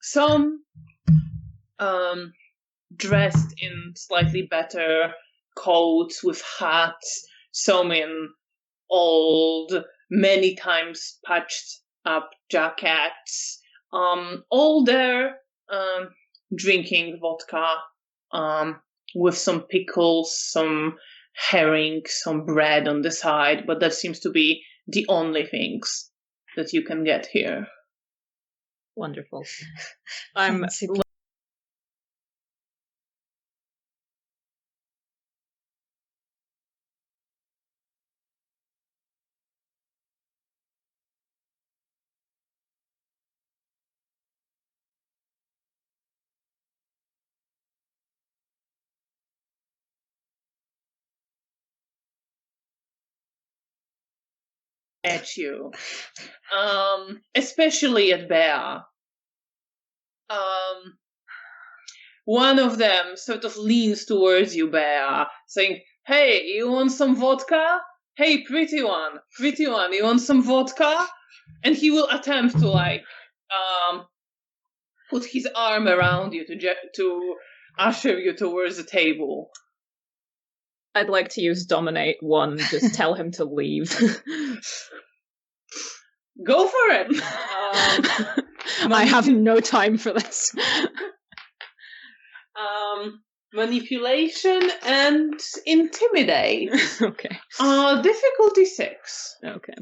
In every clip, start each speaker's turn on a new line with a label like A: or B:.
A: Some dressed in slightly better coats with hats, some in old, many times patched up jackets. All there drinking vodka with some pickles, some herring, some bread on the side, but that seems to be the only things that you can get here.
B: Wonderful. I'm
A: at you, especially at Bea. One of them sort of leans towards you, Bea, saying, "Hey, you want some vodka? Hey, pretty one, you want some vodka?" And he will attempt to put his arm around you to usher you towards the table.
B: I'd like to use Dominate 1, just tell him to leave.
A: Go for it!
B: I have no time for this.
A: Manipulation and intimidate.
B: Okay.
A: Difficulty 6.
B: Okay.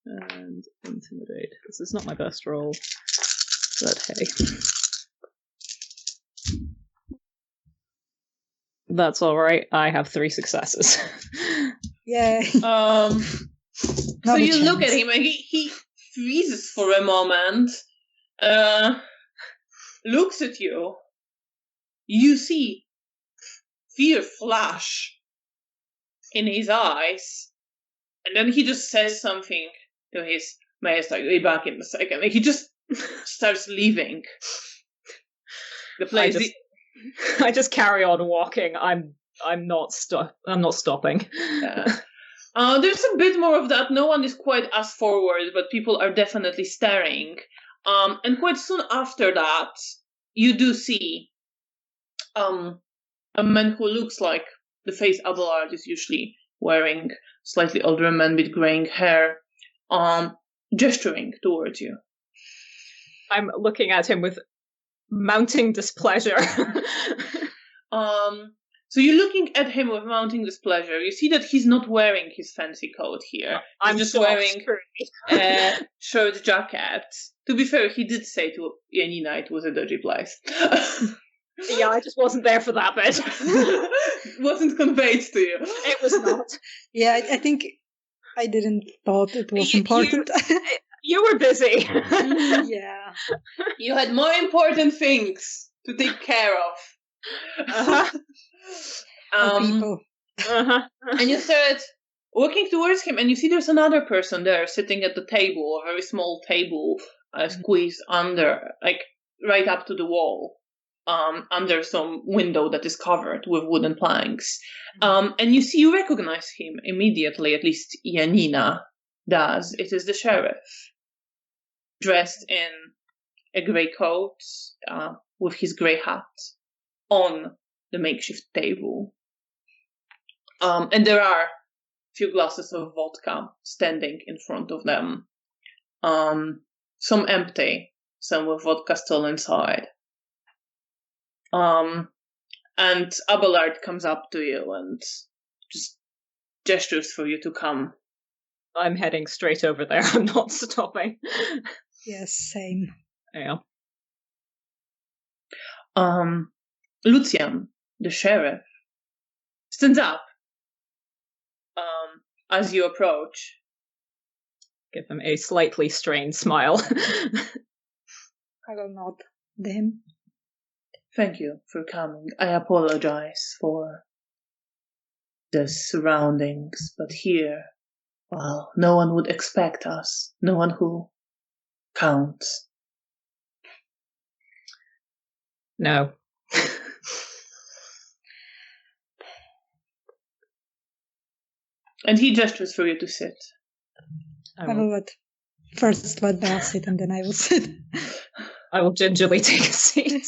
B: And intimidate. This is not my best roll, but hey. That's alright. I have 3 successes.
C: Yay.
A: So you look at him and he freezes for a moment, looks at you. You see fear flash in his eyes, and then he just says something to his master, "I'll be back in a second." And he just starts leaving the place.
B: I just carry on walking. I'm not stopping.
A: Yeah. There's a bit more of that. No one is quite as forward, but people are definitely staring. And quite soon after that, you do see a man who looks like the face Abelard is usually wearing, slightly older man with graying hair, gesturing towards you.
B: I'm looking at him with mounting displeasure.
A: So you're looking at him with mounting displeasure. You see that he's not wearing his fancy coat here.
B: I'm
A: just wearing a shirt jacket. To be fair, he did say to Janina it was a dodgy place.
B: Yeah, I just wasn't there for that bit.
A: Wasn't conveyed to you.
B: It was not.
C: Yeah, I think I didn't thought it was important.
B: You were busy.
C: Yeah.
A: You had more important things to take care of.
C: People.
A: And you start walking towards him, and you see there's another person there sitting at the table, a very small table, squeezed under, like right up to the wall, under some window that is covered with wooden planks. And you recognize him immediately, at least Janina does. It is the sheriff, dressed in a grey coat, with his grey hat on the makeshift table. And there are a few glasses of vodka standing in front of them. Some empty, some with vodka still inside. And Abelard comes up to you and just gestures for you to come.
B: I'm heading straight over there. I'm not stopping.
C: Yes, same.
B: Yeah.
A: Lucian, the sheriff, stands up as you approach.
B: Give him a slightly strained smile.
C: I will nod to him.
A: Thank you for coming. I apologize for the surroundings, but here, well, no one would expect us. No one who counts.
B: No.
A: And he gestures for you to sit.
C: I will let First let Bea sit and then I will sit.
B: I will gingerly take a seat.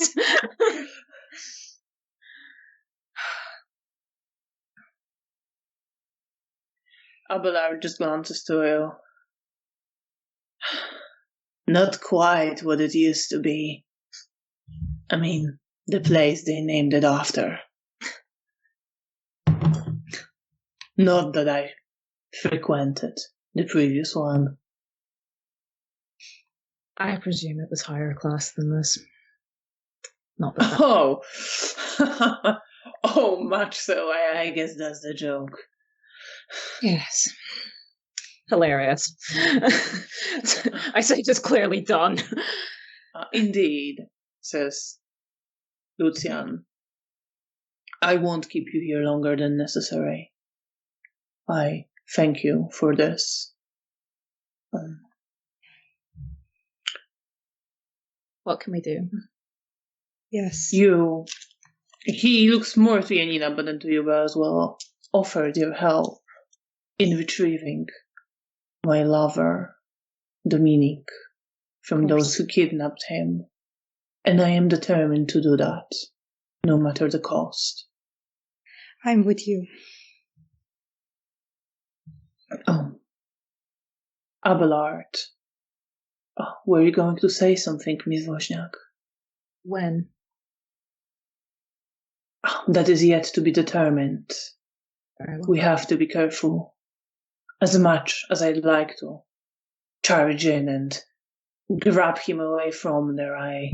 A: Abelard just glances to you. Not quite what it used to be. I mean, the place they named it after. Not that I frequented the previous one.
B: I presume it was higher class than this. Not that.
A: Oh. Oh, much so. I guess that's the joke.
B: Yes. Hilarious. I say just clearly done.
A: Indeed, says Lucian. I won't keep you here longer than necessary. I thank you for this.
B: What can we do?
C: Yes.
A: He looks more to Janina, but then to you as well, offered your help in retrieving my lover, Dominik, from those who kidnapped him. And I am determined to do that, no matter the cost.
C: I'm with you.
A: Abelard. Were you going to say something, Miss Wozniak?
B: When?
A: That is yet to be determined.
B: Very well.
A: We have to be careful. As much as I'd like to charge in and grab him away from there, I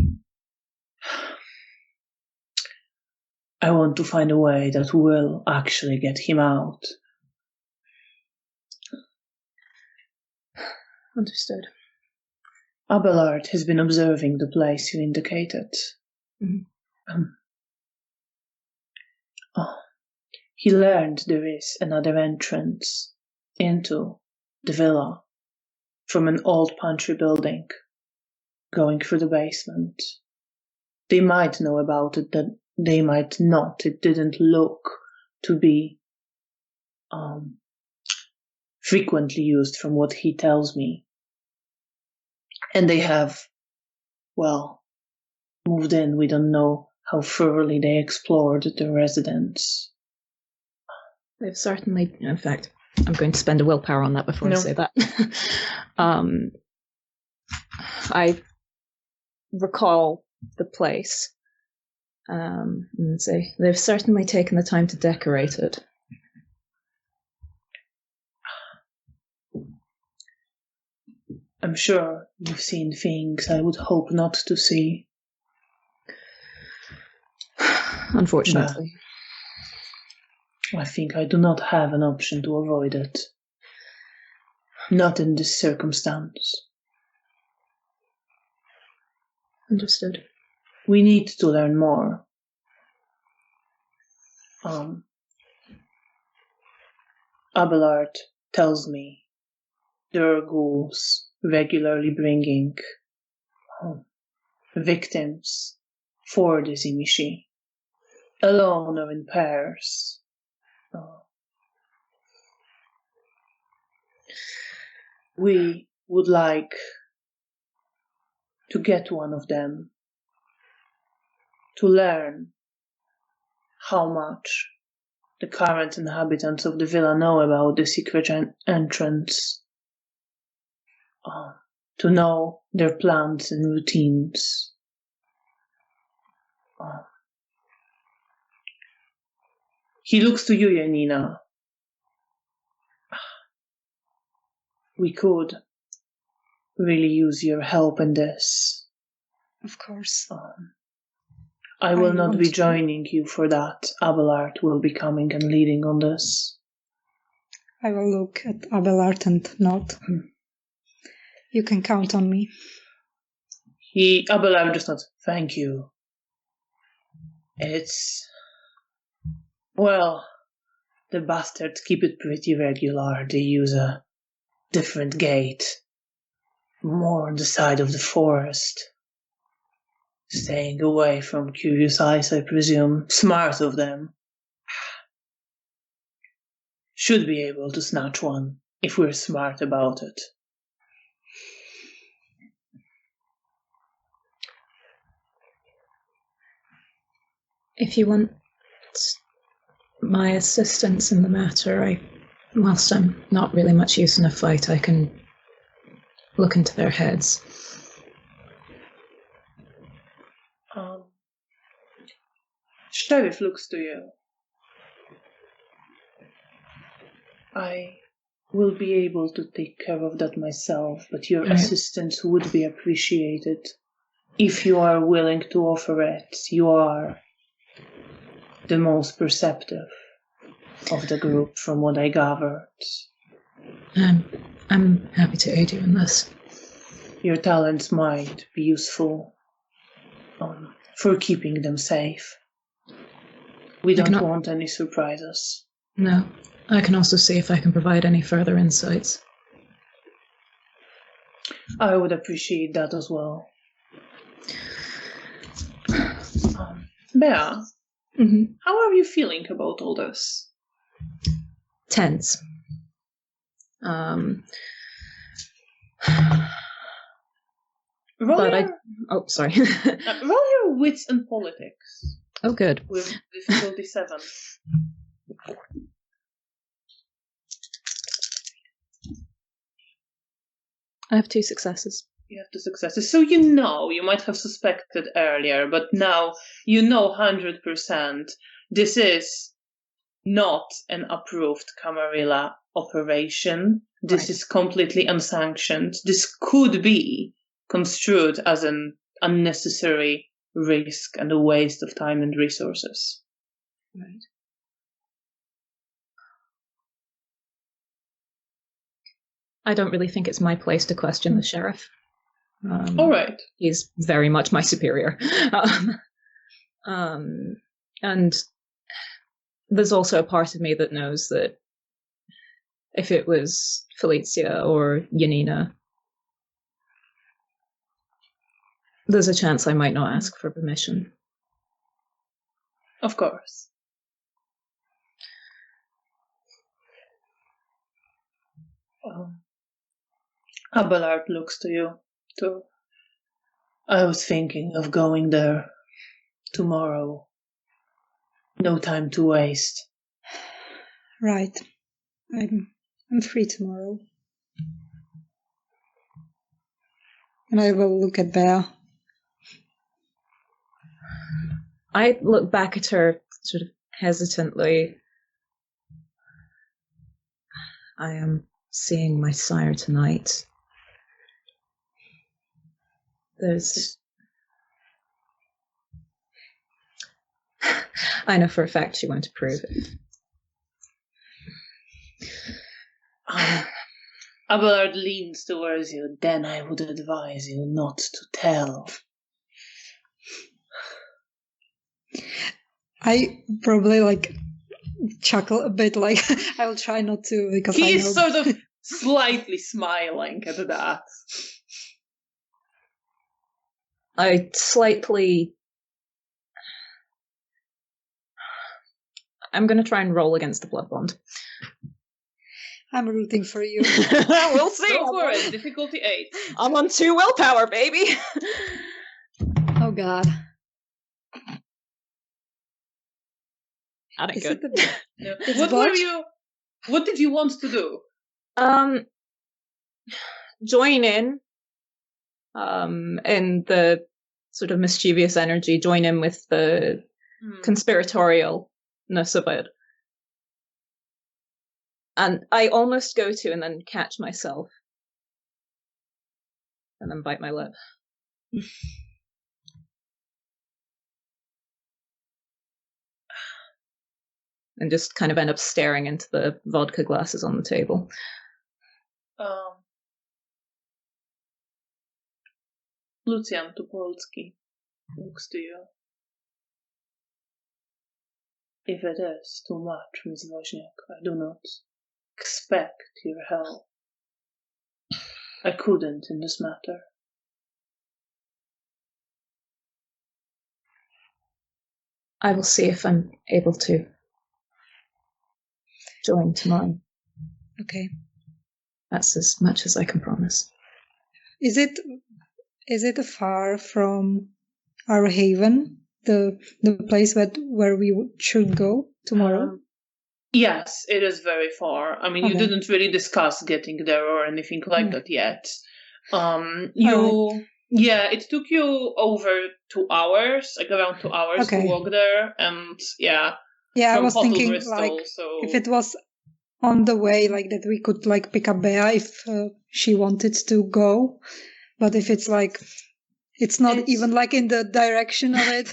A: want to find a way that will actually get him out.
B: Understood.
A: Abelard has been observing the place you indicated.
B: Mm-hmm.
A: He learned there is another entrance into the villa from an old pantry building going through the basement. They might know about it, that they might not. It didn't look to be frequently used from what he tells me. And they have, moved in. We don't know how thoroughly they explored the residence.
B: They've certainly, in fact, I'm going to spend a willpower on that before I say that. I recall the place and say they've certainly taken the time to decorate it.
A: I'm sure you've seen things I would hope not to see.
B: Unfortunately.
A: I think I do not have an option to avoid it. Not in this circumstance.
B: Understood.
A: We need to learn more. Abelard tells me there are ghouls regularly bringing victims for the Tzimisce, alone or in pairs. We would like to get one of them, to learn how much the current inhabitants of the villa know about the secret entrance, to know their plans and routines. He looks to you, Janina. We could really use your help in this.
C: Of course.
A: I will not be joining you for that. Abelard will be coming and leading on this.
C: I will look at Abelard and nod. You can count on me.
A: Abelard just nods. Thank you. It's... the bastards keep it pretty regular. They use a different gate. More on the side of the forest. Staying away from curious eyes, I presume. Smart of them. Should be able to snatch one, if we're smart about it.
B: If you want my assistance in the matter, whilst I'm not really much use in a fight, I can look into their heads.
A: Sheriff looks to you. I will be able to take care of that myself, but your assistance would be appreciated. If you are willing to offer it, you are the most perceptive of the group, from what I gathered.
B: I'm happy to aid you in this.
A: Your talents might be useful for keeping them safe. We don't want any surprises.
B: No. I can also see if I can provide any further insights.
A: I would appreciate that as well. Bea, how are you feeling about all this?
B: Tense. Sorry.
A: Roll your wits and politics.
B: Oh, good.
A: With difficulty 7.
B: I have 2 successes.
A: You have 2 successes. So you might have suspected earlier, but now you know 100% this is not an approved Camarilla operation. This is completely unsanctioned. This could be construed as an unnecessary risk and a waste of time and resources.
B: Right. I don't really think it's my place to question the sheriff.
A: All right.
B: He's very much my superior. And there's also a part of me that knows that if it was Felicia or Janina, there's a chance I might not ask for permission.
A: Of course. Abelard looks to you, too. I was thinking of going there tomorrow. No time to waste.
C: Right. I'm free tomorrow. And I will look at Bea.
B: I look back at her sort of hesitantly. I am seeing my sire tonight. I know for a fact she won't approve it.
A: Abelard leans towards you. Then I would advise you not to tell.
C: I probably chuckle a bit, I will try not to, because
A: he's sort of slightly smiling at that.
B: I'm going to try and roll against the blood bond.
C: I'm rooting for you.
B: We'll see.
A: Go for it. Difficulty 8.
B: I'm on 2 willpower, baby.
C: Oh, God.
B: That ain't good.
A: No. What did you want to do?
B: Join in the sort of mischievous energy, join in with the conspiratorialness of it. And I almost go to and then catch myself. And then bite my lip. And just kind of end up staring into the vodka glasses on the table.
A: Lucian Tupolski looks to you. If it is too much, Miss Wozniak, I do not expect your help. I couldn't in this matter.
B: I will see if I'm able to join tomorrow.
C: Okay.
B: That's as much as I can promise.
C: Is it far from our haven, the place where we should go tomorrow?
A: Yes, it is very far. I mean, you didn't really discuss getting there or anything like that yet. It took you over 2 hours, like around 2 hours to walk there, and
C: I was
A: Hotel
C: thinking
A: Bristol,
C: if it was on the way, like that we could like pick up Bea if she wanted to go, but if it's like it's not even like in the direction of it.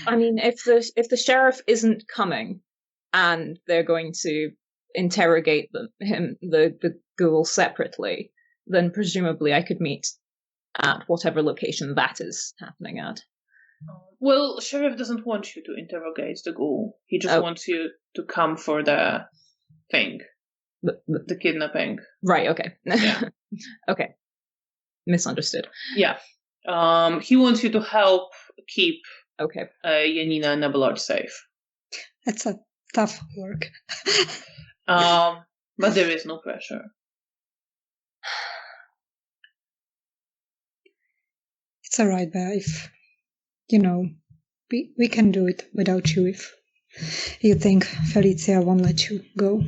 B: I mean, if the sheriff isn't coming and they're going to interrogate the ghoul separately, then presumably I could meet at whatever location that is happening at.
A: Well, sheriff doesn't want you to interrogate the ghoul. He just wants you to come for the thing, the kidnapping.
B: Right. Okay.
A: Yeah.
B: Okay. Misunderstood.
A: Yeah. He wants you to help keep Janina and Abelard safe.
C: That's a tough work.
A: But there is no pressure.
C: It's all right, Bea. If we can do it without you. If you think Felicia won't let you go.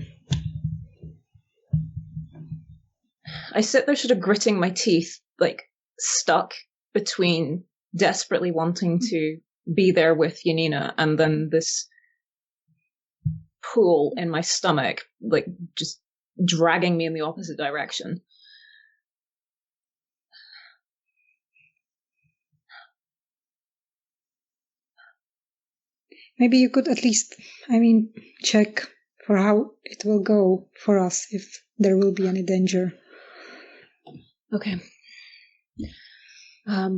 B: I sit there sort of gritting my teeth, like stuck between desperately wanting to be there with Janina and then this pool in my stomach, like just dragging me in the opposite direction.
C: Maybe you could at least, check for how it will go for us, if there will be any danger.
B: Okay. I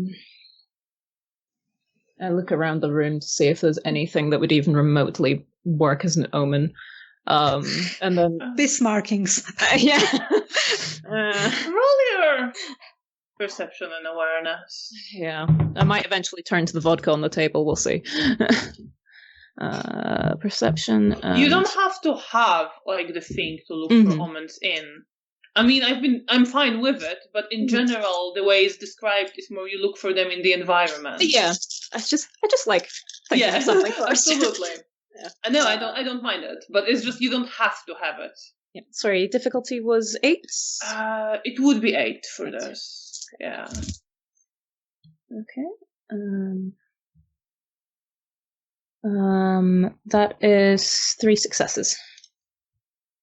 B: look around the room to see if there's anything that would even remotely work as an omen. And then
C: Bismarckings.
A: Roll your perception and awareness.
B: Yeah. I might eventually turn to the vodka on the table, we'll see. Perception.
A: You don't have to have like the thing to look for omens in. I mean, I'm fine with it, but in general, the way it's described is more you look for them in the environment.
B: Yeah, I just like thinking of something first.
A: Absolutely. Yeah. No, I don't mind it, but it's just you don't have to have it.
B: Yeah. Sorry, difficulty was 8.
A: It would be 8 for this. Yeah.
B: Okay. That is 3 successes.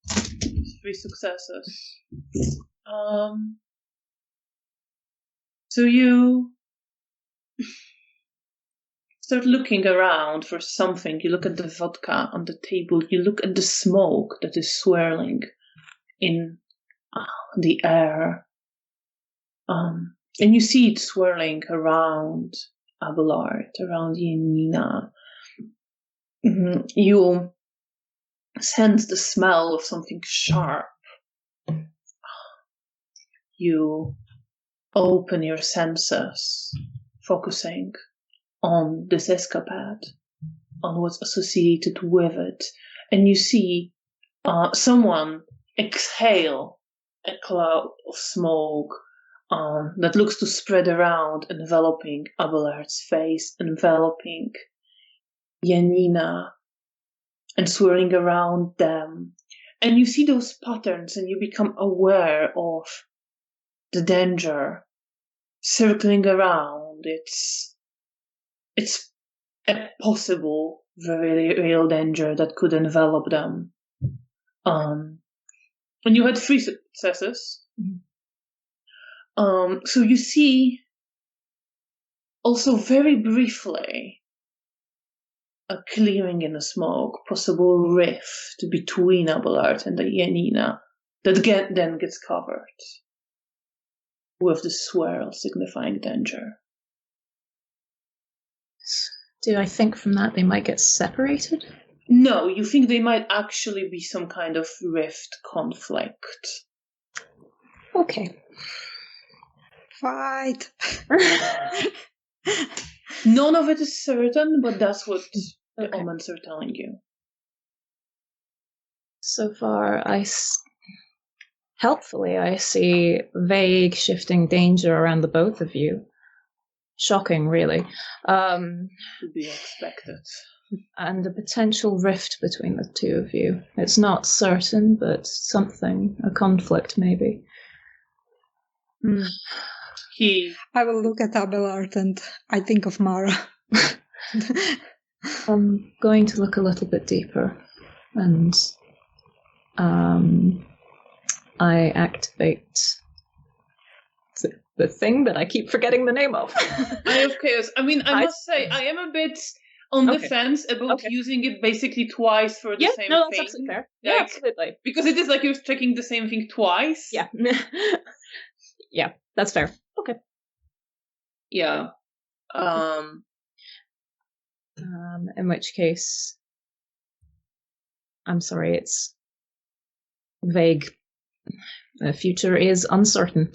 A: 3 successes. So you start looking around for something. You look at the vodka on the table. You look at the smoke that is swirling in the air. And you see it swirling around Abelard, around Janina. You sense the smell of something sharp. You open your senses, focusing on this escapade, on what's associated with it, and you see someone exhale a cloud of smoke that looks to spread around, enveloping Abelard's face, enveloping Janina, and swirling around them. And you see those patterns and you become aware of the danger circling around. It's a possible, very real danger that could envelop them. And you had 3 successes. So you see also very briefly a clearing in the smoke, possible rift between Abelard and the Janina that then gets covered with the swirl signifying danger.
B: Do I think from that they might get separated?
A: No, you think they might actually be some kind of rift conflict.
C: Okay. Fight.
A: None of it is certain, but that's what the omens are telling you.
B: So far, helpfully, I see vague shifting danger around the both of you. shocking, really.
A: To be expected.
B: And a potential rift between the two of you. It's not certain, but something, a conflict maybe.
C: I will look at Abelard and I think of Mara.
B: I'm going to look a little bit deeper, and I activate the thing that I keep forgetting the name of.
A: Eye of Chaos. I mean, I must say, I am a bit on the fence about using it basically twice for the same thing.
B: No, that's absolutely fair. Yeah, absolutely.
A: Because it is like you're checking the same thing twice.
B: Yeah. Yeah, that's fair. Okay.
A: Yeah.
B: In which case, I'm sorry, it's vague. The future is uncertain.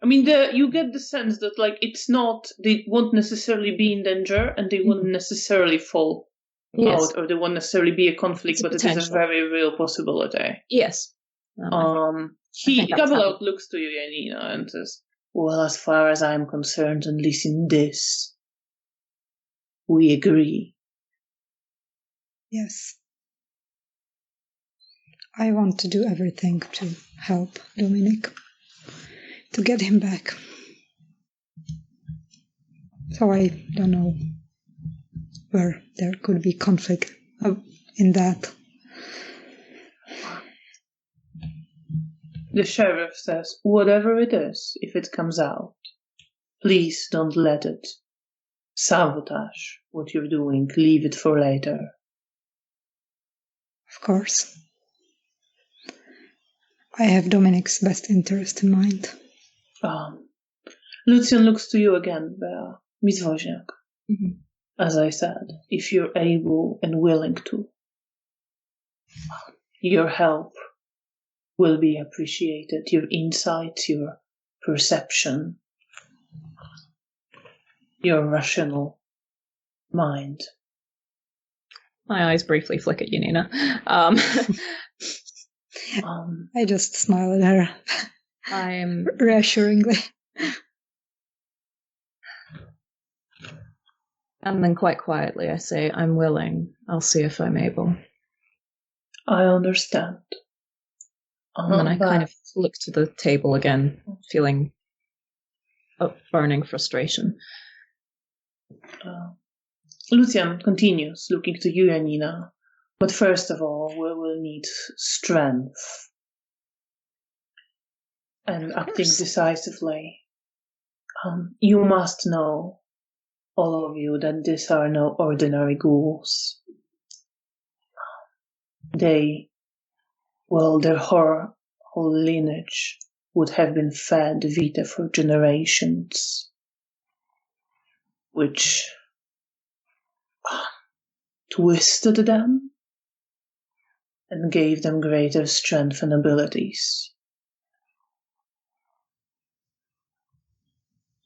A: You get the sense that like it's not, they won't necessarily be in danger and they won't necessarily fall out, or they won't necessarily be a conflict, but it is a very real possibility.
B: Yes.
A: Abelard looks to you, Janina, and says, well, as far as I'm concerned, at least in this, we agree.
C: Yes. I want to do everything to help Dominik, to get him back. So I don't know where there could be conflict in that.
A: The sheriff says, whatever it is, if it comes out, please don't let it sabotage what you're doing. Leave it for later.
C: Of course. I have Dominik's best interest in mind.
A: Lucian looks to you again, Bea. Miss Wozniak. As I said, if you're able and willing to, your help will be appreciated. Your insights, your perception, your rational mind.
B: My eyes briefly flick at Janina.
C: I just smile at her.
B: I'm
C: reassuringly.
B: And then quite quietly I say, I'm willing. I'll see if I'm able.
A: I understand.
B: And then I kind of look to the table again, feeling a burning frustration.
A: Lucian continues, looking to you, Janina. But first of all, we will need strength. And acting decisively. You must know, all of you, that these are no ordinary ghouls. Their whole lineage would have been fed vita for generations, which twisted them and gave them greater strength and abilities.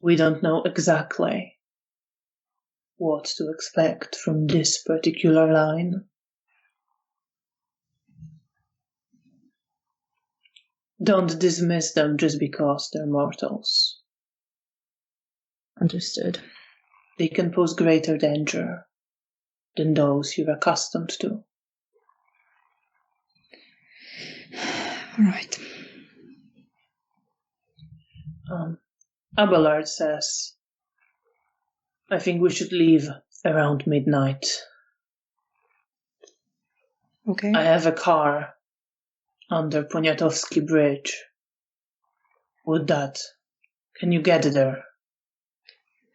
A: We don't know exactly what to expect from this particular line. Don't dismiss them just because they're mortals.
B: Understood.
A: They can pose greater danger than those you're accustomed to.
C: All right.
A: Abelard says, I think we should leave around midnight.
C: Okay.
A: I have a car under Poniatowski Bridge. Can you get there?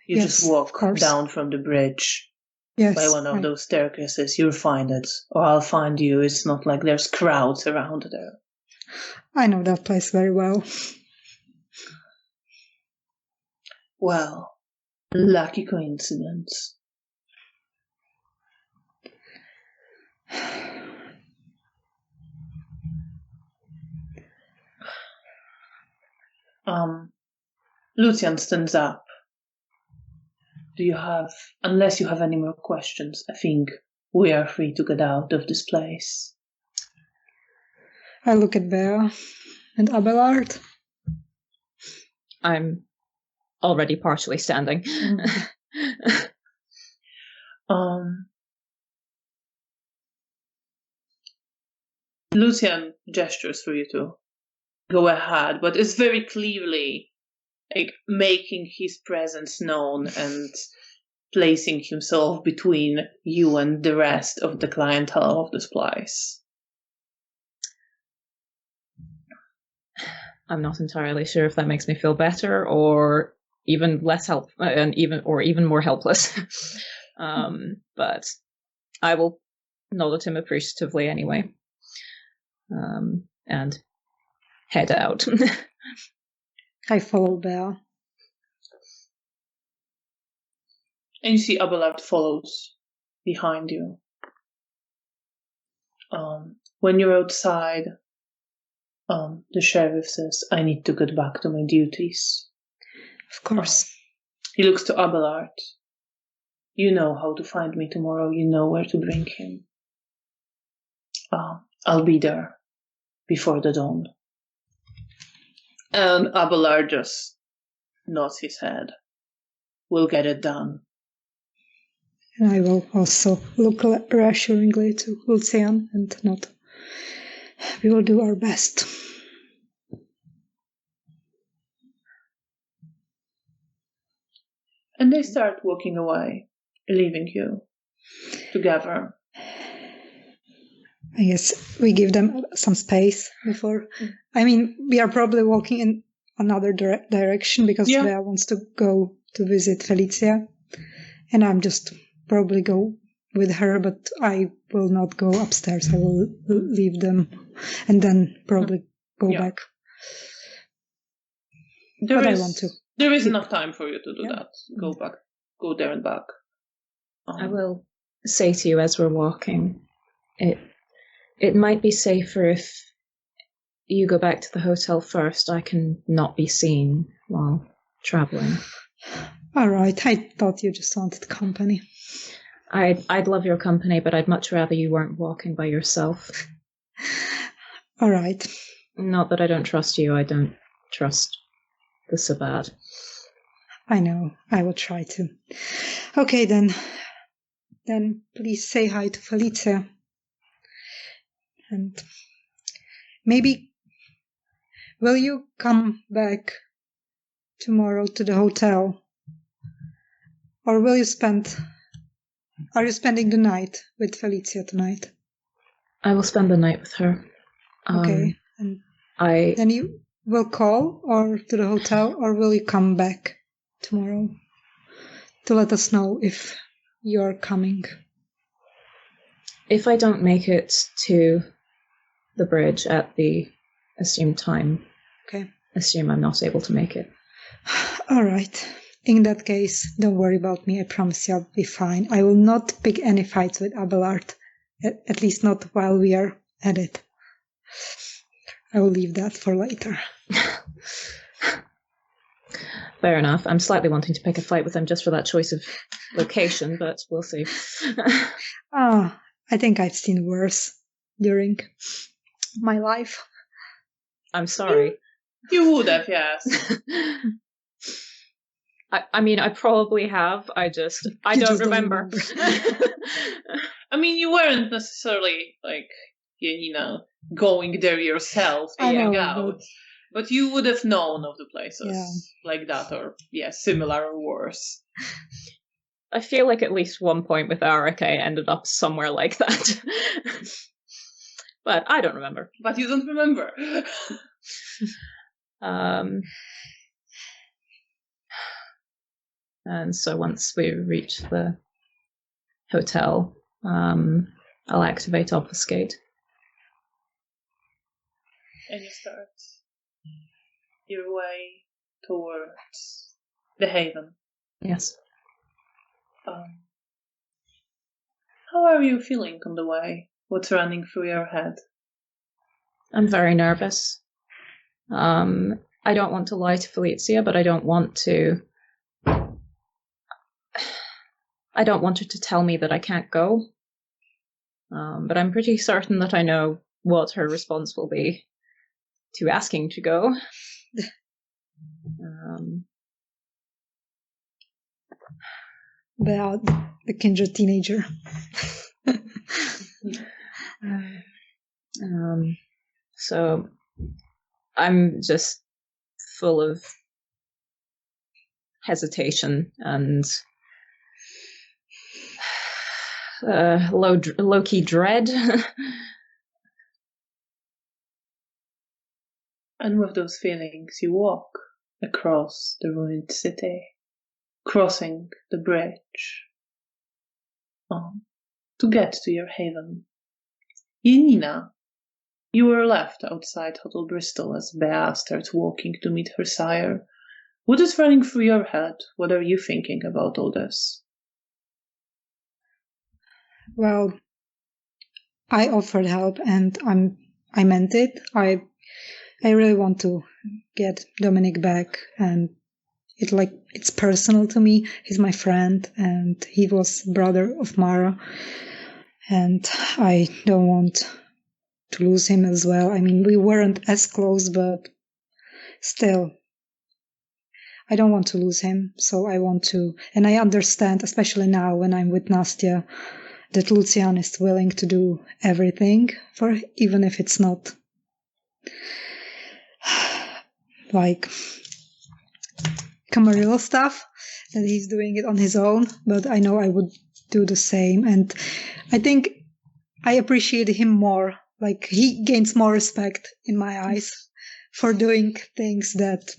A: You just walk down from the bridge by one of those staircases. You'll find it, or I'll find you. It's not like there's crowds around there.
C: I know that place very well.
A: Well, lucky coincidence. Lucian stands up. Unless you have any more questions, I think we are free to get out of this place.
C: I look at Bea and Abelard.
B: I'm already partially standing.
A: Lucian gestures for you to go ahead, but is very clearly like making his presence known and placing himself between you and the rest of the clientele of this place.
B: I'm not entirely sure if that makes me feel better or even less even more helpless. But I will nod at him appreciatively anyway, and head out.
C: I follow Bea.
A: And you see Abelard follows behind you. When you're outside, the sheriff says, I need to get back to my duties.
C: Of course.
A: He looks to Abelard. You know how to find me tomorrow. You know where to bring him. I'll be there before the dawn. And Abelard just nods his head. We'll get it done.
C: And I will also look reassuringly to Lucian and nod. We will do our best.
A: And they start walking away, leaving you together.
C: I guess we give them some space before. I mean, we are probably walking in another direction because Bea wants to go to visit Felicia. And I'm just probably go with her, but I will not go upstairs. I will leave them and then probably go back. I want to.
A: There is enough time for you to do that. Go back. Go there and back.
B: I will say to you as we're walking, it might be safer if you go back to the hotel first. I can not be seen while traveling.
C: All right. I thought you just wanted company.
B: I'd love your company, but I'd much rather you weren't walking by yourself.
C: All right.
B: Not that I don't trust you. I don't trust the Sabbat.
C: I know. I will try to. Okay, then. Then please say hi to Felicia. And maybe will you come back tomorrow to the hotel? Or are you spending the night with Felicia tonight?
B: I will spend the night with her.
C: Okay. And then you will call or to the hotel, or will you come back tomorrow to let us know if you're coming?
B: If I don't make it to the bridge at the assumed time, assume I'm not able to make it.
C: All right. In that case, don't worry about me. I promise you I'll be fine. I will not pick any fights with Abelard, at least not while we are at it. I will leave that for later.
B: Fair enough. I'm slightly wanting to pick a fight with him just for that choice of location, but we'll see.
C: I think I've seen worse during my life.
B: I'm sorry.
A: You would have, yes.
B: I mean, I probably have. I don't remember.
A: I mean, you weren't necessarily, going there yourself to hang out. But you would have known of the places like that, or, similar or worse.
B: I feel like at least one point with Arik, I ended up somewhere like that. But I don't remember.
A: But you don't remember.
B: And so once we reach the hotel, I'll activate Obfuscate.
A: And you start your way towards the haven.
B: Yes.
A: How are you feeling on the way? What's running through your head?
B: I'm very nervous. I don't want to lie to Felicia, but I don't want her to tell me that I can't go. But I'm pretty certain that I know what her response will be to asking to go.
C: Bea, the kindred teenager.
B: So I'm just full of hesitation and low-key dread.
A: And with those feelings, you walk across the ruined city, crossing the bridge to get to your haven. Janina, you were left outside Hotel Bristol as Bea starts walking to meet her sire. What is running through your head? What are you thinking about all this?
C: Well, I offered help and I meant it. I really want to get Dominik back, and it's personal to me. He's my friend and he was brother of Mara, and I don't want to lose him as well. I mean, we weren't as close, but still, I don't want to lose him. So I want to, and I understand, especially now when I'm with Nastya, that Lucian is willing to do everything for, even if it's not like Camarilla stuff, that he's doing it on his own, but I know I would do the same. And I think I appreciate him more. Like, he gains more respect in my eyes for doing things that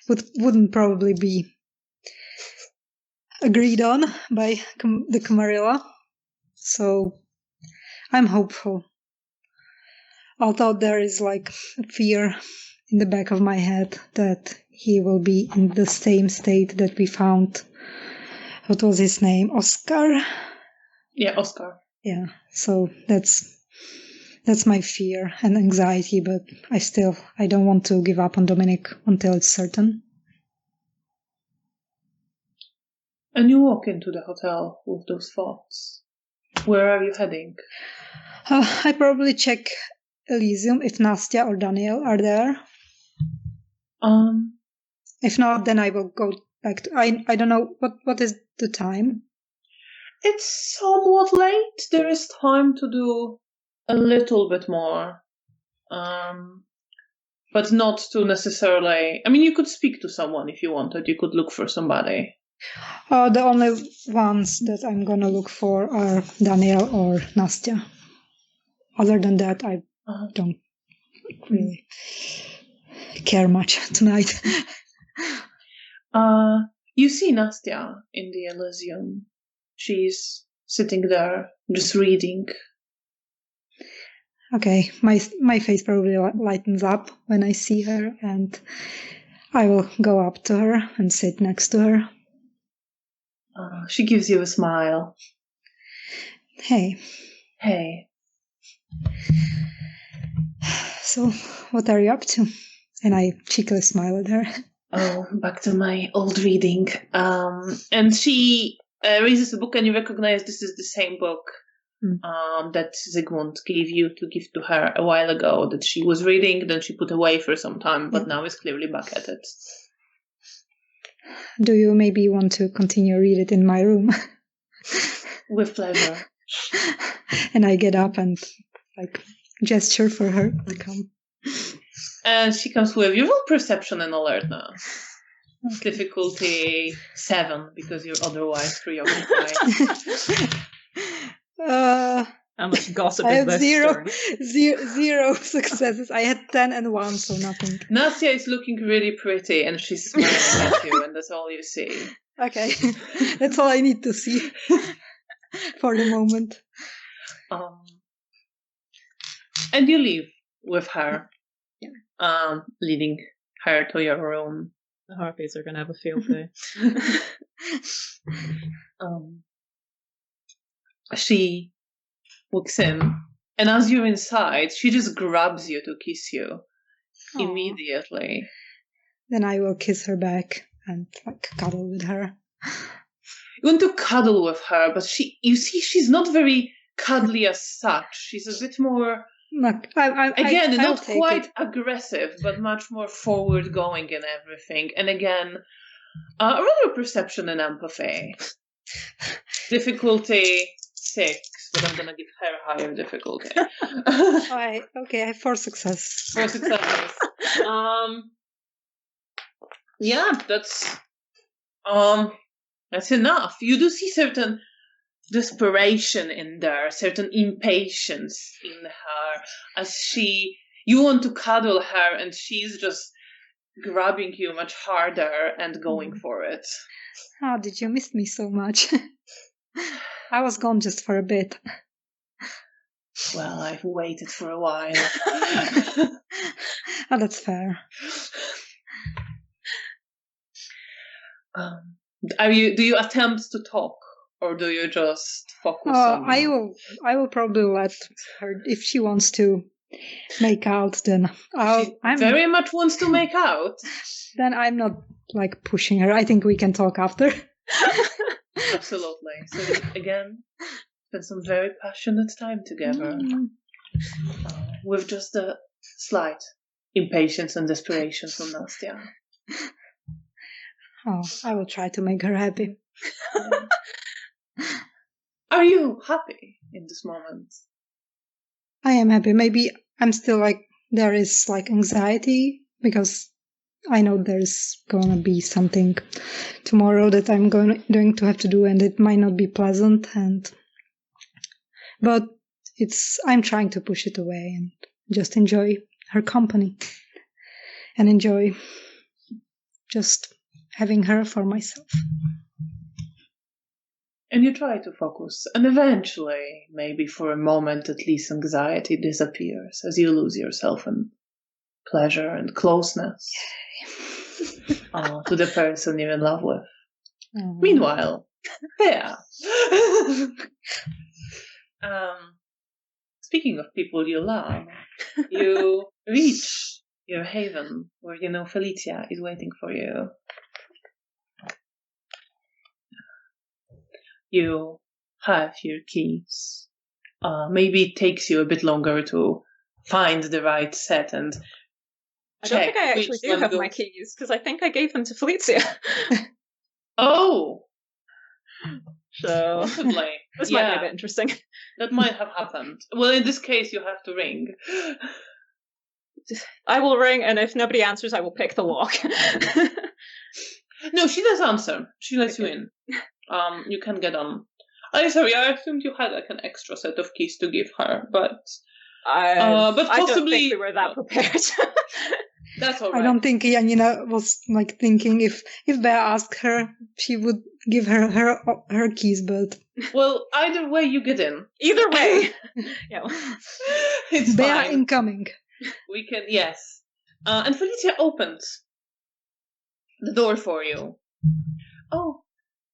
C: wouldn't probably be agreed on by the Camarilla. So I'm hopeful. Although there is like fear in the back of my head that he will be in the same state that we found. What was his name? Oscar?
A: Yeah, Oscar.
C: Yeah, so that's my fear and anxiety, but I don't want to give up on Dominik until it's certain.
A: And you walk into the hotel with those thoughts. Where are you heading?
C: I probably check Elysium if Nastya or Daniel are there. If not, then I will go back to... I don't know, what is the time?
A: It's somewhat late. There is time to do a little bit more. But not to necessarily... I mean, you could speak to someone if you wanted. You could look for somebody.
C: The only ones that I'm gonna look for are Daniel or Nastya. Other than that, I don't really care much tonight.
A: You see Nastya in the Elysium. She's sitting there, just reading.
C: Okay, my face probably lightens up when I see her, and I will go up to her and sit next to her.
A: She gives you a smile.
C: Hey. So, what are you up to? And I cheekily smile at her.
A: Oh, back to my old reading. And she raises a book, and you recognize this is the same book that Zygmunt gave you to give to her a while ago, that she was reading, then she put away for some time, but now is clearly back at it.
C: Do you maybe want to continue read it in my room?
A: With pleasure.
C: And I get up and gesture for her to come.
A: And she comes with your roll perception and alertness. Okay. Difficulty 7 because you're otherwise preoccupied.
B: How much gossip
C: I
B: is
C: have
B: this?
C: zero successes. I had 10 and 1, so nothing.
A: Nastya is looking really pretty and she's smiling at you, and that's all you see.
C: Okay, that's all I need to see for the moment.
A: And you leave with her, leading her to your room.
B: The Harpies are going to have a field day.
A: She walks in, and as you're inside, she just grabs you to kiss you. Aww. Immediately.
C: Then I will kiss her back and cuddle with her.
A: You want to cuddle with her, but you see she's not very cuddly as such. She's a bit more Again, not quite aggressive, but much more forward-going in everything. And again, rather perception and empathy. Difficulty 6, but I'm gonna give her higher difficulty.
C: I have 4 successes.
A: 4 successes. Yeah, that's enough. You do see certain desperation in there, certain impatience in her, as you want to cuddle her and she's just grabbing you much harder and going for it.
C: How did you miss me so much? I was gone just for a bit.
A: Well, I've waited for a while.
C: Oh, that's fair.
A: Do you attempt to talk? Or do you just focus on...
C: I will probably let her, if she wants to make out, then
A: She very much wants to make out.
C: Then I'm not pushing her. I think we can talk after.
A: Absolutely. So again, spend some very passionate time together. With just a slight impatience and desperation from Nastya.
C: Oh, I will try to make her happy.
A: Are you happy in this moment?
C: I am happy. Maybe I'm still there is anxiety because I know there's gonna be something tomorrow that I'm going to have to do, and it might not be pleasant. But I'm trying to push it away and just enjoy her company and enjoy just having her for myself.
A: And you try to focus, and eventually, maybe for a moment at least, anxiety disappears as you lose yourself in pleasure and closeness to the person you're in love with.
C: Oh.
A: Meanwhile, Bea. Speaking of people you love, you reach your haven where you know Felicia is waiting for you. You have your keys. Maybe it takes you a bit longer to find the right set and
B: I don't think I actually do have my keys, because I think I gave them to Felicia.
A: Oh!
B: So,
A: possibly.
B: This might be a bit interesting.
A: That might have happened. Well, in this case, you have to ring.
B: I will ring, and if nobody answers, I will pick the lock.
A: No, she does answer. She lets you in. You can get on. Sorry, I assumed you had an extra set of keys to give her, but possibly
B: I don't think we were that prepared.
A: That's all right.
C: I don't think Janina was thinking if Bea asked her, she would give her keys, but
A: well, either way, you get in.
B: Either way, yeah,
A: it's
C: Bea
A: fine.
C: incoming.
A: We can, yes. And Felicia opens the door for you. Oh,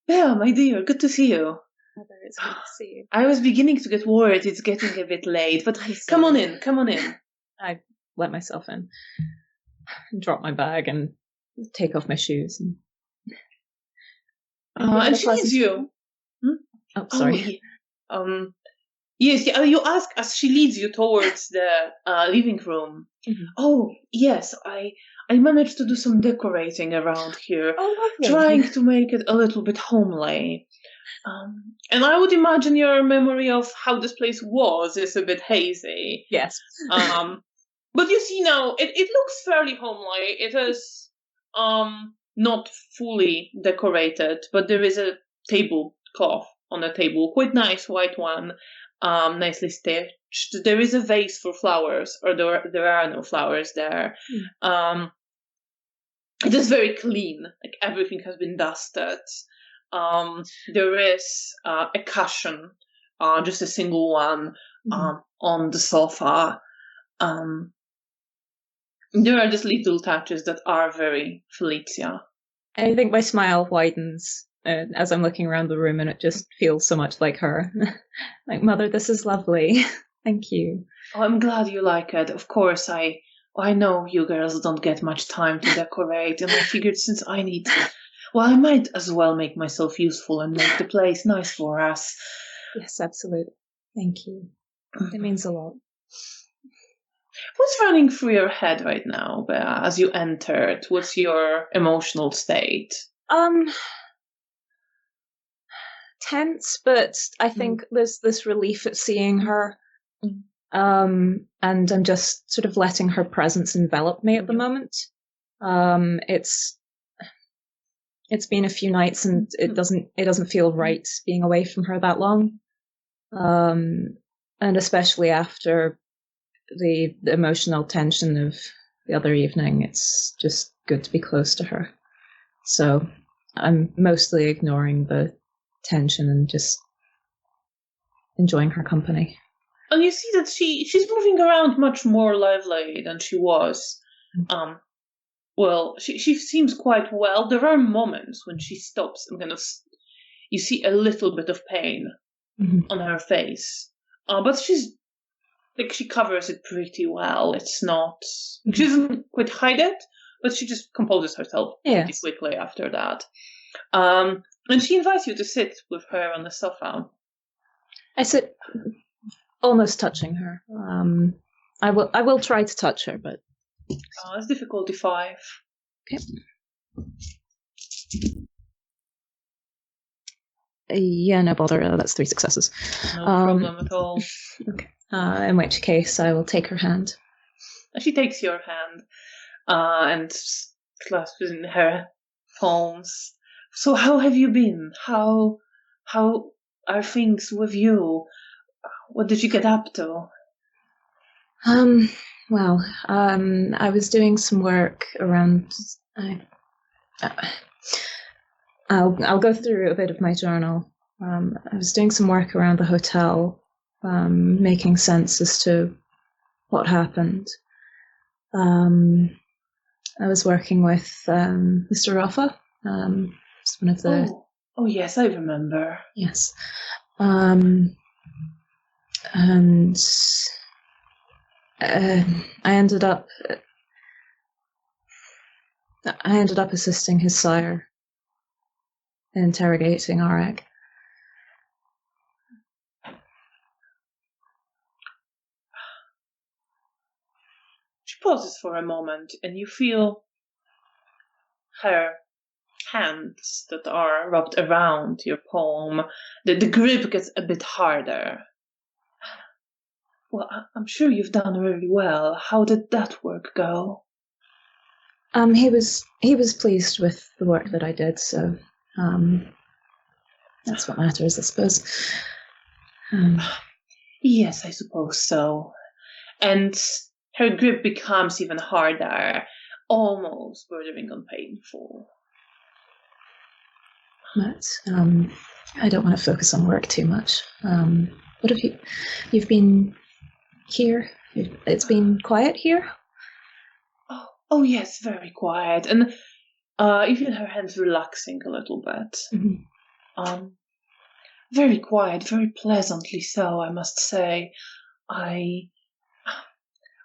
A: Bea, my dear, good to see you.
B: Mother, it's good to see you.
A: I was beginning to get worried. It's getting a bit late, but come on in.
B: I let myself in, drop my bag, and take off my shoes.
A: And she leads you.
B: Oh, sorry.
A: Yes, you ask as she leads you towards the living room.
B: Mm-hmm.
A: Oh, yes, I managed to do some decorating around here.
B: Oh, lovely.
A: Trying to make it a little bit homely. And I would imagine your memory of how this place was is a bit hazy.
B: Yes.
A: But you see now, it looks fairly homely. It is not fully decorated, but there is a tablecloth on the table, quite nice white one, nicely stitched. There is a vase for flowers, or there are no flowers there. It is very clean, everything has been dusted. There is a cushion, just a single one, on the sofa. There are just little touches that are very Felicia.
B: I think my smile widens as I'm looking around the room, and it just feels so much like her. Like, Mother, this is lovely. Thank you.
A: Oh, I'm glad you like it. Of course, I know you girls don't get much time to decorate, and I figured since I need... Well, I might as well make myself useful and make the place nice for us.
B: Yes, absolutely. Thank you. It means a lot.
A: What's running through your head right now, Bea, as you entered? What's your emotional state?
B: Tense, but I think there's this relief at seeing her. And I'm just sort of letting her presence envelop me at the moment. It's been a few nights and it doesn't feel right being away from her that long. And especially after the emotional tension of the other evening, it's just good to be close to her. So I'm mostly ignoring the tension and just enjoying her company.
A: And you see that she's moving around much more lively than she was. She seems quite well. There are moments when she stops and you see a little bit of pain on her face. But she covers it pretty well. It's not, she doesn't quite hide it, but she just composes herself pretty quickly after that. And she invites you to sit with her on the sofa.
B: I sit almost touching her. I will try to touch her, but
A: it's difficulty 5.
B: Okay. Yeah, no bother. That's 3 successes.
A: No problem at all.
B: Okay. In which case, I will take her hand.
A: She takes your hand and clasps it in her palms. So, how have you been? How are things with you? What did you get up to?
B: Well, I was doing some work around. I'll go through a bit of my journal. I was doing some work around the hotel, making sense as to what happened. I was working with Mr. Rafa. It's one of the.
A: Oh yes, I remember.
B: Yes. And I ended up assisting his sire in interrogating Arak.
A: She pauses for a moment, and you feel her hands that are wrapped around your palm. The grip gets a bit harder. Well, I'm sure you've done really well. How did that work go?
B: He was pleased with the work that I did, so that's what matters, I suppose.
A: Yes, I suppose so. And her grip becomes even harder, almost bordering on painful.
B: But I don't want to focus on work too much. What have you've been here? It's been quiet here?
A: Oh yes, very quiet. And you feel her hands relaxing a little bit. Very quiet, very pleasantly so, I must say. I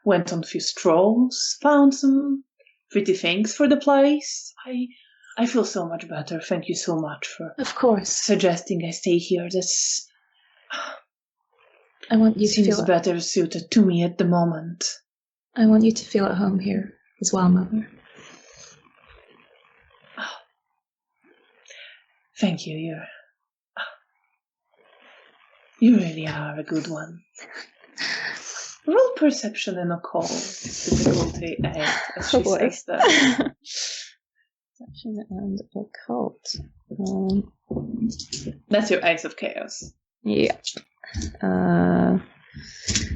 A: went on a few strolls, found some pretty things for the place. I feel so much better. Thank you so much for suggesting I stay here. This
B: I want you to
A: seems better suited to me at the moment.
B: I want you to feel at home here as well, Mother.
A: Thank you. You really are a good one. Roll perception and occult. Difficulty 8, as she says that.
B: Perception and occult.
A: That's your Ace of Chaos.
B: Yep.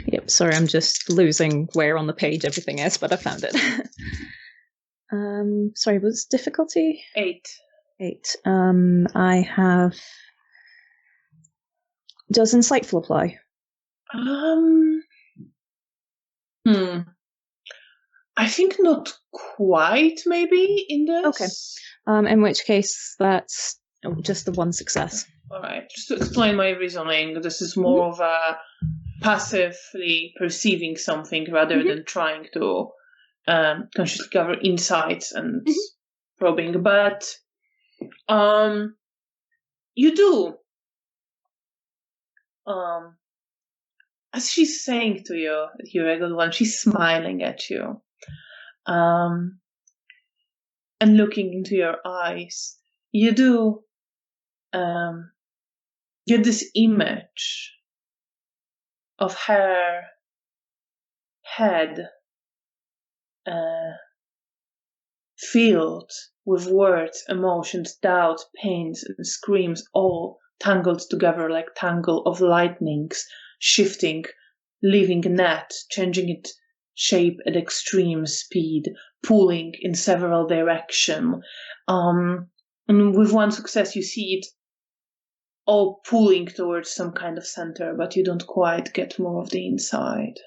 B: Yep, sorry, I'm just losing where on the page everything is, but I found it. Sorry, was difficulty?
A: 8.
B: 8. I have... Does insightful apply?
A: I think not quite, maybe, in this.
B: Okay. In which case, that's just the 1 success.
A: All right. Just to explain my reasoning, this is more of a passively perceiving something rather than trying to consciously gather insights and probing. But you do as she's saying to you, you regular one, she's smiling at you, and looking into your eyes. You do get this image of her head filled with words, emotions, doubts, pains, and screams, all tangled together like tangle of lightnings, shifting, leaving a net, changing its shape at extreme speed, pulling in several directions. And with one success, you see it all pulling towards some kind of center, but you don't quite get more of the inside.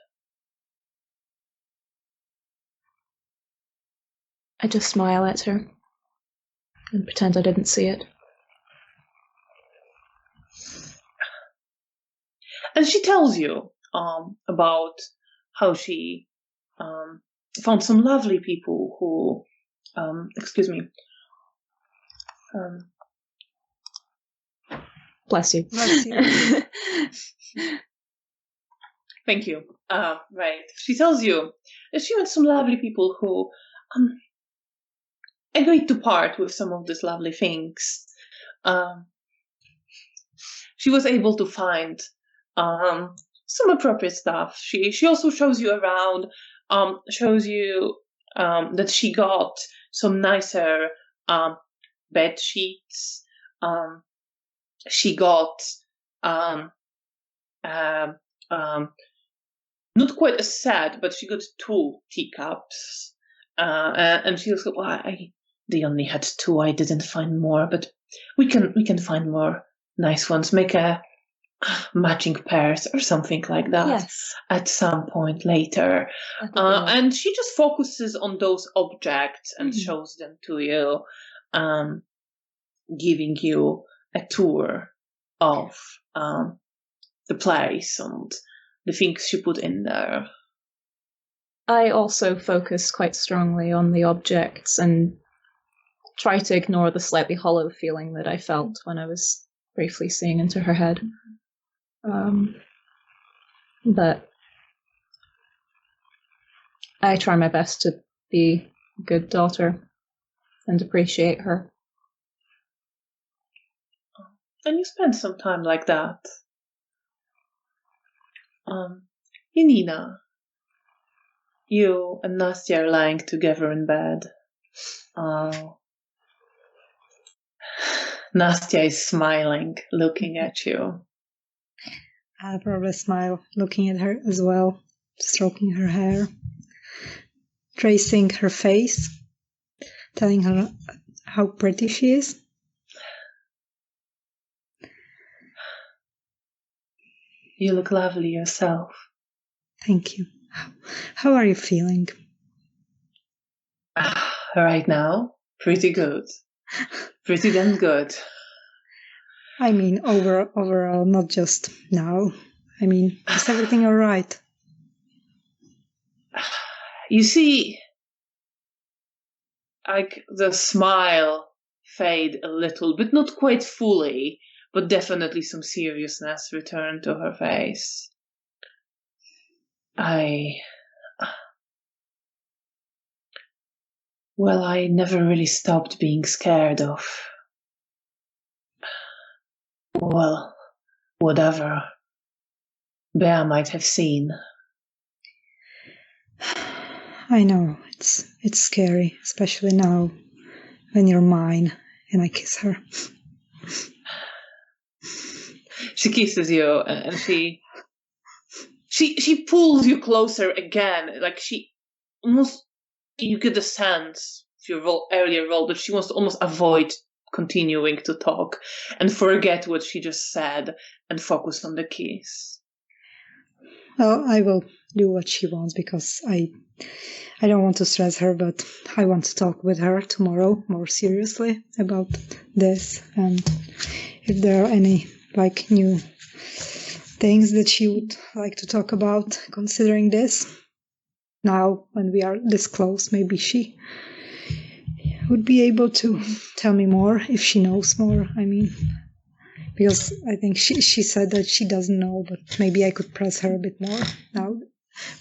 B: I just smile at her and pretend I didn't see it.
A: And she tells you about how she found some lovely people who,
B: Bless you.
C: Bless you.
A: Thank you. Right. She tells you that she met some lovely people who agreed to part with some of these lovely things. She was able to find some appropriate stuff. She also shows you around, shows you that she got some nicer bed sheets. She got not quite a set, but she got 2 teacups. And she was like, well, they only had 2. I didn't find more, but we can find more nice ones. Make a matching pairs or something like that at some point later. And she just focuses on those objects and shows them to you, giving you a tour of the place and the things she put in there.
B: I also focus quite strongly on the objects and try to ignore the slightly hollow feeling that I felt when I was briefly seeing into her head. But I try my best to be a good daughter and appreciate her.
A: And you spend some time like that. Janina, you and Nastya are lying together in bed. Nastya is smiling, looking at you.
C: I'll probably smile, looking at her as well, stroking her hair, tracing her face, telling her how pretty she is.
A: You look lovely yourself.
C: Thank you. How are you feeling?
A: Right now, pretty good. Pretty damn good.
C: I mean, overall, not just now. I mean, is everything all right?
A: You see, like the smile fade a little, but not quite fully, but definitely some seriousness return to her face. I never really stopped being scared of, well, whatever Bea might have seen.
C: I know, it's scary, especially now when you're mine and I kiss her.
A: She kisses you and she pulls you closer again. Like she almost, you get the sense of your earlier role that she wants to almost avoid continuing to talk and forget what she just said and focus on the kiss.
C: Well, I will do what she wants because I don't want to stress her, but I want to talk with her tomorrow more seriously about this, and if there are any new things that she would like to talk about considering this. Now, when we are this close, maybe she would be able to tell me more if she knows more. I mean, because I think she said that she doesn't know, but maybe I could press her a bit more now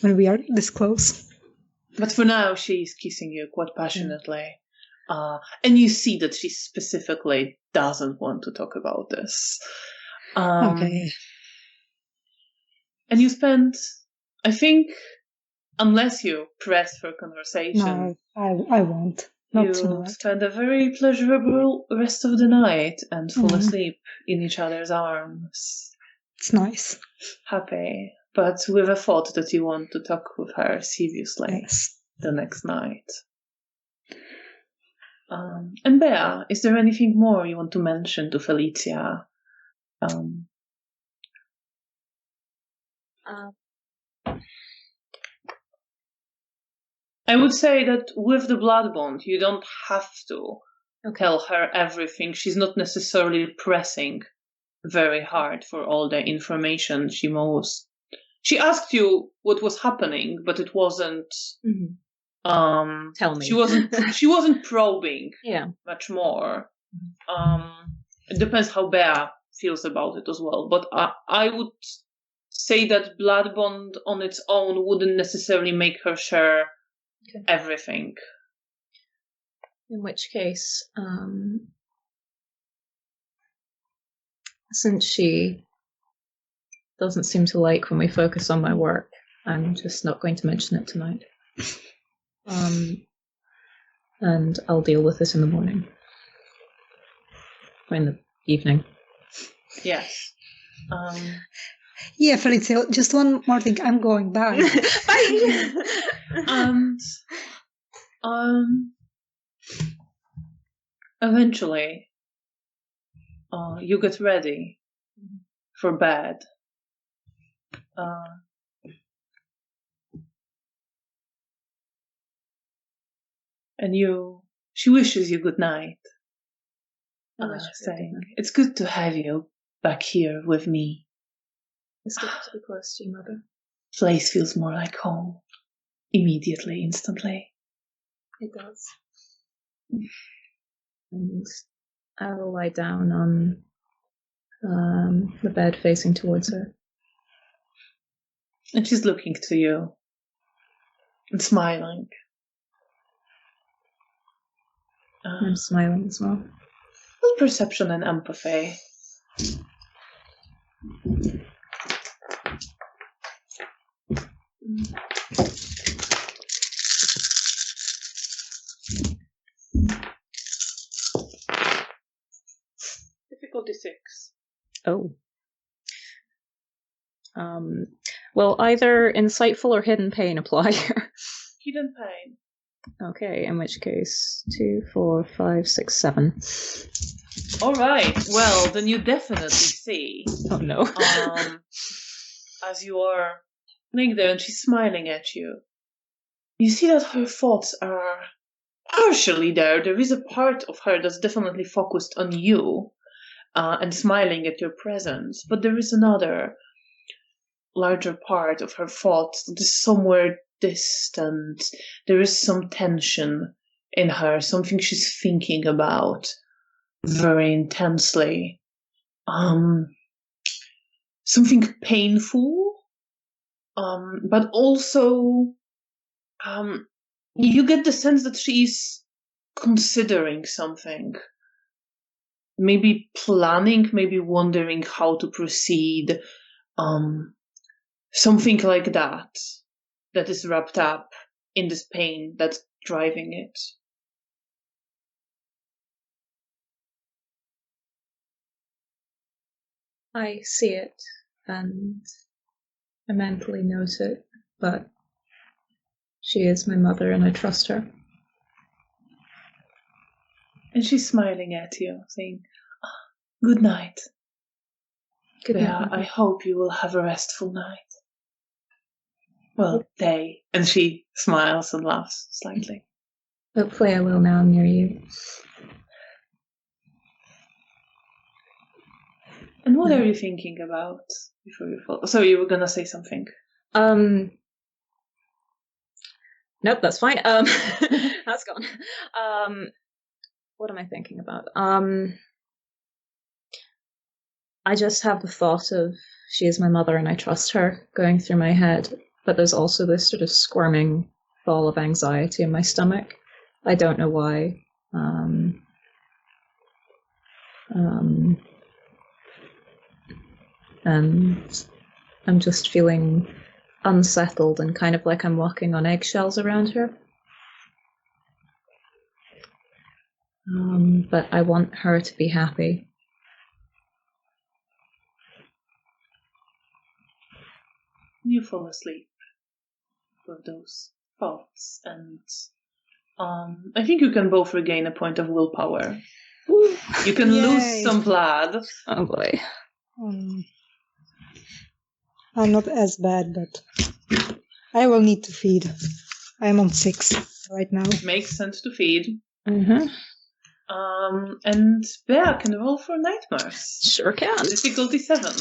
C: when we are this close.
A: But for now, she's kissing you quite passionately. And you see that she specifically doesn't want to talk about this.
C: Okay.
A: And you spend, I think, unless you press for conversation.
C: No, I won't. Not tonight.
A: Spend a very pleasurable rest of the night and fall asleep in each other's arms.
C: It's nice.
A: Happy, but with a thought that you want to talk with her seriously the next night. And Bea, is there anything more you want to mention to Felicia? I would say that with the blood bond, you don't have to tell her everything. She's not necessarily pressing very hard for all the information. She asked you what was happening, but it wasn't.
B: Tell me.
A: She wasn't probing. Much more. It depends how Bea feels about it as well. But I would say that blood bond on its own wouldn't necessarily make her share everything.
B: In which case, since she doesn't seem to like when we focus on my work, I'm just not going to mention it tonight. And I'll deal with it in the morning. Or in the evening.
A: Yes.
C: Yeah, Felicia, just one more thing. I'm going back.
B: Bye!
A: And eventually you get ready for bed. And she wishes you good night. Saying, it's good to have you back here with me.
B: It's good to be close to you, Mother.
A: Place feels more like home. Immediately, instantly.
B: It does. And I will lie down on the bed facing towards her.
A: And she's looking to you. And smiling.
B: I'm smiling as well.
A: With perception and empathy. Difficulty 6.
B: Oh. Well, either insightful or hidden pain apply here.
A: Hidden pain.
B: Okay, in which case 2, 4, 5, 6, 7.
A: Alright, well, then you definitely see.
B: Oh no.
A: As you are laying there and she's smiling at you, you see that her thoughts are partially there. There is a part of her that's definitely focused on you and smiling at your presence, but there is another larger part of her thoughts that is somewhere distant. There is some tension in her, something she's thinking about very intensely. Something painful, but also you get the sense that she's considering something. Maybe planning, maybe wondering how to proceed. Something like that is wrapped up in this pain that's driving it.
B: I see it, and I mentally note it, but she is my mother and I trust her.
A: And she's smiling at you, saying, good night.
B: Good night.
A: I hope you will have a restful night. Well, day. And she smiles and laughs slightly.
B: Hopefully I will now near you.
A: And what are you thinking about before you fall? So you were gonna say something.
B: Nope, that's fine. That's gone. What am I thinking about? I just have the thought of she is my mother and I trust her going through my head, but there's also this sort of squirming ball of anxiety in my stomach. I don't know why. And I'm just feeling unsettled and kind of like I'm walking on eggshells around her. But I want her to be happy.
A: You fall asleep with those thoughts, and I think you can both regain a point of willpower. You can lose some blood.
B: Oh boy.
C: I'm not as bad, but I will need to feed. I'm on 6 right now.
A: Makes sense to feed.
B: Mm-hmm.
A: And Bea can roll for nightmares.
B: Sure can.
A: Difficulty 7.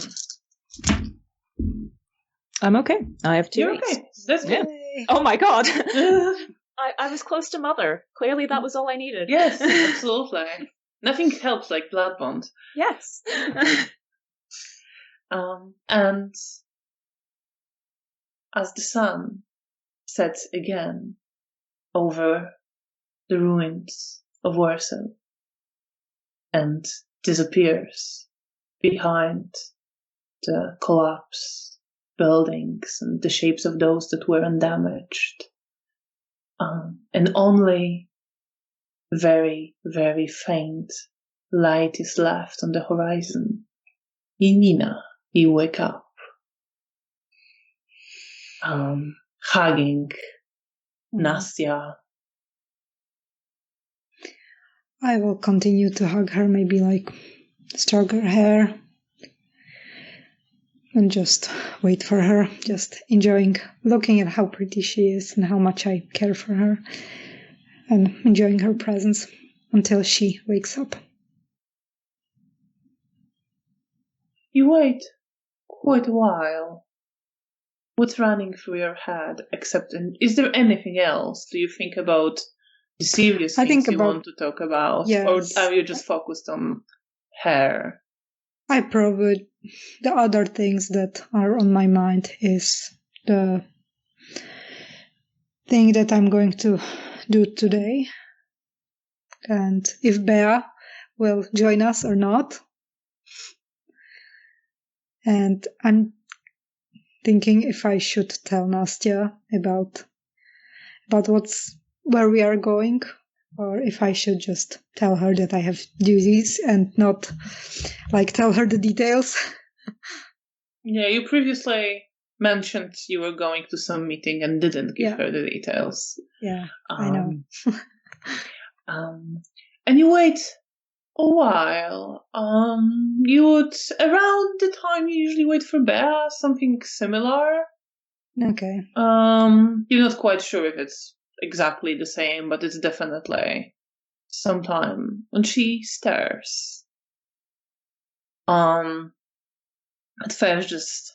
B: I'm okay. I have 2.
A: You're okay. That's good.
B: Oh my god. I was close to mother. Clearly that was all I needed.
A: Yes, absolutely. Nothing helps like blood bond.
B: Yes.
A: And as the sun sets again over the ruins of Warsaw and disappears behind the collapsed buildings and the shapes of those that were undamaged, and only very, very faint light is left on the horizon, Janina, you wake up, hugging Nastya.
C: I will continue to hug her, maybe like stroke her hair and just wait for her, just enjoying looking at how pretty she is and how much I care for her, and enjoying her presence until she wakes up.
A: You wait quite a while. What's running through your head? Is there anything else? Do you think about the serious things you want to talk about?
C: Yes.
A: Or are you just focused on her?
C: I probably, the other things that are on my mind is the thing that I'm going to do today. And if Bea will join us or not. And I'm thinking if I should tell Nastya about where we are going, or if I should just tell her that I have duties and not like tell her the details.
A: Yeah, you previously mentioned you were going to some meeting and didn't give her the details.
C: Yeah, I know.
A: And you wait a while. You would, around the time you usually wait for Bea, something similar.
C: Okay.
A: You're not quite sure if it's exactly the same, but it's definitely sometime. And she stares. At first just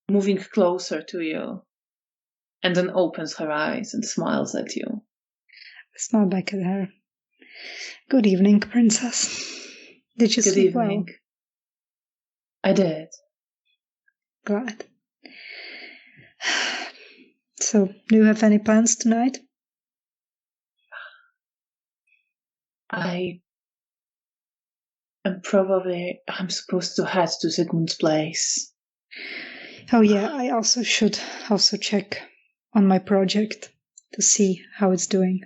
A: moving closer to you, and then opens her eyes and smiles at you.
C: I smile back at her. Good evening, princess. Did you sleep well?
A: I did.
C: Glad. So, do you have any plans tonight?
A: I'm supposed to head to Sigmund's place.
C: Oh yeah, I also should check on my project to see how it's doing.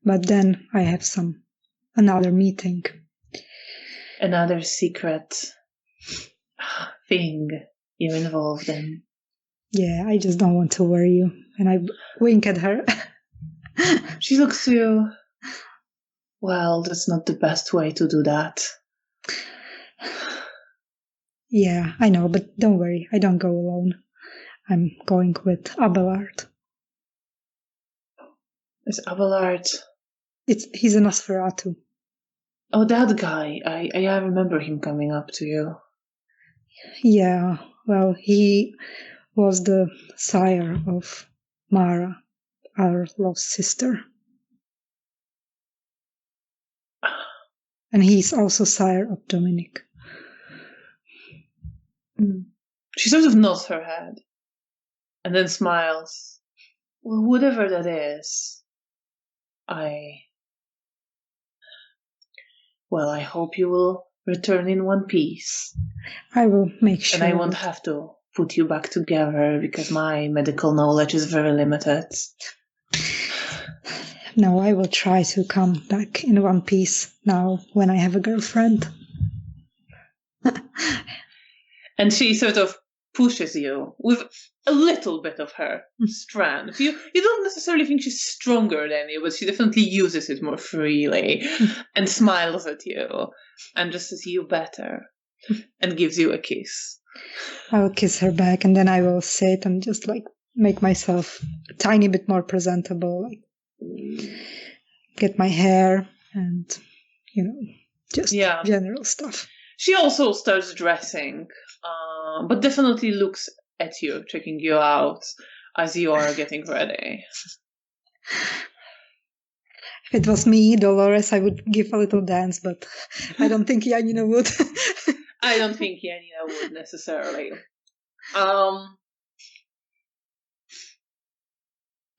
C: But then I have another meeting.
A: Another secret thing you're involved in.
C: Yeah, I just don't want to worry you. And I wink at her.
A: She looks to you. Well, that's not the best way to do that.
C: Yeah, I know, but don't worry. I don't go alone. I'm going with Abelard.
A: Is Abelard?
C: He's a Nosferatu.
A: Oh, that guy. I remember him coming up to you.
C: Yeah, well, he was the sire of Mara, our lost sister. And he's also sire of Dominik.
A: She sort of nods her head and then smiles. Well, whatever that is, I hope you will return in one piece.
C: I will make sure.
A: And I won't have to put you back together because my medical knowledge is very limited.
C: No, I will try to come back in one piece now when I have a girlfriend.
A: And she sort of pushes you with a little bit of her strength. You don't necessarily think she's stronger than you, but she definitely uses it more freely and smiles at you and just says you better and gives you a kiss.
C: I will kiss her back and then I will sit and just like make myself a tiny bit more presentable, like get my hair and, just general stuff.
A: She also starts dressing, but definitely looks at you, checking you out as you are getting ready.
C: If it was me, Dolores, I would give a little dance, but I don't think Janina would.
A: I don't think Janina would necessarily.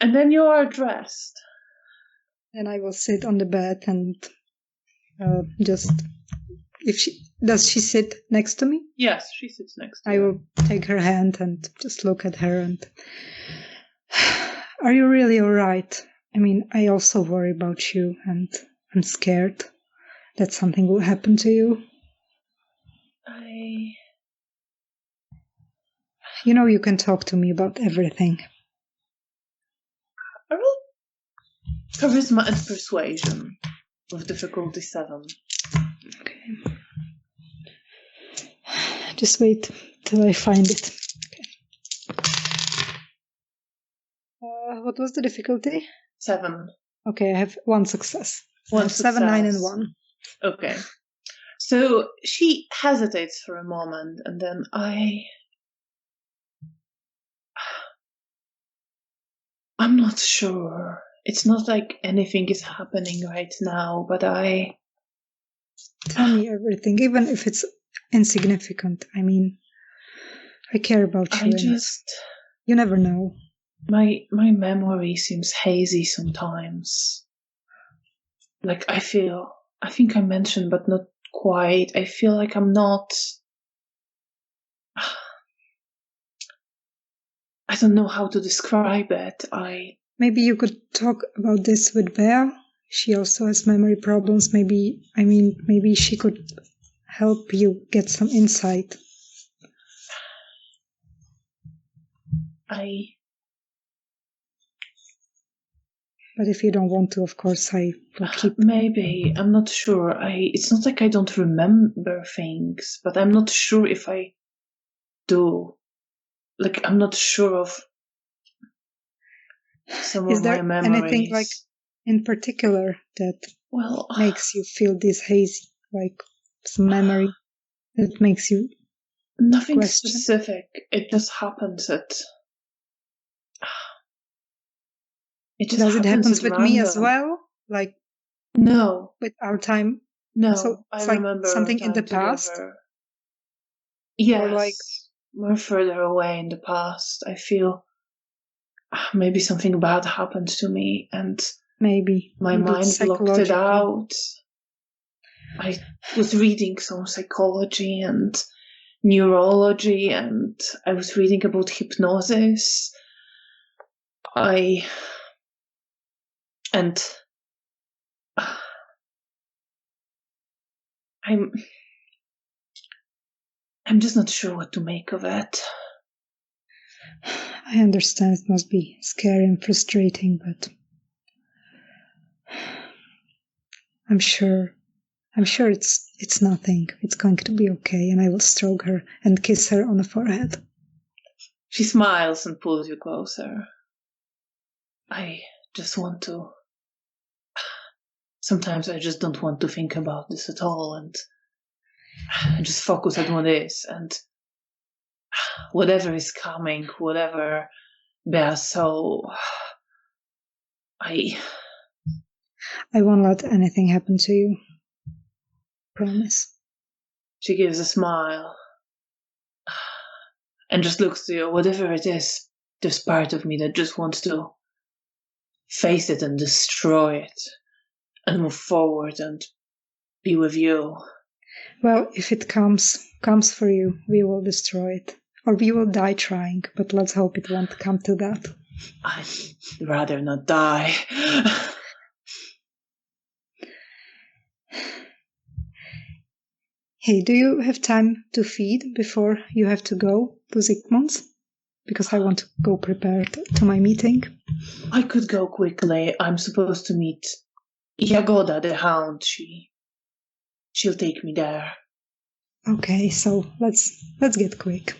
A: And then you are dressed.
C: And I will sit on the bed and does she sit next to me?
A: Yes, she sits next to
C: I will take her hand and just look at her and are you really all right? I mean, I also worry about you and I'm scared that something will happen to you. You can talk to me about everything.
A: I roll charisma and persuasion with difficulty 7.
C: Okay. Just wait till I find it. Okay. What was the difficulty?
A: 7.
C: Okay, I have 1 success.
A: One success.
C: 7, 9, and 1.
A: Okay. So she hesitates for a moment, and then I'm not sure. It's not like anything is happening right now, but
C: Tell me everything, even if it's insignificant. I mean, I care about you. You never know.
A: My memory seems hazy sometimes. Like I think I mentioned, but not quite. I feel like I'm not. I don't know how to describe it.
C: Maybe you could talk about this with Bea. She also has memory problems. Maybe she could help you get some insight. But if you don't want to, of course, I will keep.
A: Maybe. I'm not sure. It's not like I don't remember things, but I'm not sure if I do. Like, I'm not sure of some of my memories. Is there anything,
C: like, in particular that makes you feel this hazy, like some memory that makes you
A: nothing
C: question?
A: Specific. It just happens that
C: Does it happen with me as well? Like,
A: no,
C: with our time.
A: No,
C: so
A: I remember
C: something in the past.
A: Yes,
C: or like
A: more further away in the past. I feel maybe something bad happened to me, and
C: maybe
A: my mind blocked it out. I was reading some psychology and neurology, and I was reading about hypnosis. I'm just not sure what to make of it.
C: I understand it must be scary and frustrating, but I'm sure it's nothing. It's going to be okay, and I will stroke her and kiss her on the forehead.
A: She smiles and pulls you closer. I just want to. Sometimes I just don't want to think about this at all, and I just focus on what is, and whatever is coming, whatever Bea so I
C: won't let anything happen to you. Promise.
A: She gives a smile. and just looks to you. Whatever it is, there's part of me that just wants to face it and destroy it and move forward and be with you.
C: Well, if it comes for you, we will destroy it. Or we will die trying, but let's hope it won't come to that.
A: I'd rather not die.
C: Hey, do you have time to feed before you have to go to Zygmunt's? Because I want to go prepared to my meeting.
A: I could go quickly. I'm supposed to meet Jagoda, the hound. She'll take me there.
C: Okay, so let's get quick.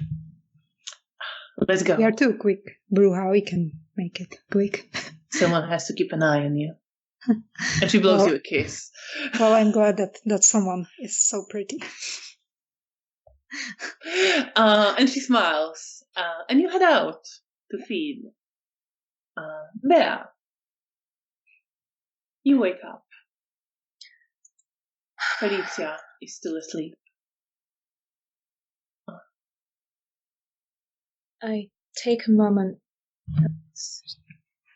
A: Let's go.
C: We are too quick, Bruja. We can make it quick.
A: Someone has to keep an eye on you. And she blows you a kiss.
C: Well, I'm glad that someone is so pretty.
A: And she smiles. And you head out to feed. Bea, you wake up. Felicia is still asleep.
B: I take a moment to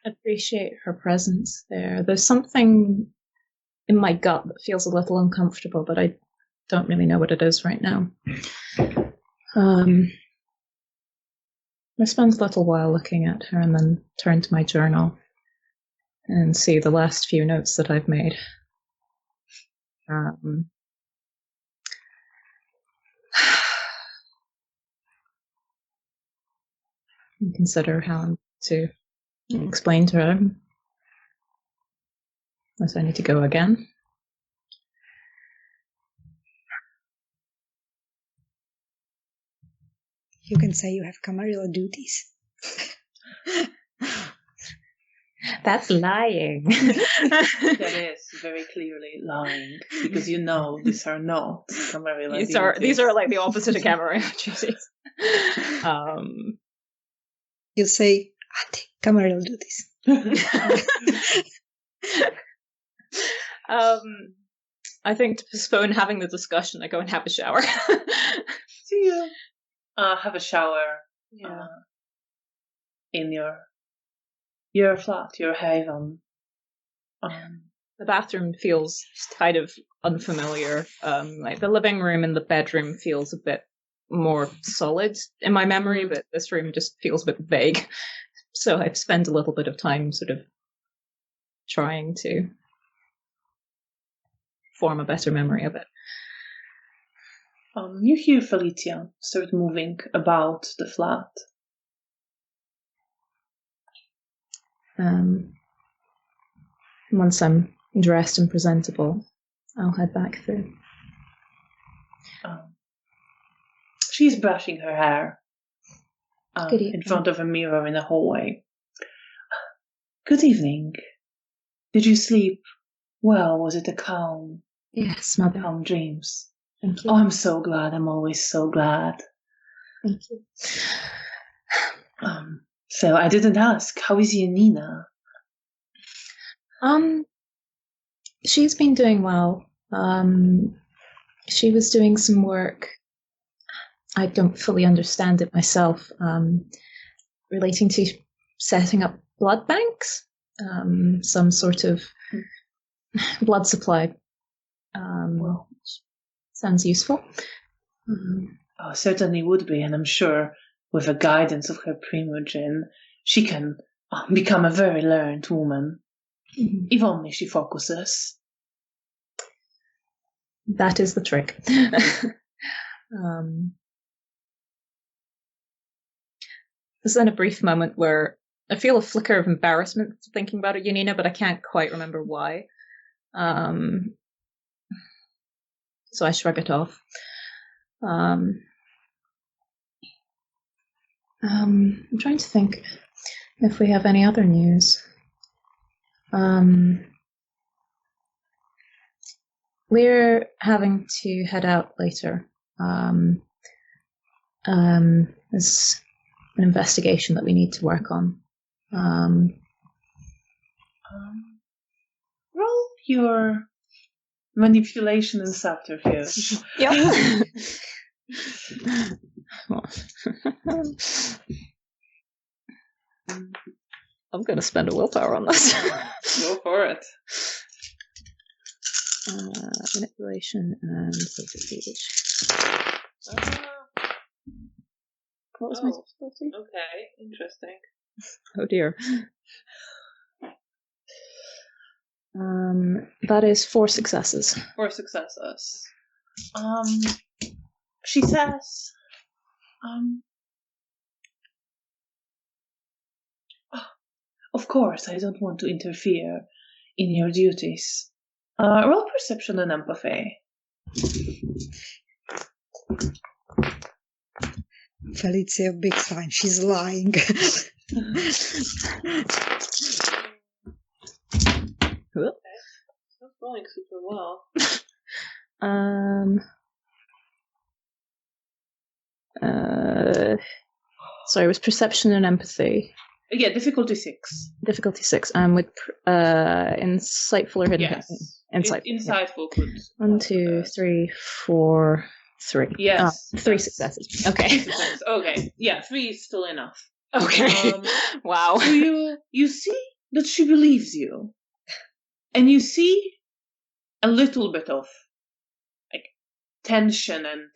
B: appreciate her presence there. There's something in my gut that feels a little uncomfortable, but I don't really know what it is right now. I spend a little while looking at her and then turn to my journal and see the last few notes that I've made. And consider how I'm to explain to her. Unless I need to go again.
C: You can say you have Camarilla duties.
B: That's lying.
A: That is very clearly lying, because you know these are not Camarilla duties.
B: These are like the opposite of Camarilla duties.
C: You say Camarilla duties.
B: I think to postpone having the discussion, I go and have a shower.
A: See you. Have a shower.
B: Yeah.
A: In your flat, your haven.
B: The bathroom feels kind of unfamiliar. Like the living room and the bedroom feels a bit more solid in my memory, but this room just feels a bit vague. So I've spent a little bit of time sort of trying to form a better memory of it.
A: You hear Felicia start moving about the flat.
B: Once I'm dressed and presentable, I'll head back through.
A: She's brushing her hair
B: in
A: front of a mirror in the hallway. Good evening. Did you sleep well? Was it a calm?
B: Yes, mother.
A: Calm dreams.
B: Thank you.
A: Oh, I'm so glad. I'm always so glad.
B: Thank you.
A: So I didn't ask. How is Janina?
B: She's been doing well. She was doing some work. I don't fully understand it myself. Relating to setting up blood banks, some sort of blood supply. Sounds useful.
A: Oh, certainly would be, and I'm sure with the guidance of her Primogen, she can become a very learned woman. Mm-hmm. If only she focuses.
B: That is the trick. There's then a brief moment where I feel a flicker of embarrassment thinking about it, Janina, but I can't quite remember why. So I shrug it off. I'm trying to think if we have any other news. We're having to head out later. There's an investigation that we need to work on.
A: Roll your manipulation and subterfuge.
B: Yeah. I'm going to spend a willpower on this.
A: Go for it.
B: Manipulation and subterfuge. What was my difficulty?
A: Okay, interesting.
B: Oh dear. That is 4 successes.
A: 4 successes. She says, of course, I don't want to interfere in your duties. Roll perception and empathy.
C: Felicia, big sign. She's lying.
A: Not going super well.
B: Sorry, it was perception and empathy.
A: Yeah, difficulty 6.
B: Difficulty 6. With insightful or hidden.
A: Yes.
B: Insightful.
A: Insightful could.
B: 1, 2, 3, 4, 3.
A: Yes.
B: 3 successes. Okay.
A: Okay. Yeah, 3 is still enough.
B: Okay. Wow.
A: So you see that she believes you. And you see a little bit of like tension and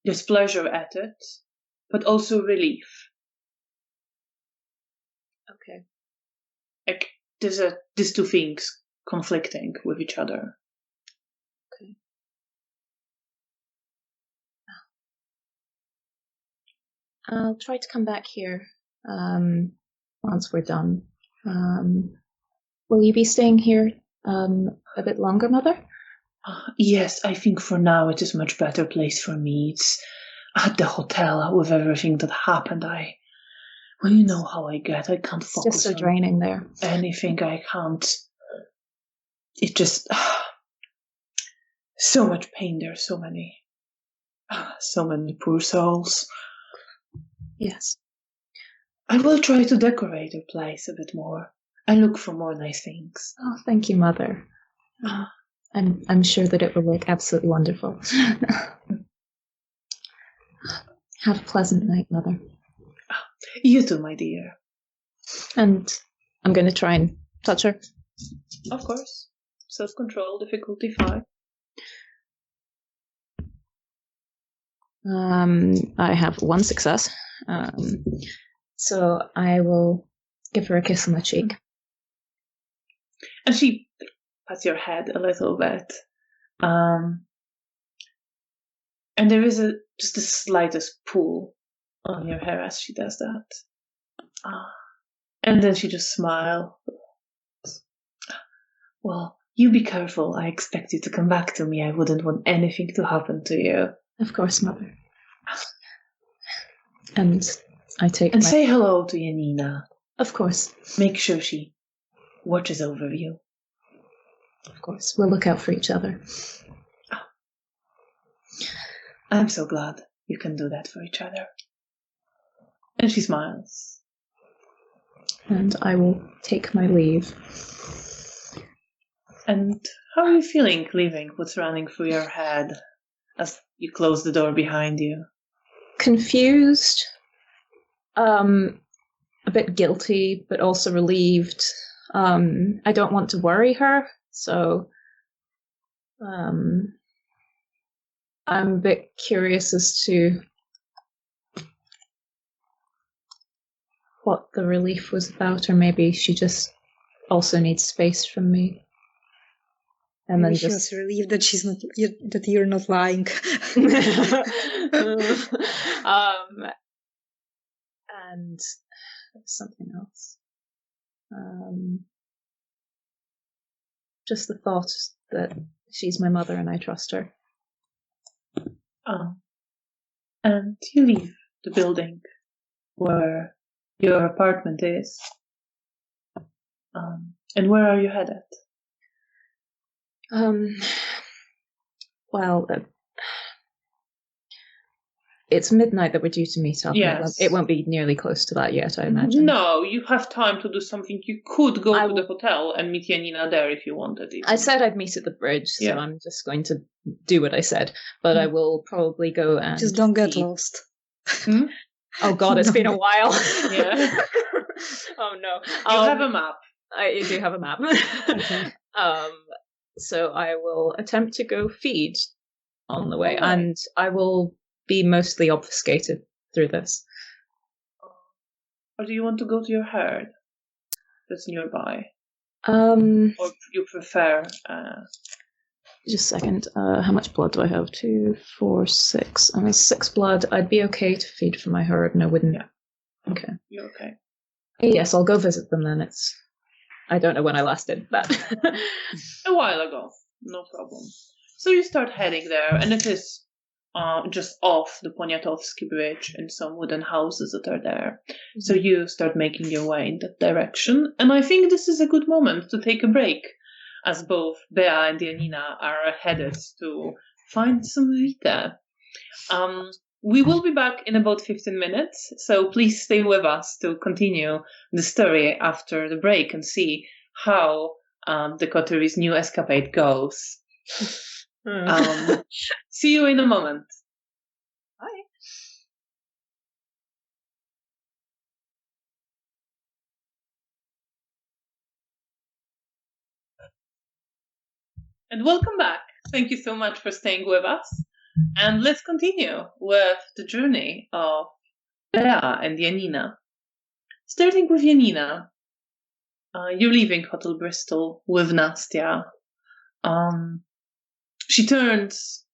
A: displeasure at it, but also relief.
B: Okay.
A: Like these two things conflicting with each other.
B: Okay. I'll try to come back here once we're done. Will you be staying here a bit longer, Mother?
A: Yes, I think for now it is a much better place for me. It's at the hotel with everything that happened. Well, you know how I get. I can't focus.
B: It's just so draining there.
A: Anything. I can't. It just so much pain there. So many poor souls.
B: Yes.
A: I will try to decorate the place a bit more. I look for more nice things.
B: Oh, thank you, Mother. I'm sure that it will look absolutely wonderful. Have a pleasant night, Mother.
A: You too, my dear.
B: And I'm going to try and touch her.
A: Of course. Self-control, difficulty 5.
B: I have 1 success. So I will give her a kiss on the cheek.
A: And she pats your head a little bit. And there is just the slightest pull on your hair as she does that. And then she just smiles. Well, you be careful. I expect you to come back to me. I wouldn't want anything to happen to you.
B: Of course, Mother. And I take
A: And say hello to Janina.
B: Of course.
A: Make sure she watches over you.
B: Of course. We'll look out for each other.
A: I'm so glad you can do that for each other. And she smiles.
B: And I will take my leave.
A: And how are you feeling leaving? What's running through your head as you close the door behind you?
B: Confused. A bit guilty, but also relieved. I don't want to worry her, so I'm a bit curious as to what the relief was about, or maybe she just also needs space from me. And
C: maybe
B: then
C: she was relieved that that you're not lying.
B: And something else. Just the thought that she's my mother and I trust her.
A: And you leave the building where your apartment is. And where are you headed?
B: Well, It's midnight that we're due to meet up.
A: Yes.
B: It won't be nearly close to that yet, I imagine.
A: No, you have time to do something. You could go to the hotel and meet Janina there if you wanted.
B: I said I'd meet at the bridge, so I'm just going to do what I said. But I will probably go and...
C: Just don't get lost.
B: Oh god, it's been a while.
A: Yeah.
B: Oh no.
A: You have a map.
B: I do have a map. So I will attempt to go feed on the way, and I will be mostly obfuscated through this.
A: Or do you want to go to your herd that's nearby? Or you prefer...
B: Just a second. How much blood do I have? 2, 4, 6. I'm at 6 blood. I'd be okay to feed for my herd, and I wouldn't...
A: Yeah.
B: Okay.
A: You're okay.
B: Yes, I'll go visit them then. I don't know when I last did that.
A: A while ago. No problem. So you start heading there, and it is just off the Poniatowski bridge and some wooden houses that are there. Mm-hmm. So you start making your way in that direction, and I think this is a good moment to take a break, as both Bea and Janina are headed to find some Vita. We will be back in about 15 minutes, so please stay with us to continue the story after the break and see how the coteries' new escapade goes. See you in a moment.
B: Bye.
A: And welcome back. Thank you so much for staying with us. And let's continue with the journey of Bea and Janina. Starting with Janina, you're leaving Hotel Bristol with Nastia. She turns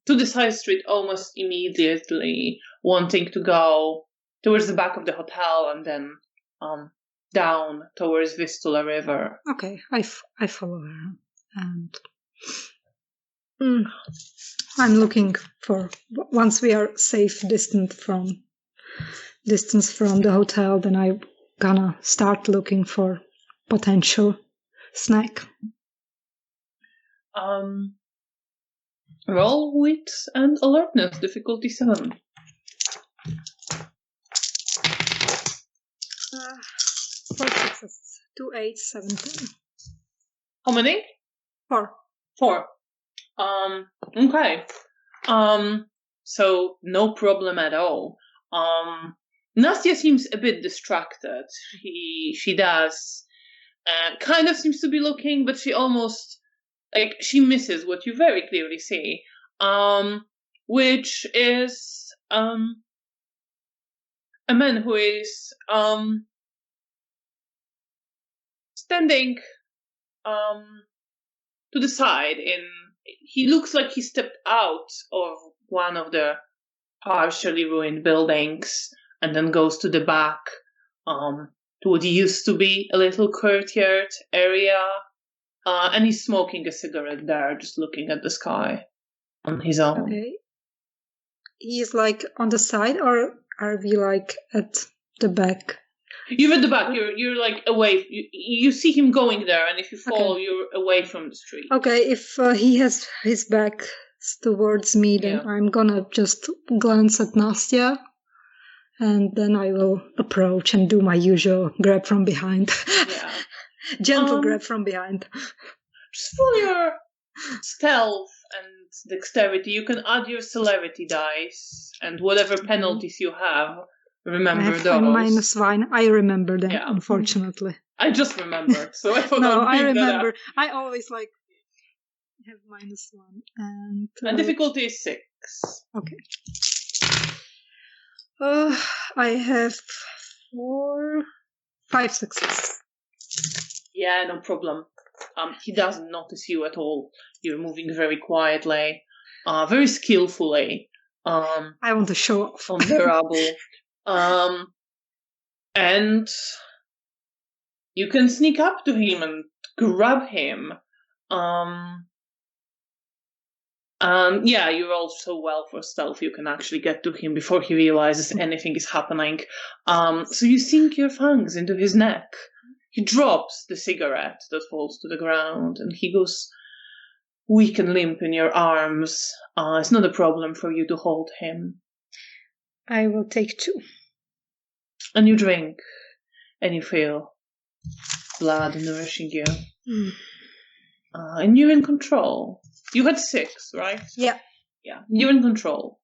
A: to this high street almost immediately, wanting to go towards the back of the hotel and then down towards Vistula River.
C: Okay, I follow her. And I'm looking for, once we are safe distance from the hotel, then I'm gonna start looking for potential snack.
A: Roll wit and alertness, difficulty 7.
C: 4 successes. 2, 8, 7, 10.
A: How many?
C: 4.
A: 4. Okay. So no problem at all. Nastia seems a bit distracted. She does kind of seems to be looking, but she almost she misses what you very clearly see. Which is a man who is standing to the side. He looks like he stepped out of one of the partially ruined buildings and then goes to the back to what used to be a little courtyard area. And he's smoking a cigarette there, just looking at the sky on his own. Okay.
C: He's on the side, or are we at the back?
A: You're at the back. You're away. You see him going there, and if you fall, you're away from the street.
C: Okay, if he has his back towards me, then I'm gonna just glance at Nastia, and then I will approach and do my usual grab from behind. Yeah. Gentle grab from behind.
A: Just for your stealth and dexterity, you can add your celerity dice and whatever penalties you have. Remember those.
C: -1. I remember them, unfortunately.
A: I just remembered, so I forgot.
C: No, I remember. I always have -1, and
A: difficulty is 6.
C: Okay. I have 5 successes.
A: Yeah, no problem. He doesn't notice you at all. You're moving very quietly, very skillfully.
C: I want to show off
A: on the rubble. And you can sneak up to him and grab him. You're also well for stealth. You can actually get to him before he realizes anything is happening. So you sink your fangs into his neck. He drops the cigarette that falls to the ground, and he goes, weak and limp in your arms. It's not a problem for you to hold him.
C: I will take 2.
A: And you drink, and you feel blood nourishing you. And you're in control. You had 6, right?
C: Yeah.
A: Yeah, you're in control.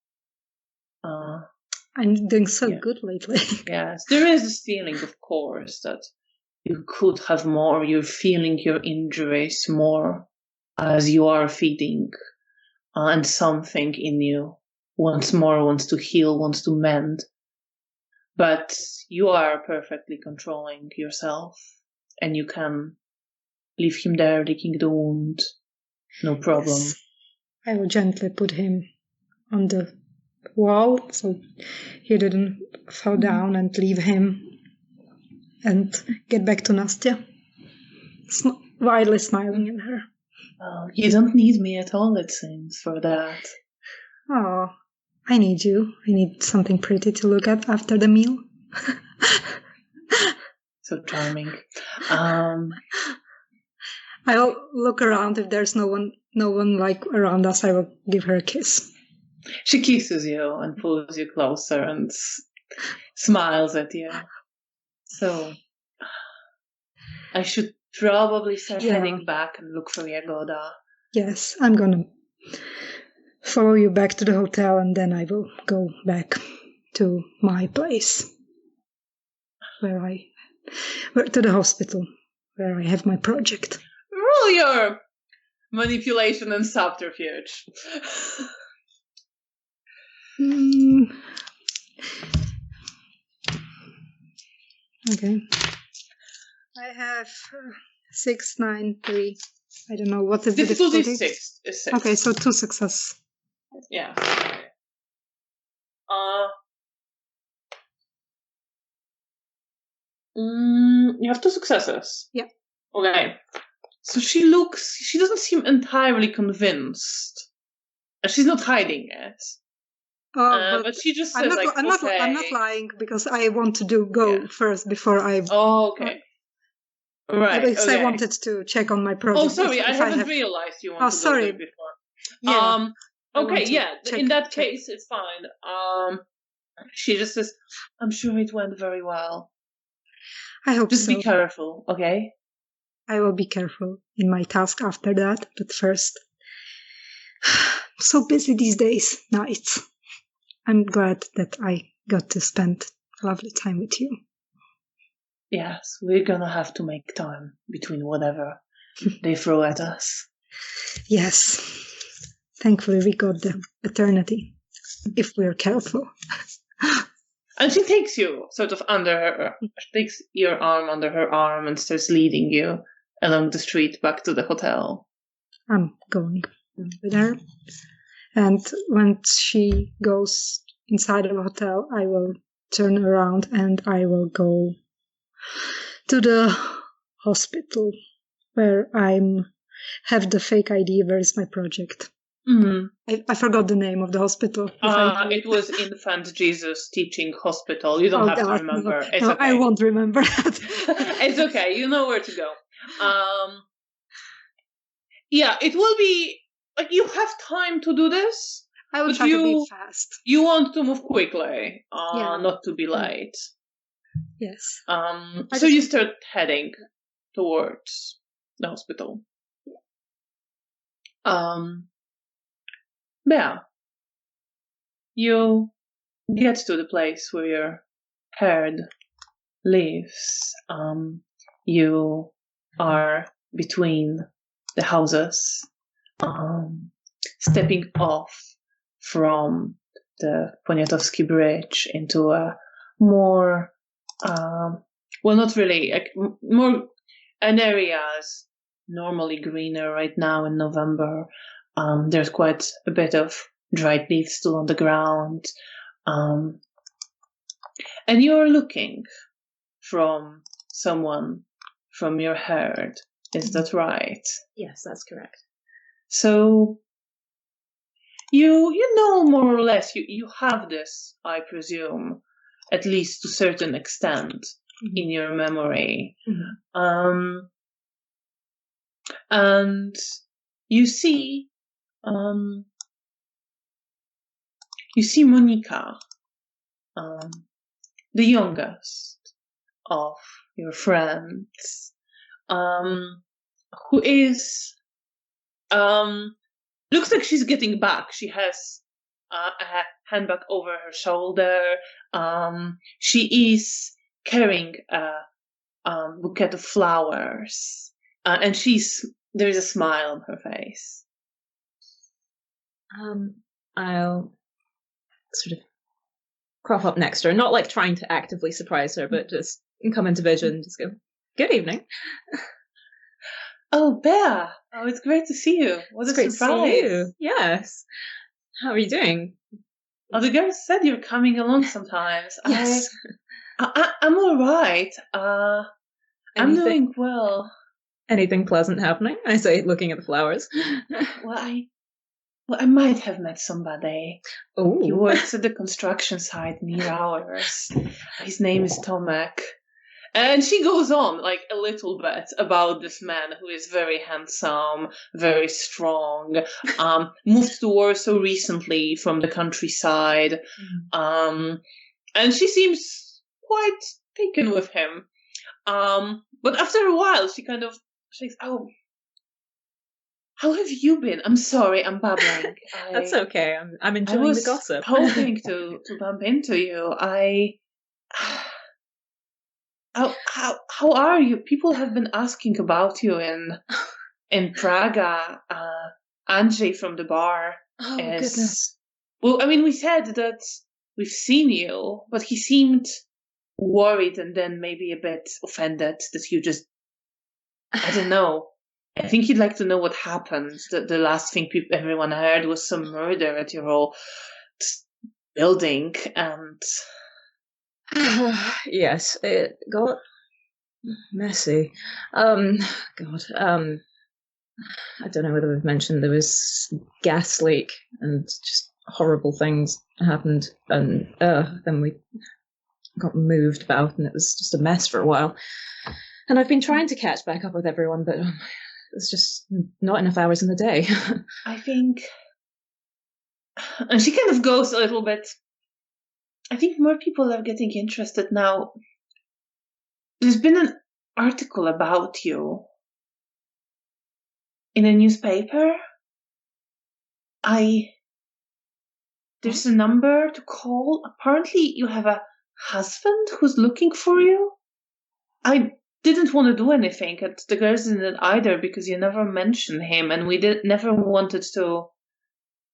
C: I'm doing so good lately.
A: Yes, there is this feeling, of course, that you could have more. You're feeling your injuries more as you are feeding, and something in you wants to heal, wants to mend. But you are perfectly controlling yourself, and you can leave him there licking the wound. No problem.
C: Yes. I will gently put him on the wall so he didn't fall down, and leave him and get back to Nastya, wildly smiling at her.
A: You don't need me at all, it seems, for that.
C: Oh, I need you. I need something pretty to look at after the meal.
A: So charming.
C: I'll look around. If there's no one like around us, I will give her a kiss.
A: She kisses you and pulls you closer and smiles at you. So I should probably start heading back and look for Jagoda.
C: Yes, I'm gonna follow you back to the hotel, and then I will go back to my place, to the hospital where I have my project.
A: Roll your manipulation and subterfuge.
C: Okay. I have 6, 9, 3. I don't know what is the difficulty.
A: Difficulty is 6.
C: Okay, so 2 success.
A: Yeah. Okay. You have 2 successes.
C: Yeah.
A: Okay. So she doesn't seem entirely convinced. She's not hiding it. But she just says,
C: I'm not lying, because I want to go first before I...
A: Oh, okay. Right,
C: because I wanted to check on my project.
A: Oh, sorry, I haven't realized you wanted to go there before.
C: Yeah.
A: Okay, yeah, in that case, it's fine. She just says, I'm sure it went very well.
C: I hope
A: just
C: so.
A: Be careful, okay?
C: I will be careful in my task after that, but first... I'm so busy these days, nights. I'm glad that I got to spend a lovely time with you.
A: Yes, we're gonna have to make time between whatever they throw at us.
C: Yes. Thankfully, we got the eternity, if we're careful.
A: And she takes you sort of takes your arm under her arm and starts leading you along the street back to the hotel.
C: I'm going with her. And when she goes inside the hotel, I will turn around and I will go to the hospital where I have the fake ID. Where is my project?
A: Mm-hmm.
C: I forgot the name of the hospital.
A: It was Infant Jesus Teaching Hospital. You don't have to remember.
C: No,
A: it's okay.
C: I won't remember that.
A: It's okay. You know where to go. Yeah, it will be... you have time to do this.
C: I will try to be fast.
A: You want to move quickly, not to be late.
C: Yes.
A: So you start heading towards the hospital. Bea, you get to the place where your herd lives. You are between the houses. Stepping off from the Poniatowski Bridge into a more, not really, more an area is normally greener right now in November. There's quite a bit of dried leaves still on the ground. And you're looking from someone from your herd. Is that right?
B: Yes, that's correct.
A: So you know more or less, you have this, I presume, at least to a certain extent in your memory. And you see Monica, the youngest of your friends, who is looks like she's getting back. She has a handbag over her shoulder. She is carrying a bouquet of flowers, and there is a smile on her face.
B: I'll sort of crop up next to her, not like trying to actively surprise her, but just come into vision, just go, "Good evening."
A: Oh, Bea! Oh, it's great to see you. What a surprise!
B: To see you. Yes. How are you doing?
A: Oh, the girls said you're coming along sometimes.
B: Yes.
A: I'm all right. I'm doing well.
B: Anything pleasant happening? I say, looking at the flowers.
A: Well, I might have met somebody.
B: Oh.
A: He works at the construction site near ours. His name is Dominik. And she goes on, like, a little bit about this man who is very handsome, very strong, moved to Warsaw recently from the countryside. And she seems quite taken with him. But after a while, she says, "Oh, how have you been? I'm sorry, I'm babbling."
B: That's okay. I'm enjoying the gossip.
A: I was hoping to bump into you. How are you? People have been asking about you in Praga. Andrzej from the bar.
B: Oh, goodness.
A: Well, I mean, we said that we've seen you, but he seemed worried and then maybe a bit offended that you just, I don't know. I think he'd like to know what happened. The last thing everyone heard was some murder at your old building, and
B: yes, it got messy. God, I don't know whether we've mentioned there was gas leak and just horrible things happened, and then we got moved about, and it was just a mess for a while. And I've been trying to catch back up with everyone, but it's just not enough hours in the day.
A: I think, and she kind of goes a little bit, I think more people are getting interested now. There's been an article about you in a newspaper. There's a number to call. Apparently you have a husband who's looking for you. I didn't want to do anything, and the girls didn't either, because you never mentioned him, and we never wanted to,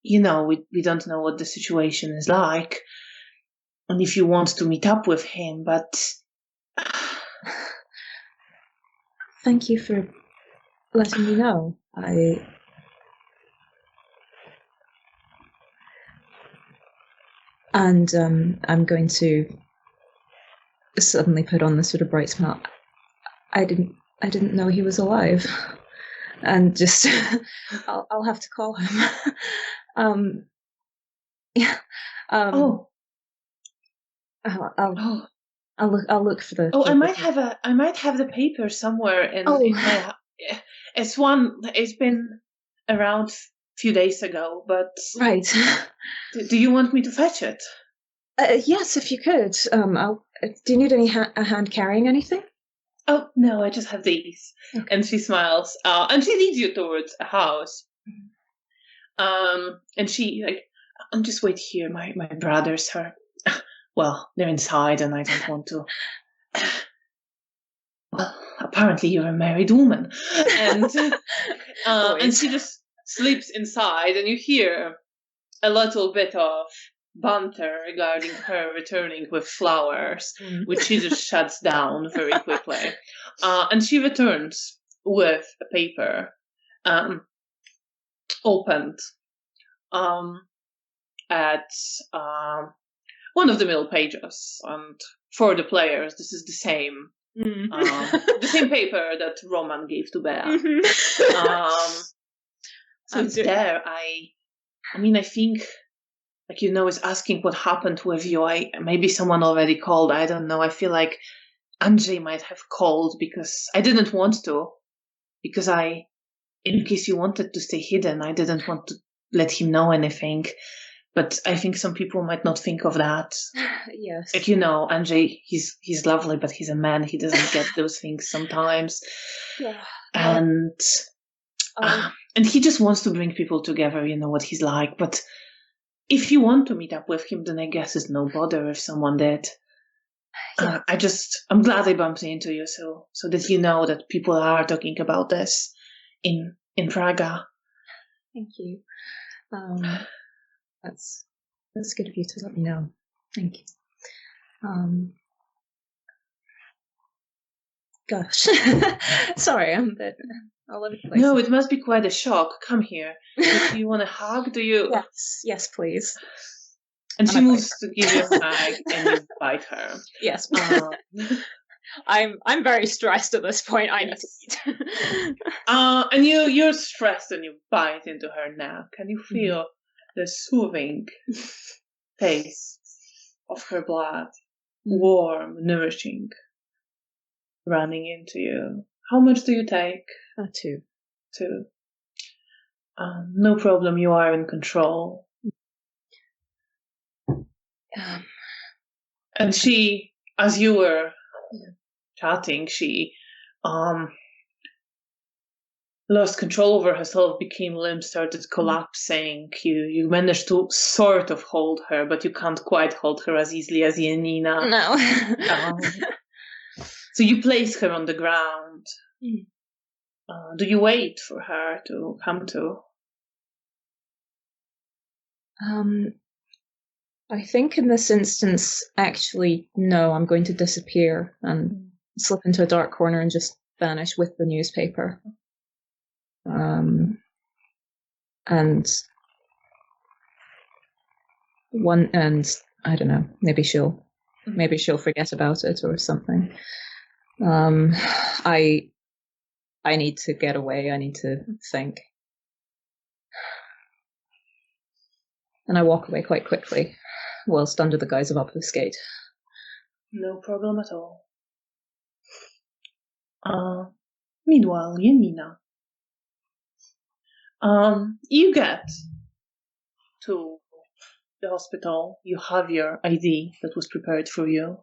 A: we don't know what the situation is like, and if you want to meet up with him, but...
B: Thank you for letting me know. I'm going to suddenly put on this sort of bright smile. I didn't know he was alive, and just I'll have to call him. Yeah. I'll look for the.
A: Oh, I might have the paper somewhere in my. It's been around a few days ago, but
B: right.
A: Do you want me to fetch it?
B: Yes, if you could. Do you need a hand carrying anything?
A: Oh no, I just have these. Okay. And she smiles, and she leads you towards a house. And she I'll just wait here. My brothers are, well, they're inside, and I don't want to. Well, apparently you're a married woman, and and she just sleeps inside, and you hear a little bit of banter regarding her returning with flowers, which she just shuts down very quickly. And she returns with a paper opened at one of the middle pages. And for the players, this is the same. The same paper that Roman gave to Bea. So it's there. I mean, I think, is asking what happened with you. Maybe someone already called. I don't know. I feel like Andrzej might have called, because I didn't want to, because I in case you wanted to stay hidden, I didn't want to let him know anything. But I think some people might not think of that.
B: Yes.
A: Like, you know, Andrzej, he's lovely, but he's a man. He doesn't get those things sometimes.
B: Yeah.
A: And he just wants to bring people together, you know what he's like. But if you want to meet up with him, then I guess it's no bother if someone did.
B: Yeah.
A: I'm glad I bumped into you so that you know that people are talking about this in Praga.
B: Thank you. That's good of you to let me know. Thank you. Gosh. Sorry, I'm a bit all over the place.
A: No, it must be quite a shock. Come here. Do you want a hug? Do you?
B: Yes, please.
A: And she moves to give you a hug, and you bite her.
B: Yes. I'm very stressed at this point. I need to eat.
A: And you're stressed, and you bite into her neck, and you feel the soothing taste of her blood, warm, nourishing, running into you. How much do you take?
B: 2.
A: 2. No problem. You are in control. And she, as you were chatting, she lost control over herself, became limp, started collapsing. You managed to sort of hold her, but you can't quite hold her as easily as Janina.
B: No.
A: So you place her on the ground. Do you wait for her to come to?
B: I think in this instance, actually, no, I'm going to disappear and slip into a dark corner and just vanish with the newspaper. And I don't know, maybe she'll forget about it or something. I need to get away. I need to think. And I walk away quite quickly, whilst under the guise of obfuscate.
A: No problem at all. Meanwhile, Janina. You get to the hospital. You have your ID that was prepared for you.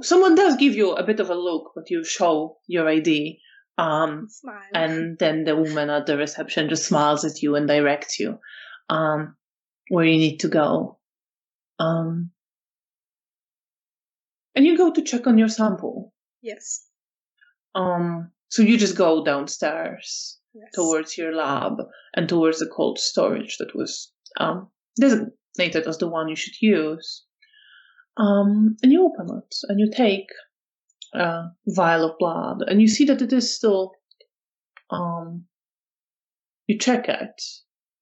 A: Someone does give you a bit of a look, but you show your ID.
C: Smile.
A: And then the woman at the reception just smiles at you and directs you where you need to go. And you go to check on your sample.
C: Yes.
A: So you just go downstairs towards your lab and towards the cold storage that was designated as the one you should use. And you open it and you take a vial of blood and you see that it is still, you check it.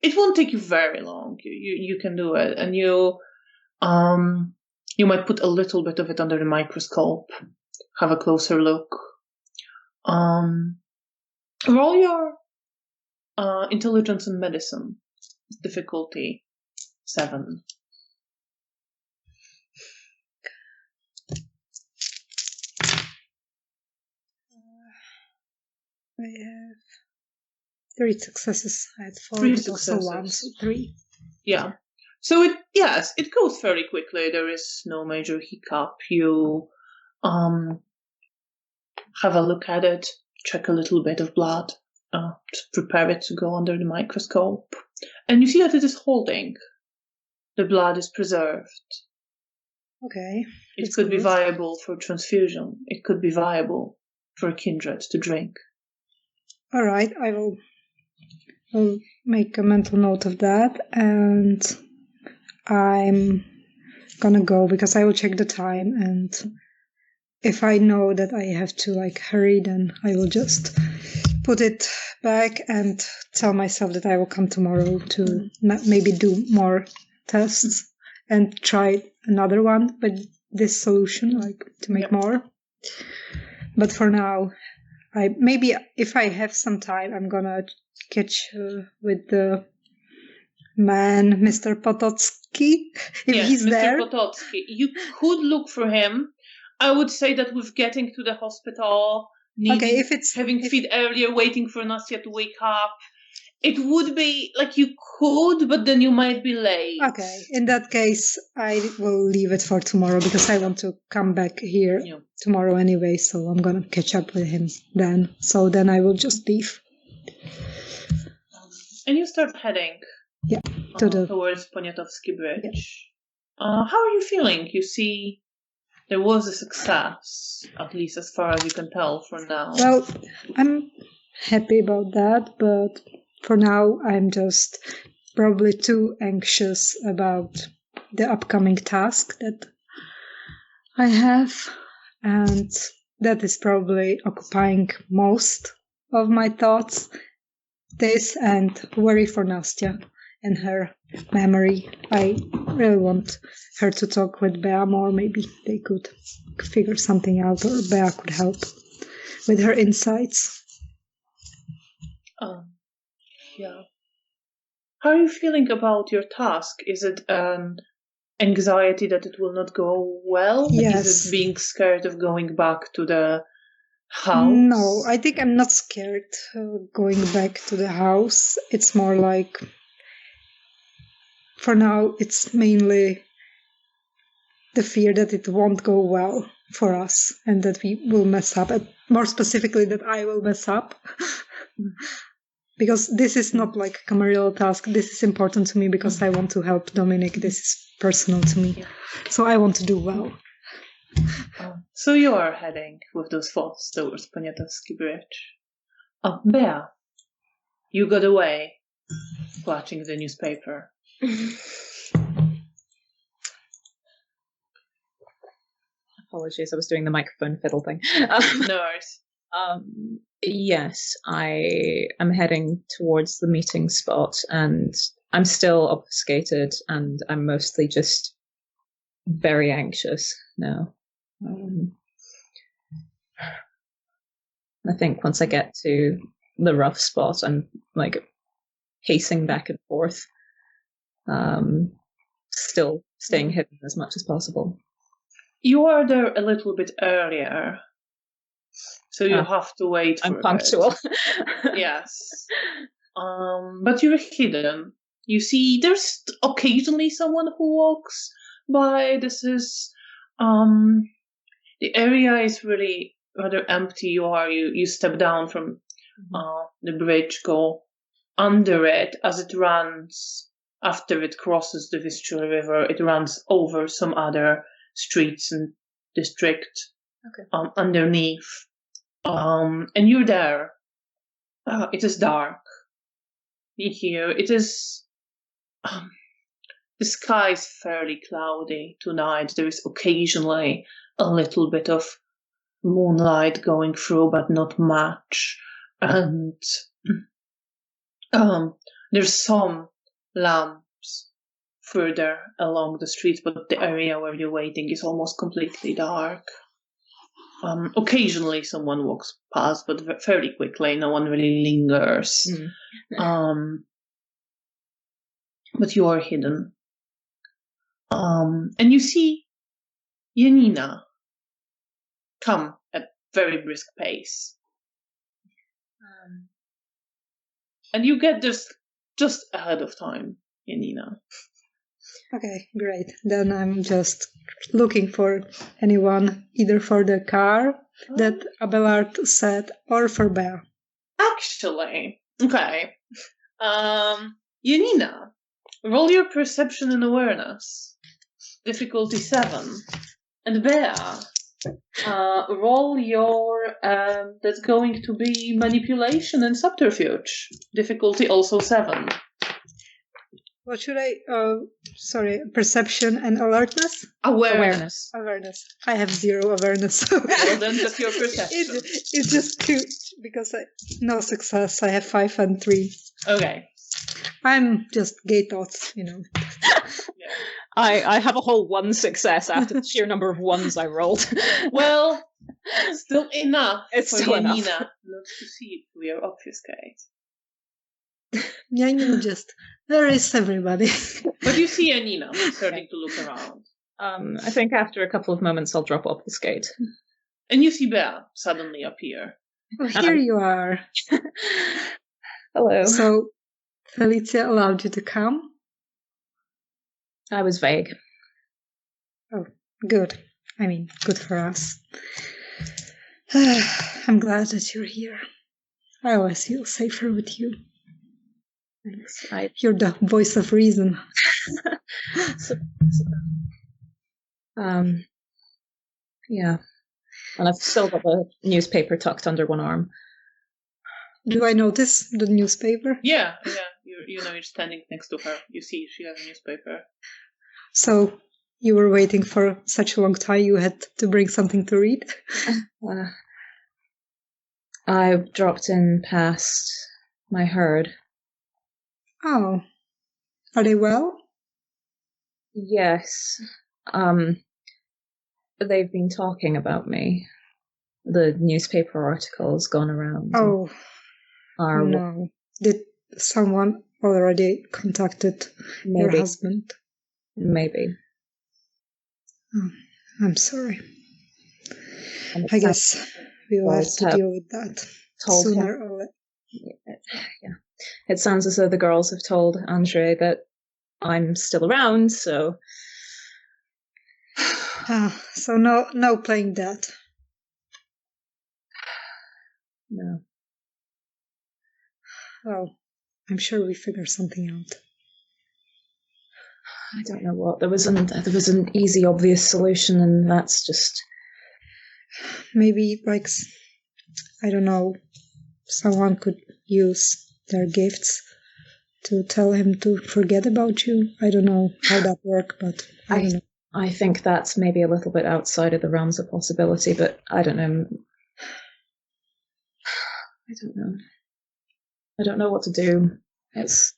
A: It won't take you very long. You can do it. And you might put a little bit of it under the microscope, have a closer look. Roll your intelligence and medicine. Difficulty 7.
C: I have 3 successes. I had 4.
A: 3
C: successes. Also 1, so 3.
A: Yeah. So it goes very quickly. There is no major hiccup. You have a look at it, check a little bit of blood, to prepare it to go under the microscope, and you see that it is holding. The blood is preserved.
C: Okay.
A: It could be viable for transfusion. It could be viable for a kindred to drink.
C: All right, I'll make a mental note of that, and I'm gonna go because I will check the time, and if I know that I have to hurry, then I will just put it back and tell myself that I will come tomorrow to maybe do more tests and try another one with this solution, to make more. But for now, maybe if I have some time, I'm gonna catch with the man, Mr. Potocki, if he's
A: Mr.
C: there.
A: Potocki. You could look for him. I would say that with getting to the hospital, needing,
C: if it's
A: having to feed earlier, waiting for Nastya to wake up. It would be like you could, but then you might be late.
C: Okay, in that case, I will leave it for tomorrow because I want to come back here tomorrow anyway, so I'm gonna catch up with him then. So then I will just leave.
A: And you start heading towards Poniatowski Bridge. Yeah. How are you feeling? You see, there was a success, at least as far as you can tell for now.
C: Well, I'm happy about that, but for now, I'm just probably too anxious about the upcoming task that I have, and that is probably occupying most of my thoughts. This and worry for Nastya and her memory. I really want her to talk with Bea more. Maybe they could figure something out, or Bea could help with her insights.
A: Yeah. How are you feeling about your task? Is it anxiety that it will not go well?
C: Yes.
A: Is it being scared of going back to the house?
C: No, I think I'm not scared going back to the house. It's more like, for now, it's mainly the fear that it won't go well for us and that we will mess up. And more specifically, that I will mess up. Because this is not like a Camarilla task. This is important to me because I want to help Dominik. This is personal to me. So I want to do well.
A: So you are heading with those thoughts towards Poniatowski Bridge. Bea, you got away, watching the newspaper.
B: Apologies, I was doing the microphone fiddle thing.
A: No worries.
B: Yes, I am heading towards the meeting spot, and I'm still obfuscated, and I'm mostly just very anxious now. I think once I get to the rough spot, I'm like pacing back and forth, still staying hidden as much as possible.
A: You are there a little bit earlier, so you have to wait for
B: I'm punctual.
A: Yes. But you're hidden. You see, there's occasionally someone who walks by. This is, the area is really rather empty. You step down from the bridge, go under it as it runs. After it crosses the Vistula River, it runs over some other streets and district underneath. And you're there. It is dark. Here, it is. The sky is fairly cloudy tonight. There is occasionally a little bit of moonlight going through, but not much. And there's some lamps further along the street, but the area where you're waiting is almost completely dark. Occasionally someone walks past, but fairly quickly. No one really lingers. But you are hidden. And you see Janina come at very brisk pace. And you get this just ahead of time, Janina.
C: Okay, great. Then I'm just looking for anyone, either for the car that Abelard said, or for Bea.
A: Actually, okay. Janina, roll your perception and awareness. Difficulty 7. And Bea, roll your, that's going to be manipulation and subterfuge. Difficulty also 7.
C: What should I, perception and alertness?
A: Awareness.
C: I have 0 awareness.
A: Well, then that's your perception.
C: It's just 2, because no success. I have 5 and 3.
A: Okay.
C: I'm just gay thoughts,
A: Yeah.
B: I have a whole 1 success after the sheer number of ones I rolled.
A: Well, still enough
B: it's
A: for
B: still
A: Janina
B: enough.
A: not to see if we are obfuscate.
C: Yeah, there is everybody.
A: But you see Janina starting to look around.
B: I think after a couple of moments I'll drop obfuscate.
A: And you see Bea suddenly appear.
C: Oh, here you are.
B: Hello.
C: So, Felicia allowed you to come?
B: I was vague.
C: Oh, good. I mean, good for us. I'm glad that you're here. I always feel safer with you.
B: Thanks.
C: You're the voice of reason.
B: Yeah. And I've still got the newspaper tucked under one arm.
C: Do I notice the newspaper?
A: Yeah. You know, you're standing next to her. You see she has a newspaper.
C: So, you were waiting for such a long time you had to bring something to read?
B: I dropped in past my herd.
C: Oh. Are they well?
B: Yes. They've been talking about me. The newspaper article's gone around.
C: Oh, no. Did someone already contacted your husband?
B: Maybe.
C: Oh, I'm sorry. I guess we will have to deal with that sooner or later.
B: Yeah. It sounds as though the girls have told Andre that I'm still around, so...
C: So no playing dead.
B: No.
C: Well, I'm sure we figure something out.
B: I don't know what. There was an easy, obvious solution, and that's just...
C: Maybe, like, I don't know, someone could use their gifts to tell him to forget about you. I don't know how that works, but I don't know.
B: I think that's maybe a little bit outside of the realms of possibility, but I don't know. I don't know what to do. It's...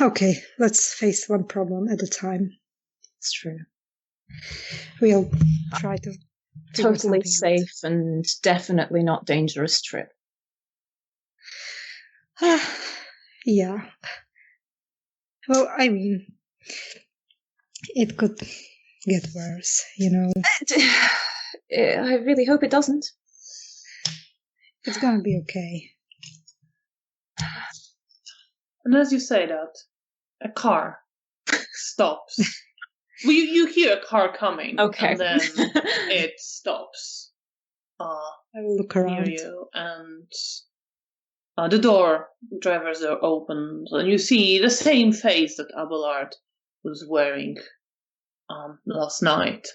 C: Okay, let's face one problem at a time.
B: It's true.
C: We'll try to
B: totally safe out. And definitely not dangerous trip.
C: Yeah. Well, I mean, it could get worse, you know.
B: I really hope it doesn't.
C: It's gonna be okay.
A: And as you say that, a car stops. Well, you hear a car coming,
B: okay,
A: and then it stops.
C: I will look around.
A: Near you, and the driver's door opens, and you see the same face that Abelard was wearing last night.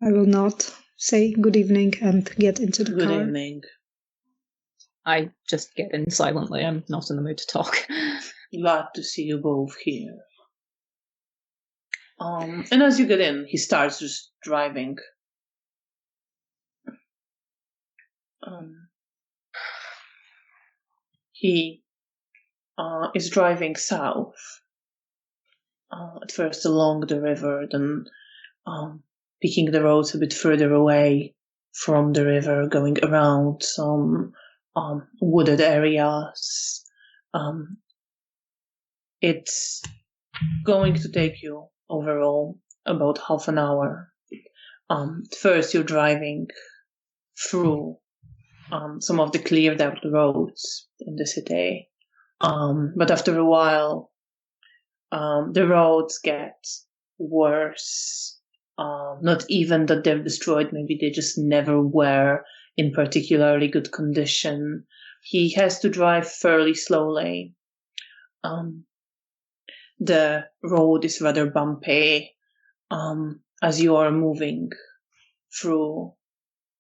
C: I will not say good evening and get into the car.
A: Good evening.
B: I just get in silently. I'm not in the mood to talk.
A: Glad to see you both here. And as you get in, he starts just driving. He is driving south. At first along the river, then picking the roads a bit further away from the river, going around some wooded areas. It's going to take you overall about half an hour. First, you're driving through some of the cleared out roads in the city. But after a while, the roads get worse. Not even that they're destroyed, maybe they just never were in particularly good condition. He has to drive fairly slowly. The road is rather bumpy as you are moving through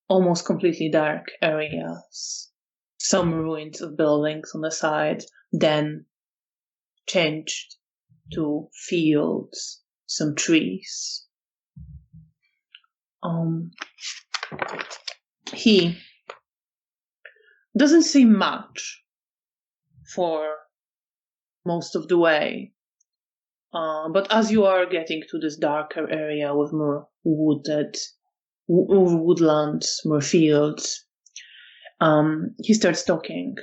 A: almost completely dark areas. Some ruins of buildings on the side, then changed to fields, some trees. He doesn't see much for most of the way. But as you are getting to this darker area with more woodlands, more fields, he starts talking.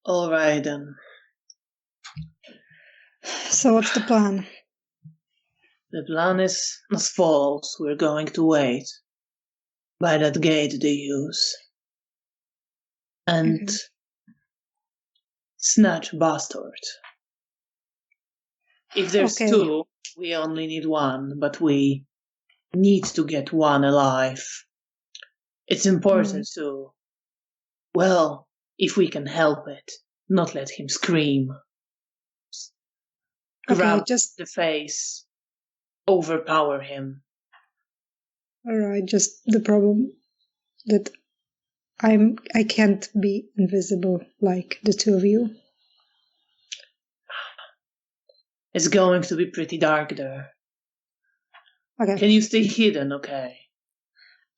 A: All right, then.
C: So what's the plan?
A: The plan is as follows. We're going to wait by that gate they use. And snatch bastard. If there's two, we only need one, but we need to get one alive. It's important to, well, if we can help it, not let him scream. Grab the face, overpower him.
C: Alright, just the problem that I can't be invisible like the two of you.
A: It's going to be pretty dark there.
C: Okay.
A: Can you stay hidden, okay?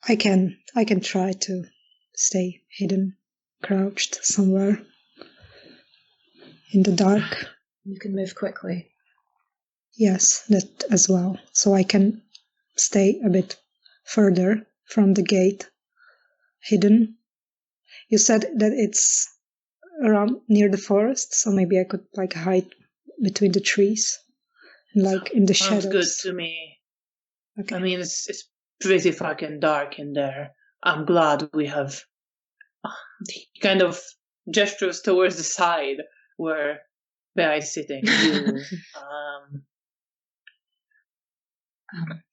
C: I can try to stay hidden, crouched somewhere in the dark.
B: You can move quickly.
C: Yes, that as well. So I can stay a bit further from the gate, hidden. You said that it's around near the forest, so maybe I could hide between the trees, like in the shadows.
A: Sounds good to me.
C: Okay.
A: I mean, it's pretty fucking dark in there. I'm glad we have. He kind of gestures towards the side where Bea is sitting.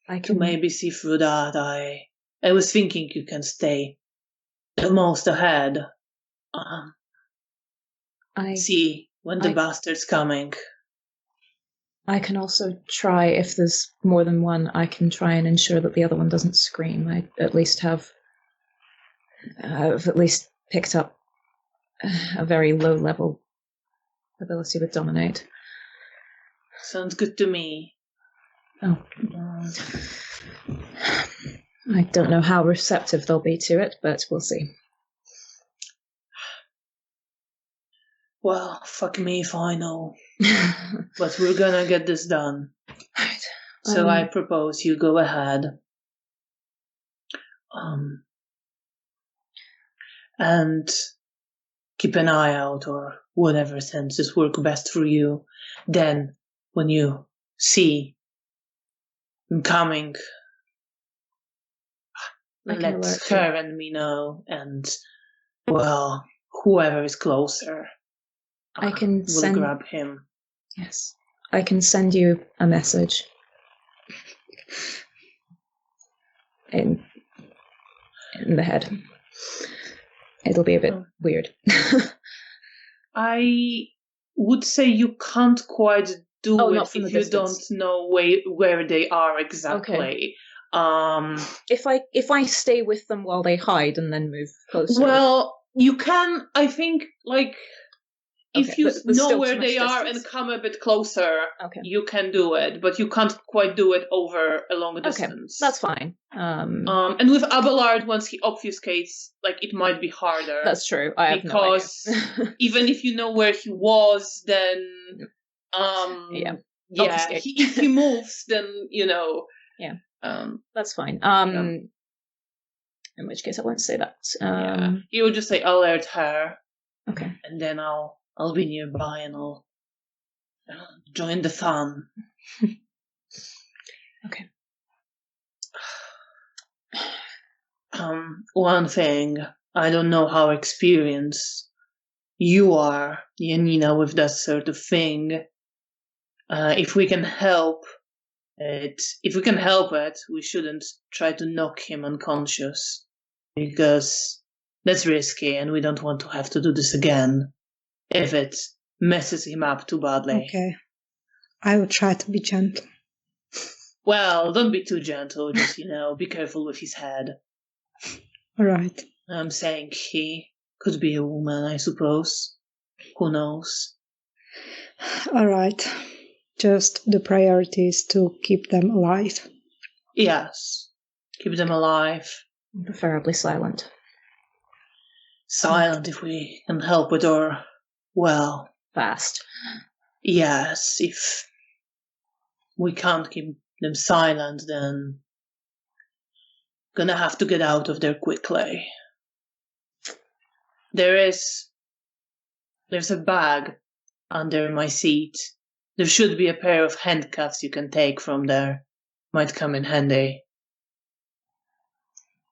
B: I
A: to
B: can
A: maybe see through that. I was thinking you can stay the most ahead. See when the bastard's coming.
B: I can also try, if there's more than one, I can try and ensure that the other one doesn't scream. I've at least picked up a very low-level ability with Dominate.
A: Sounds good to me.
B: Oh. I don't know how receptive they'll be to it, but we'll see.
A: Well, fuck me if I know. But we're gonna get this done.
B: Right.
A: So I propose you go ahead. And keep an eye out, or whatever senses work best for you. Then, when you see him coming, let her and me know, and, well, whoever is closer,
B: I can
A: will grab him.
B: Yes. I can send you a message. In the head. It'll be a bit weird.
A: I would say you can't quite do it if you don't know where they are exactly. Okay.
B: If I stay with them while they hide and then move closer.
A: Well, you can. I think if you know where they are and come a bit closer, you can do it, but you can't quite do it over a long distance.
B: That's fine.
A: And with Abelard, once he obfuscates, it might be harder.
B: That's true. I have no idea. Because
A: even if you know where he was, then if he moves, then
B: that's fine. In which case, I won't say that.
A: You would just say alert her.
B: Okay.
A: And then I'll be nearby and I'll join the fun.
B: Okay.
A: One thing, I don't know how experienced you are, Janina, with that sort of thing. If we can help it, we shouldn't try to knock him unconscious, because that's risky and we don't want to have to do this again if it messes him up too badly.
C: Okay. I will try to be gentle.
A: Well, don't be too gentle, just, be careful with his head.
C: Alright.
A: I'm saying he could be a woman, I suppose. Who knows?
C: Alright. Just the priority is to keep them alive.
A: Yes. Keep them alive.
B: Preferably silent.
A: Silent if we can help it, or, well...
B: fast.
A: Yes, if we can't keep them silent, then gonna have to get out of there quickly. There's a bag under my seat. There should be a pair of handcuffs you can take from there. Might come in handy.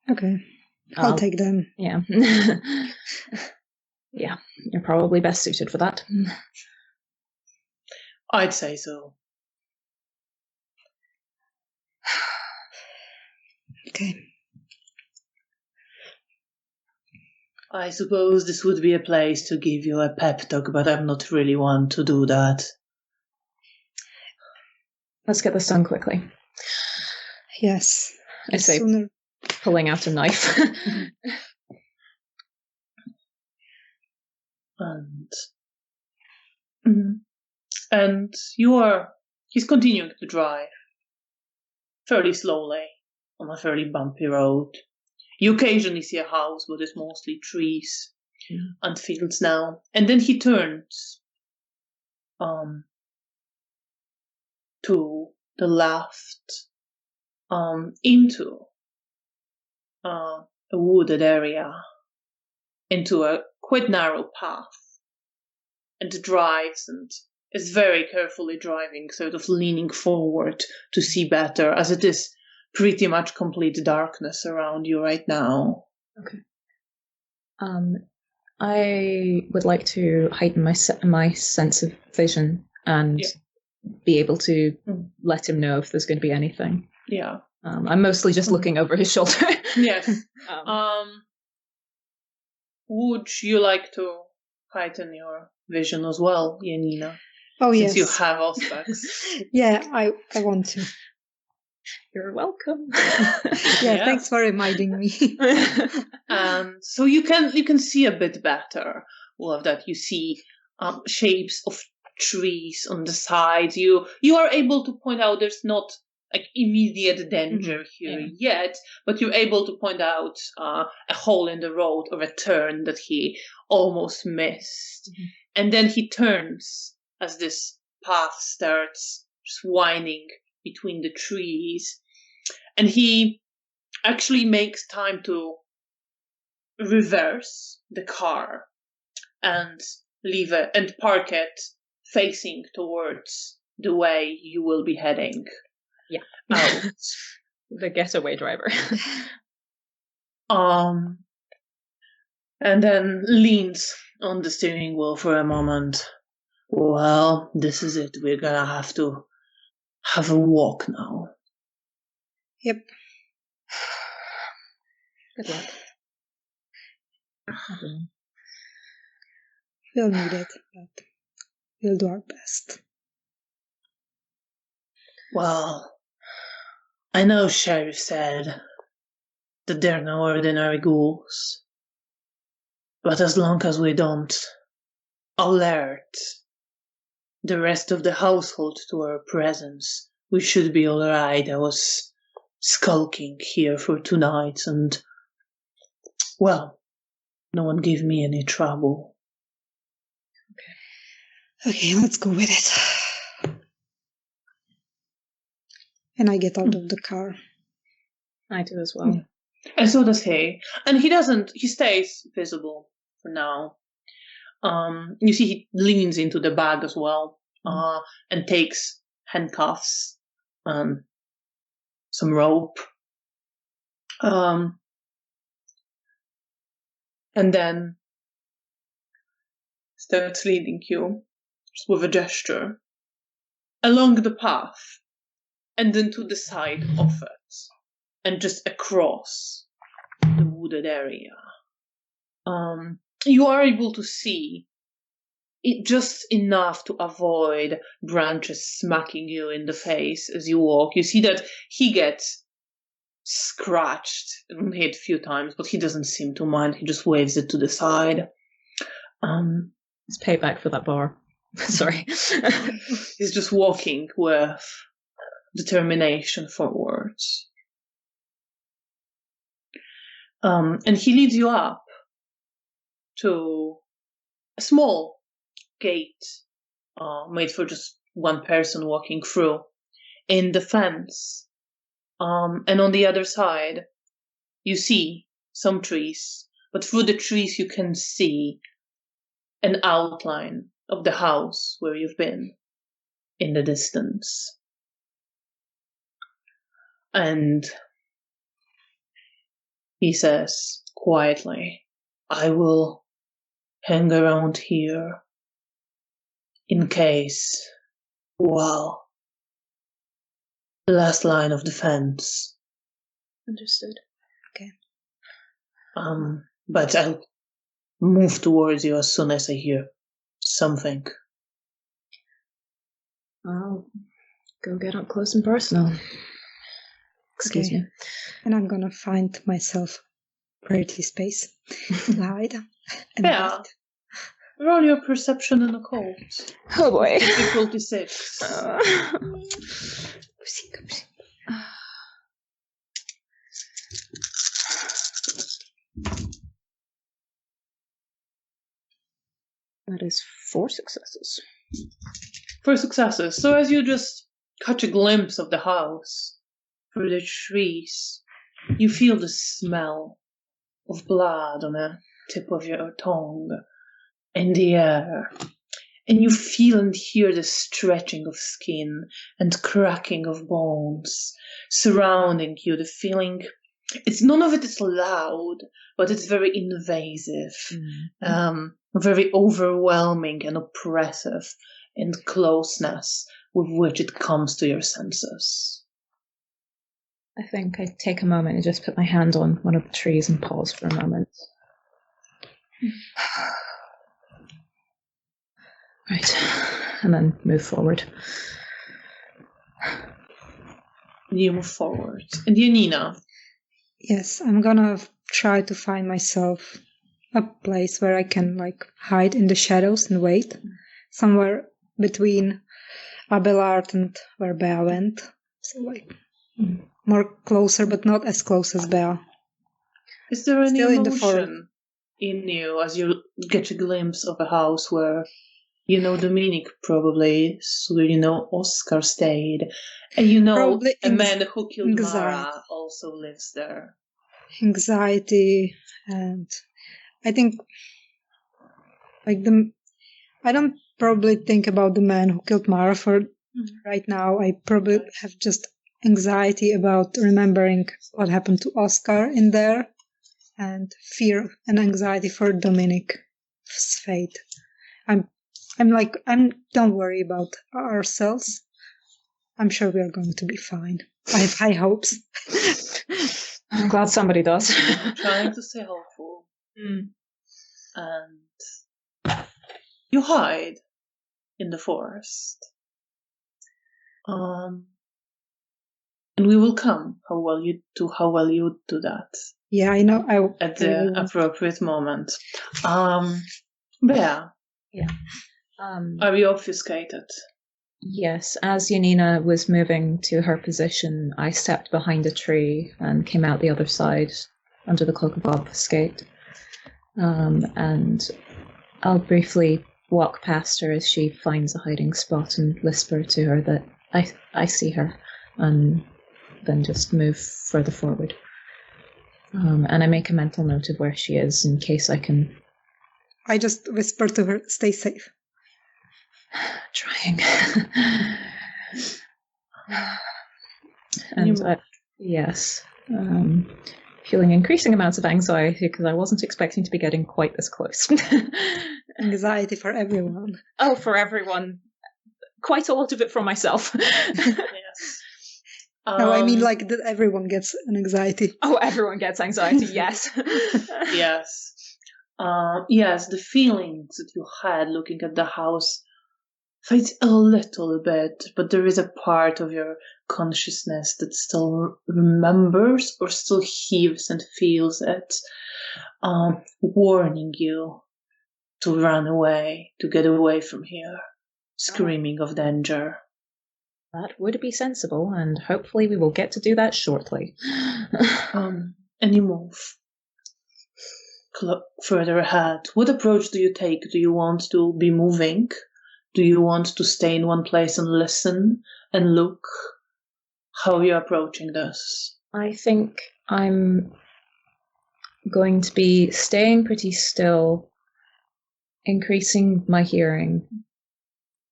C: Okay. I'll take them.
B: Yeah. Yeah, you're probably best suited for that.
A: I'd say so.
C: Okay.
A: I suppose this would be a place to give you a pep talk, but I'm not really one to do that.
B: Let's get this done quickly.
C: Yes.
B: I say,
C: Sooner.
B: pulling out a knife.
A: And he's continuing to drive fairly slowly on a fairly bumpy road. You occasionally see a house, but it's mostly trees and fields now. And then he turns to the left into a wooded area, into a quite narrow path, and drives and is very carefully driving, sort of leaning forward to see better, as it is pretty much complete darkness around you right now.
B: Okay. I would like to heighten my sense of vision and be able to let him know if there's going to be anything.
A: Yeah.
B: I'm mostly just looking over his shoulder.
A: Yes. Would you like to heighten your vision as well, Janina?
C: Oh,
A: Since
C: yes.
A: you have aspects.
C: Yeah, I want to.
B: You're welcome.
C: Yeah, thanks for reminding me.
A: So you can see a bit better all of that. You see shapes of trees on the sides. You are able to point out there's not like immediate danger here yet, but you're able to point out a hole in the road or a turn that he almost missed. And then he turns as this path starts just winding between the trees, and he actually makes time to reverse the car and leave it and park it facing towards the way you will be heading.
B: Yeah.
A: Out.
B: The getaway driver.
A: And then leans on the steering wheel for a moment. Well, this is it. We're gonna have to have a walk now.
C: Yep.
B: Good luck.
C: We'll need it, but we'll do our best.
A: Well, I know Sheriff said that they're no ordinary ghouls, but as long as we don't alert the rest of the household to our presence, we should be alright. I was skulking here for 2 nights and, well, no one gave me any trouble.
C: Okay, let's go with it. And I get out of the car.
B: I do as well.
A: And so does he. And he stays visible for now. You see he leans into the bag as well, and takes handcuffs, some rope, and then starts leading you, just with a gesture, along the path, and then to the side of it, and just across the wooded area. You are able to see it just enough to avoid branches smacking you in the face as you walk. You see that he gets scratched and hit a few times, but he doesn't seem to mind. He just waves it to the side.
B: It's payback for that bar. Sorry.
A: He's just walking with determination forwards. And he leads you up to a small gate made for just one person walking through in the fence. And on the other side, you see some trees, but through the trees you can see an outline of the house where you've been in the distance. And he says quietly, I will hang around here in case, well, last line of defense.
B: Understood.
C: Okay.
A: But I'll move towards you as soon as I hear something.
B: I'll go get up close and personal. Excuse me.
C: And I'm gonna find myself pretty space to hide.
A: Yeah. Roll your perception and occult.
B: Oh boy.
A: Difficulty 6.
B: That is 4 successes.
A: 4 successes. So as you just catch a glimpse of the house through the trees, you feel the smell of blood on the tip of your tongue in the air. And you feel and hear the stretching of skin and cracking of bones surrounding you. The feeling, none of it is loud, but it's very invasive, very overwhelming and oppressive in the closeness with which it comes to your senses.
B: I think I take a moment and just put my hand on one of the trees and pause for a moment. Right, and then move forward.
A: You move forward. And Janina?
C: Yes, I'm gonna try to find myself a place where I can hide in the shadows and wait. Somewhere between Abelard and where Bea went. So more closer, but not as close as Bea.
A: Is there any
C: Still
A: emotion in you as you get a glimpse of a house where Dominik probably, so Oscar stayed, and probably a man who killed Mara also lives there.
C: Anxiety, and I think I don't probably think about the man who killed Mara for right now. I probably have just anxiety about remembering what happened to Oscar in there, and fear and anxiety for Dominik's fate. Don't worry about ourselves. I'm sure we are going to be fine. I have high hopes.
B: I'm glad somebody does.
A: I'm trying to stay hopeful. And you hide in the forest. And we will come how well you do that.
C: Yeah, I know.
A: At the appropriate moment. Bea.
B: Yeah.
A: Are you obfuscated?
B: Yes. As Janina was moving to her position, I stepped behind a tree and came out the other side under the cloak of obfuscate. And I'll briefly walk past her as she finds a hiding spot and whisper to her that I see her, and then just move further forward. And I make a mental note of where she is in case I can...
C: I just whisper to her, stay safe.
B: Trying. And yes, feeling increasing amounts of anxiety because I wasn't expecting to be getting quite this close.
C: Anxiety for everyone.
B: Oh, for everyone. Quite a lot of it from myself.
A: Yes.
C: No, I mean that everyone gets an anxiety.
B: Oh, everyone gets anxiety, yes.
A: Yes. Yes, the feelings that you had looking at the house fades a little bit, but there is a part of your consciousness that still remembers or still heaves and feels it, warning you to run away, to get away from here, screaming of danger.
B: That would be sensible, and hopefully we will get to do that shortly.
A: And you move further ahead. What approach do you take? Do you want to be moving? Do you want to stay in one place and listen and look? How are you approaching this?
B: I think I'm going to be staying pretty still, increasing my hearing,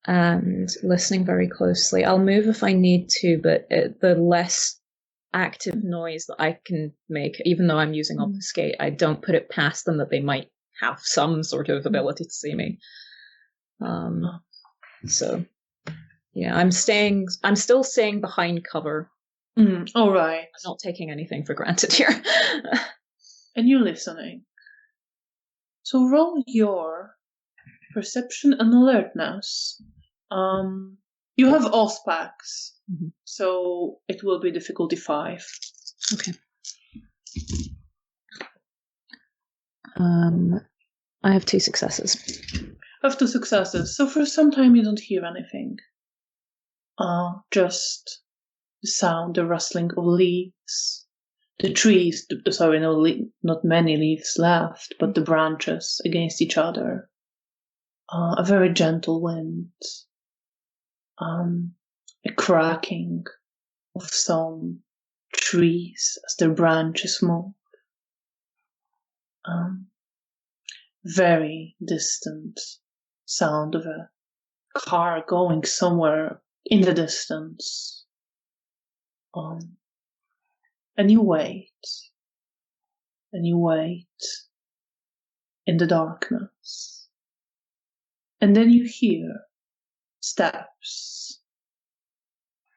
B: and listening very closely. I'll move if I need to, but the less active noise that I can make, even though I'm using obfuscate, I don't put it past them that they might have some sort of ability to see me. So yeah, I'm still staying behind cover.
A: All right.
B: I'm not taking anything for granted here.
A: And you're listening. So roll your perception and alertness. You have Auspex, so it will be difficulty 5.
B: Okay. I have 2 successes.
A: I have 2 successes. So for some time you don't hear anything. Just the sound, the rustling of leaves. The trees, not many leaves left, but the branches against each other. A very gentle wind. A cracking of some trees as their branches move. Very distant sound of a car going somewhere in the distance. And you wait. And you wait in the darkness. And then you hear steps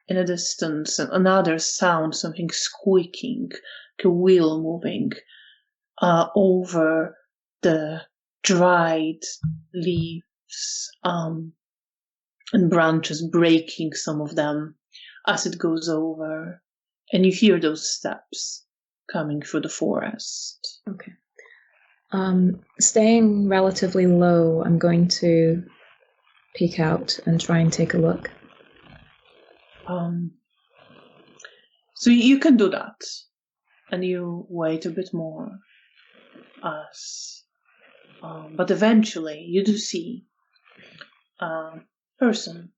A: in the distance, and another sound, something squeaking, like a wheel moving over the dried leaves and branches, breaking some of them as it goes over. And you hear those steps coming through the forest.
B: Okay. Staying relatively low, I'm going to peek out and try and take a look.
A: So you can do that. And you wait a bit more. But eventually you do see a person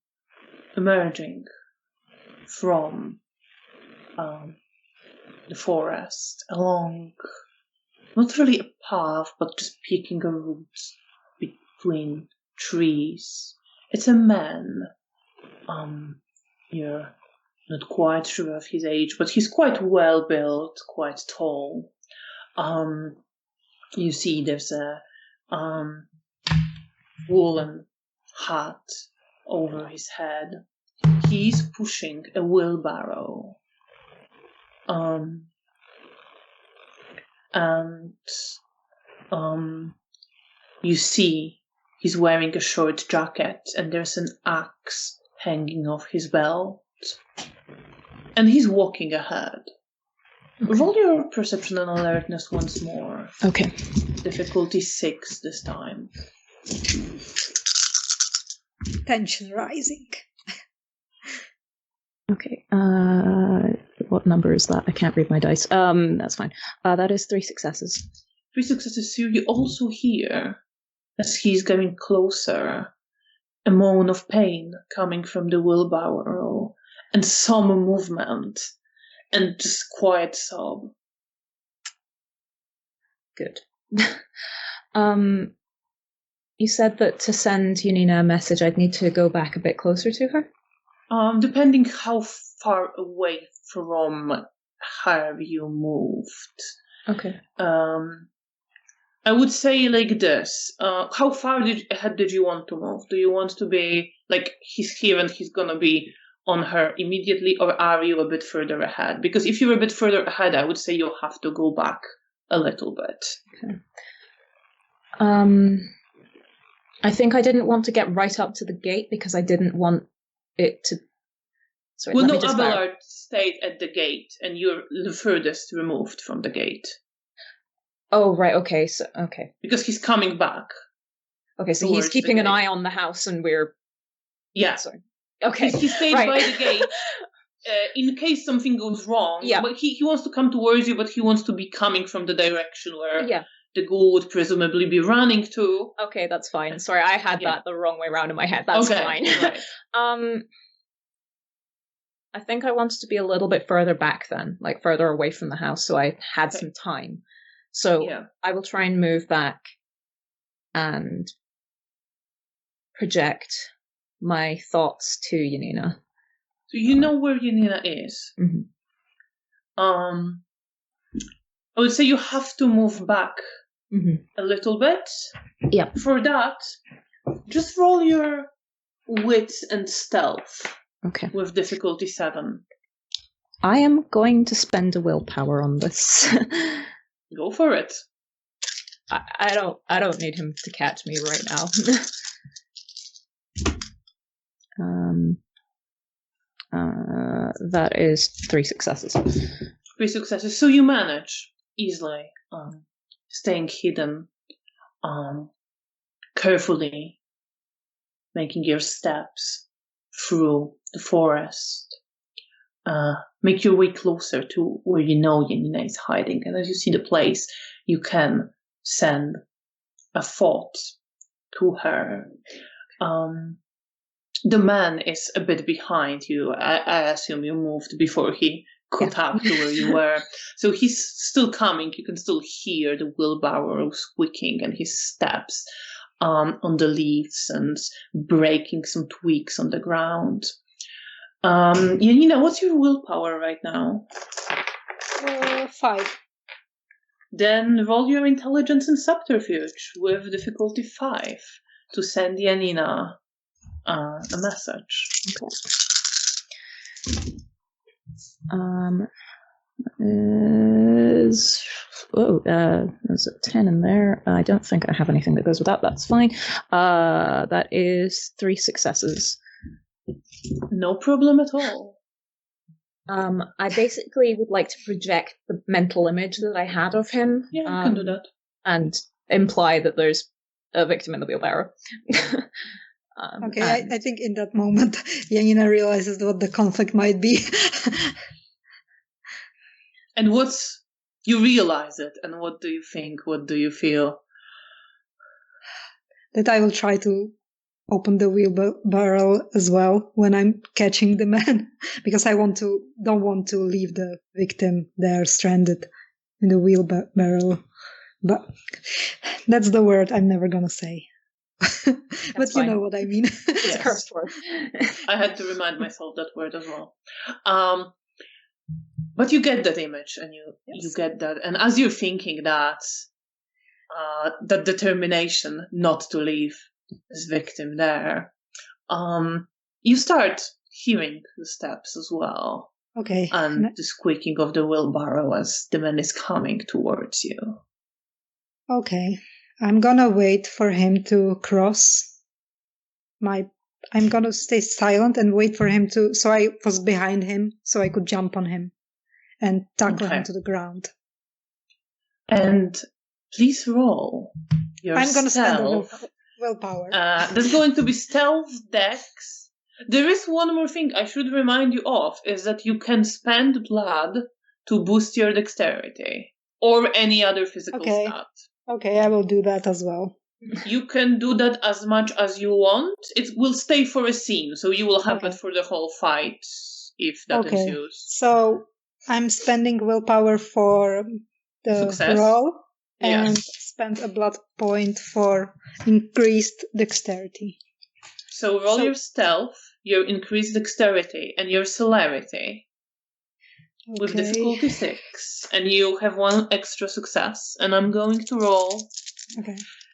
A: emerging from the forest along, not really a path, but just picking a route between trees. It's a man. You're not quite sure of his age, but he's quite well built, quite tall. You see there's a woolen hat over his head. He's pushing a wheelbarrow. You see he's wearing a short jacket and there's an axe hanging off his belt. And he's walking ahead. Okay. Roll your perception and alertness once more.
B: Okay.
A: Difficulty 6 this time.
C: Tension rising.
B: Okay. What number is that? I can't read my dice. That's fine. That is 3 successes.
A: 3 successes. So you also hear, as he's getting closer, a moan of pain coming from the wheelbarrow, and some movement, and just quiet sob.
B: Good. You said that to send Janina a message, I'd need to go back a bit closer to her?
A: Depending how far away from her you moved.
B: Okay.
A: I would say like this. How far ahead did you want to move? Do you want to be, like, he's here and he's gonna be on her immediately, or are you a bit further ahead? Because if you're a bit further ahead, I would say you'll have to go back a little bit.
B: Okay. I think I didn't want to get right up to the gate because I didn't want it to... Sorry,
A: well, no, Abelard stayed at the gate, and you're the furthest removed from the gate.
B: Oh, right, okay, so, okay.
A: Because he's coming back.
B: Okay, so he's keeping an eye on the house, and we're...
A: Yeah.
B: Sorry. Okay,
A: he stayed
B: right.
A: by the gate in case something goes wrong.
B: Yeah.
A: But he wants to come towards you, but he wants to be coming from the direction where the ghoul would presumably be running to.
B: Okay, that's fine. Sorry, I had that the wrong way around in my head. That's fine. Right. I think I wanted to be a little bit further back then, like further away from the house, so I had some time. So I will try and move back and project my thoughts to Janina.
A: So you know where Janina is.
B: Mm-hmm.
A: I would say you have to move back a little bit.
B: Yeah.
A: For that, just roll your wits and stealth.
B: Okay.
A: With difficulty 7.
B: I am going to spend a willpower on this.
A: Go for it.
B: I don't need him to catch me right now. That is 3 successes.
A: 3 successes. So you manage easily, staying hidden, carefully making your steps through the forest. Make your way closer to where you know Janina is hiding. And as you see the place, you can send a thought to her. The man is a bit behind you. I assume you moved before he caught up to where you were. So he's still coming. You can still hear the wheelbarrow squeaking and his steps on the leaves and breaking some twigs on the ground. Janina, what's your willpower right now?
C: 5.
A: Then roll your intelligence and subterfuge with difficulty 5 to send Janina a message.
B: Okay. There's a 10 in there. I don't think I have anything that goes with that. That's fine. That is 3 successes.
A: No problem at all.
B: I basically would like to project the mental image that I had of him.
A: Yeah, you can do that.
B: And imply that there's a victim in the wheelbarrow.
C: Okay, I think in that moment, Janina realizes what the conflict might be.
A: And you realize it, and what do you think? What do you feel?
C: That I will try to open the wheelbarrow as well when I'm catching the man, because I don't want to leave the victim there stranded in the wheelbarrow. But that's the word I'm never gonna say. But you know what I mean.
B: It's a cursed word.
A: I had to remind myself that word as well. But you get that image, and you get that. And as you're thinking that determination not to leave this victim there, you start hearing the steps as well.
C: Okay.
A: And the squeaking of the wheelbarrow as the man is coming towards you.
C: Okay. I'm gonna wait for him to cross I'm gonna stay silent and wait for him so I was behind him, so I could jump on him and tackle him to the ground.
A: And please roll your
C: I'm gonna spend a
A: willpower. There's going to be stealth dex. There is one more thing I should remind you of, is that you can spend blood to boost your dexterity or any other physical stat.
C: Okay, I will do that as well.
A: You can do that as much as you want. It will stay for a scene, so you will have it for the whole fight if that ensues.
C: So I'm spending willpower for the
A: success
C: roll and spend a blood point for increased dexterity.
A: So roll your stealth, your increased dexterity, and your celerity. With difficulty 6, and you have 1 extra success, and I'm going to roll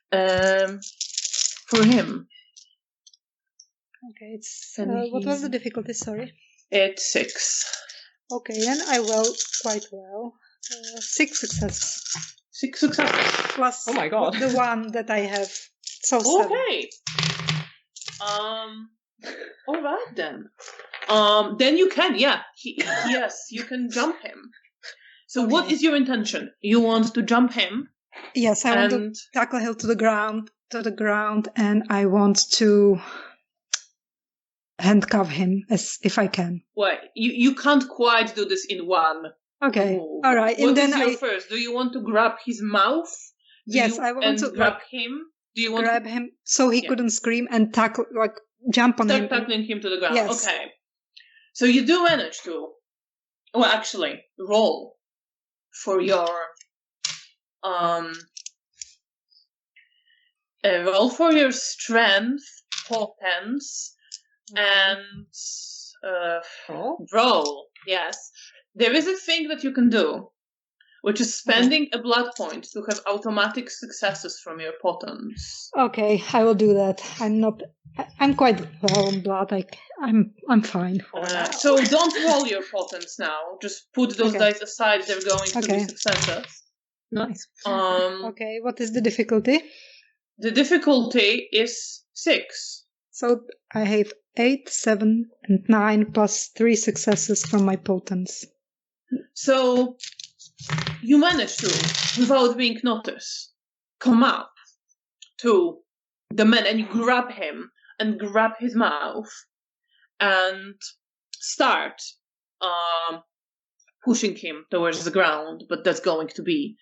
A: for him.
C: Okay, it's what was the difficulty? Sorry,
A: it's 6.
C: Okay, then I roll quite well. 6 successes.
A: 6 successes
C: plus
B: oh my god,
C: the one that I have. So
A: okay. all right then. Then you can, yes, you can jump him. So what is your intention? You want to jump him?
C: Yes, I want to tackle him to the ground, and I want to handcuff him as if I can.
A: Well, you can't quite do this in one.
C: Okay,
A: move.
C: All right.
A: What is your first? Do you want to grab his mouth?
C: Yes, I want to
A: grab him. Do you want
C: grab him so he couldn't scream and tackle, jump on him?
A: Start tackling him to the ground.
C: Yes.
A: Okay. So you do manage to. Well, actually, roll for your roll for your strength, potence, and roll. Yes. There is a thing that you can do, which is spending a blood point to have automatic successes from your potents.
C: Okay, I will do that. I'm quite well on blood. I'm fine for now.
A: So don't roll your potents now. Just put those dice aside. They're going to be successes.
B: Nice.
C: Okay, what is the difficulty?
A: The difficulty is 6.
C: So I have 8, 7, and 9 plus 3 successes from my potents.
A: So you manage to, without being noticed, come up to the man and you grab him and grab his mouth and start pushing him towards the ground, but that's going to be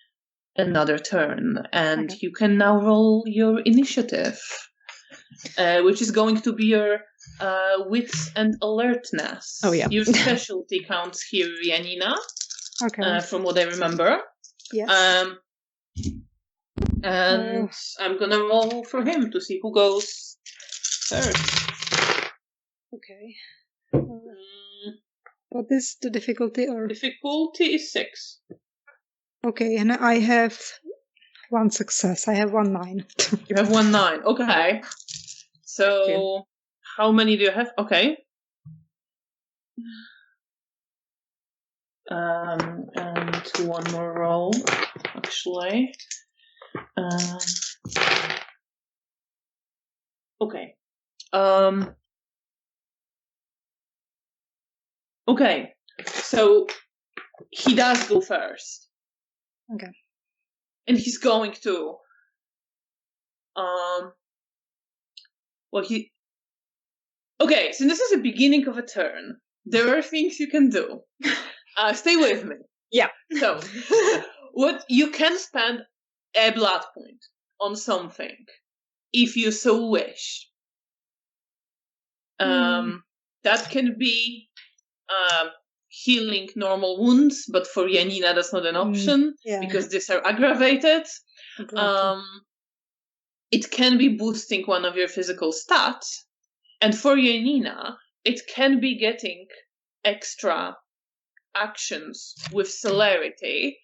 A: another turn. And you can now roll your initiative, which is going to be your wits and alertness.
B: Oh, yeah.
A: Your specialty counts here, Janina.
C: Okay.
A: From what I remember.
C: Yes.
A: And I'm gonna roll for him to see who goes first.
C: Okay. What is the difficulty? Or
A: difficulty is 6.
C: Okay, and I have 1 success. I have 1 9.
A: You have 1 9. Okay. So how many do you have? Okay. And one more roll, actually. Okay. Okay. So he does go first.
C: Okay.
A: And he's going to. Okay, so this is the beginning of a turn. There are things you can do. Stay with me.
B: Yeah.
A: So, what you can spend a blood point on something, if you so wish. That can be healing normal wounds, but for Janina that's not an option because these are aggravated. Exactly. It can be boosting one of your physical stats, and for Janina, it can be getting extra actions with celerity,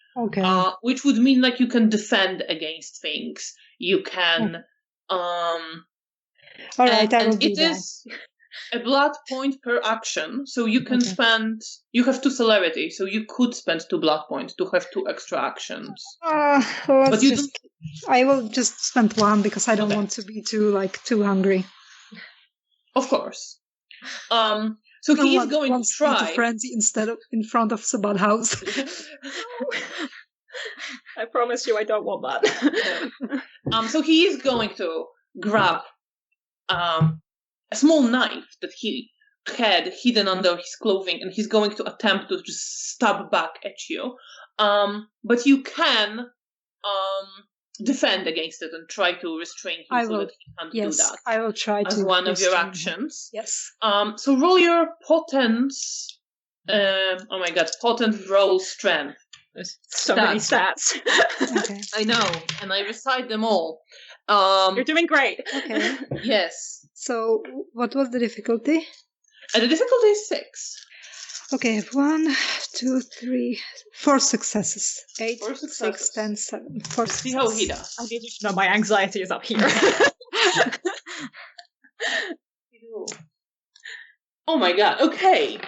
A: which would mean like you can defend against things. You can. All
C: right, I will do
A: it
C: that.
A: Is a blood point per action, so you can spend. You have 2 celerity, so you could spend 2 blood points to have 2 extra actions.
C: But I will just spend 1 because I don't want to be too hungry.
A: Of course. So he is going to try.
C: Frenzy instead of in front of Sabbat house.
B: I promise you, I don't want that.
A: So he is going to grab a small knife that he had hidden under his clothing, and he's going to attempt to just stab back at you. But you can defend against it and try to restrain him so that he can't do that.
C: I will try
A: as
C: to
A: one of your actions.
C: Yes.
A: So roll your potents. Oh my god, potent roll strength.
B: There's so many stats.
C: Okay.
A: I know, and I recite them all.
B: You're doing great.
C: Okay.
A: Yes.
C: So, what was the difficulty?
A: The difficulty is 6.
C: Okay, I have 1, 2, 3, 4 successes. 8,
A: 4 successes.
C: 6, 10, 7. 4 successes.
A: See how he does.
B: I need you to know my anxiety is up here.
A: Oh my god, okay.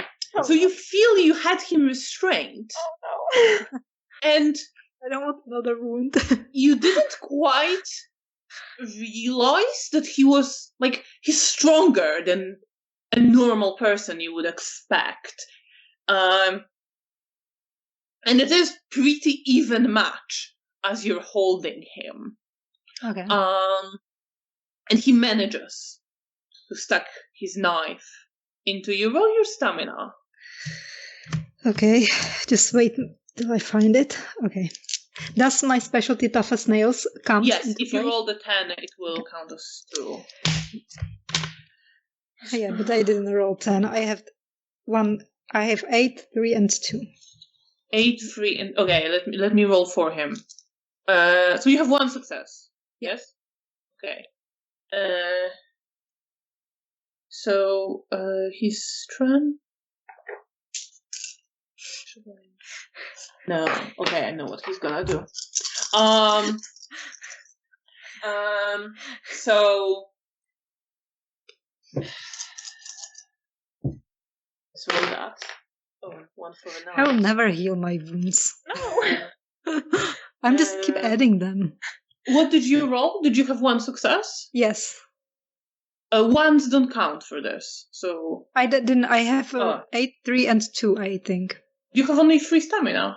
A: So you feel you had him restrained.
B: Oh no.
A: And
C: I don't want another wound.
A: You didn't quite realize that he was, like, he's stronger than a normal person you would expect. And it is pretty even match as you're holding him.
C: Okay.
A: And he manages to stuck his knife into you. Roll your stamina.
C: Okay, just wait till I find it. Okay. Does my specialty tough as nails count?
A: Yes, if you roll the 10, it will count as 2.
C: Yeah, but I didn't roll 10. I have 8, 3, and 2.
A: 8, 3, and okay. Let me roll for him. So you have 1 success. Yes. Okay. So, his strength. No. Okay, I know what he's gonna do. So that. Oh, one for a 9.
C: I will never heal my wounds.
B: No.
C: I'm just keep adding them.
A: What did you roll? Did you have 1 success?
C: Yes.
A: Ones don't count for this, so...
C: I didn't. I have 8, 3, and 2, I think.
A: You have only 3 stamina.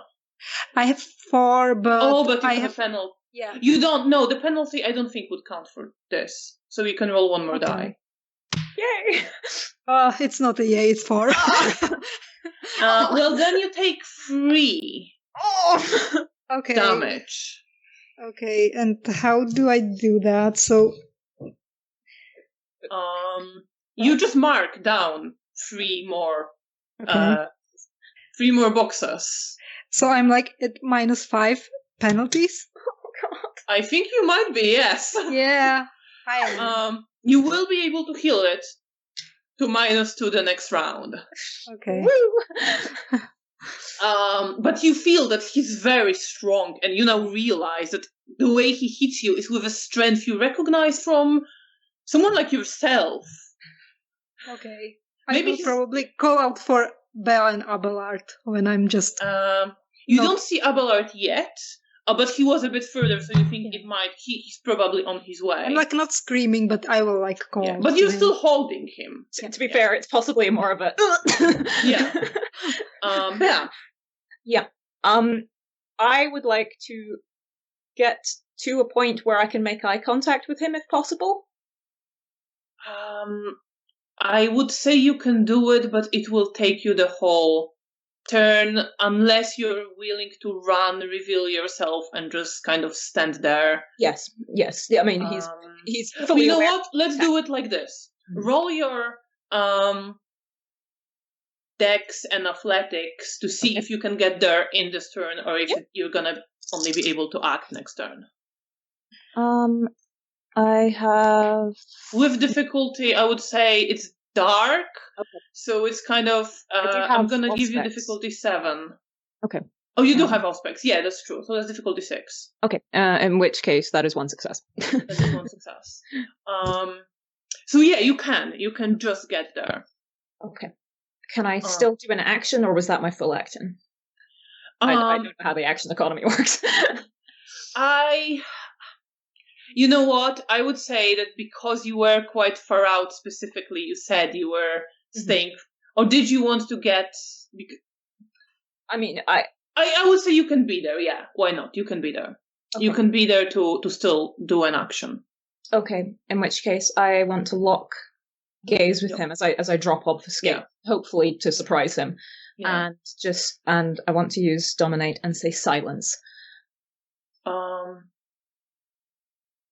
C: I have 4, but...
A: Oh, but you have a penalty.
C: Yeah.
A: You don't know. The penalty, I don't think, would count for this. So you can roll 1 more die.
B: Yay!
C: It's not a yay, it's 4.
A: Well, then you take 3
C: Okay.
A: damage.
C: Okay, and how do I do that? So...
A: You just mark down 3 more...
C: Okay.
A: 3 more boxes.
C: So I'm like at -5 penalties?
B: Oh, God.
A: I think you might be, yes.
C: Yeah. I am.
A: You will be able to heal it to -2 the next round.
C: Okay.
B: Woo!
A: But you feel that he's very strong, and you now realize that the way he hits you is with a strength you recognize from someone like yourself.
C: Okay.
A: Maybe
C: I will probably call out for Bea and Abelard when I'm just...
A: You don't see Abelard yet, but he was a bit further, so you think it might... He's probably on his way.
C: I'm like not screaming, but I will like call out
A: but
C: to
A: you're
C: him.
A: still holding him.
B: To be fair, it's possibly more of a...
A: Yeah. Yeah.
B: Yeah. I would like to get to a point where I can make eye contact with him if possible.
A: I would say you can do it, but it will take you the whole turn unless you're willing to run, reveal yourself, and just kind of stand there.
B: Yes. I mean, he's fully
A: You know
B: aware.
A: what? Let's do it like this. Roll your dex and athletics to see if you can get there in this turn, or if you're gonna only be able to act next turn.
B: I have...
A: With difficulty, I would say it's dark, so it's kind of... I'm gonna give you difficulty 7.
B: Okay.
A: Oh, you do have auspex. Yeah, that's true. So that's difficulty 6.
B: Okay, in which case that is 1 success.
A: That is 1 success. So yeah, you can just get there.
B: Okay. Can I still do an action, or was that my full action? I don't know how the action economy works.
A: You know what? I would say that because you were quite far out specifically, you said you were staying... Or did you want to get...
B: I mean, I
A: would say you can be there, yeah. Why not? You can be there. Okay. You can be there to still do an action.
B: Okay, in which case I want to lock gaze with him as I drop obfuscate, hopefully to surprise him. Yeah. And I want to use dominate and say silence.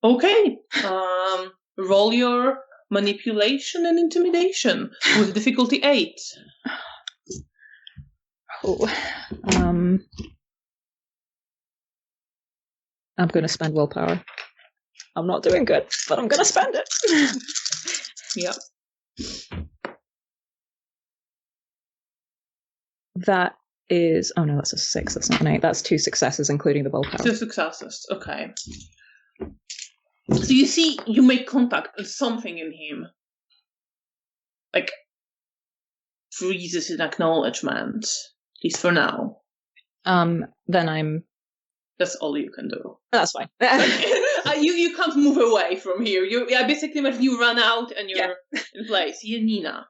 A: Okay. Roll your manipulation and intimidation with difficulty 8.
B: Oh. I'm going to spend willpower. I'm not doing good, but I'm going to spend it.
A: Yeah.
B: That is... Oh no, that's a 6. That's not an 8. That's 2 successes, including the willpower.
A: 2 successes. Okay. So you see, you make contact with something in him. Like, freezes in acknowledgement. At least for now.
B: Then I'm...
A: That's all you can do.
B: That's fine.
A: You can't move away from here. I basically imagine you run out and you're in place. Janina.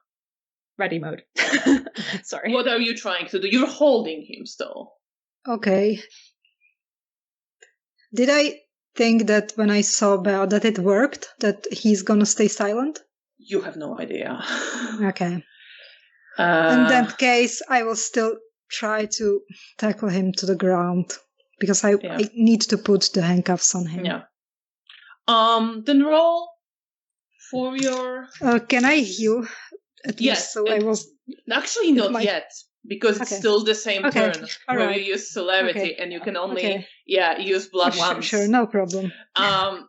B: Ready mode. Sorry.
A: What are you trying to do? You're holding him still.
C: Okay. Did I think that when I saw Bea that it worked? That he's gonna stay silent?
A: You have no idea.
C: Okay. In that case, I will still try to tackle him to the ground. Because I need to put the handcuffs on him.
A: Yeah. Then roll for your...
C: can I heal? At least, so I was...
A: Actually, not yet. because it's still the same turn where you use celerity and you can only use blood once.
C: Sure, no problem.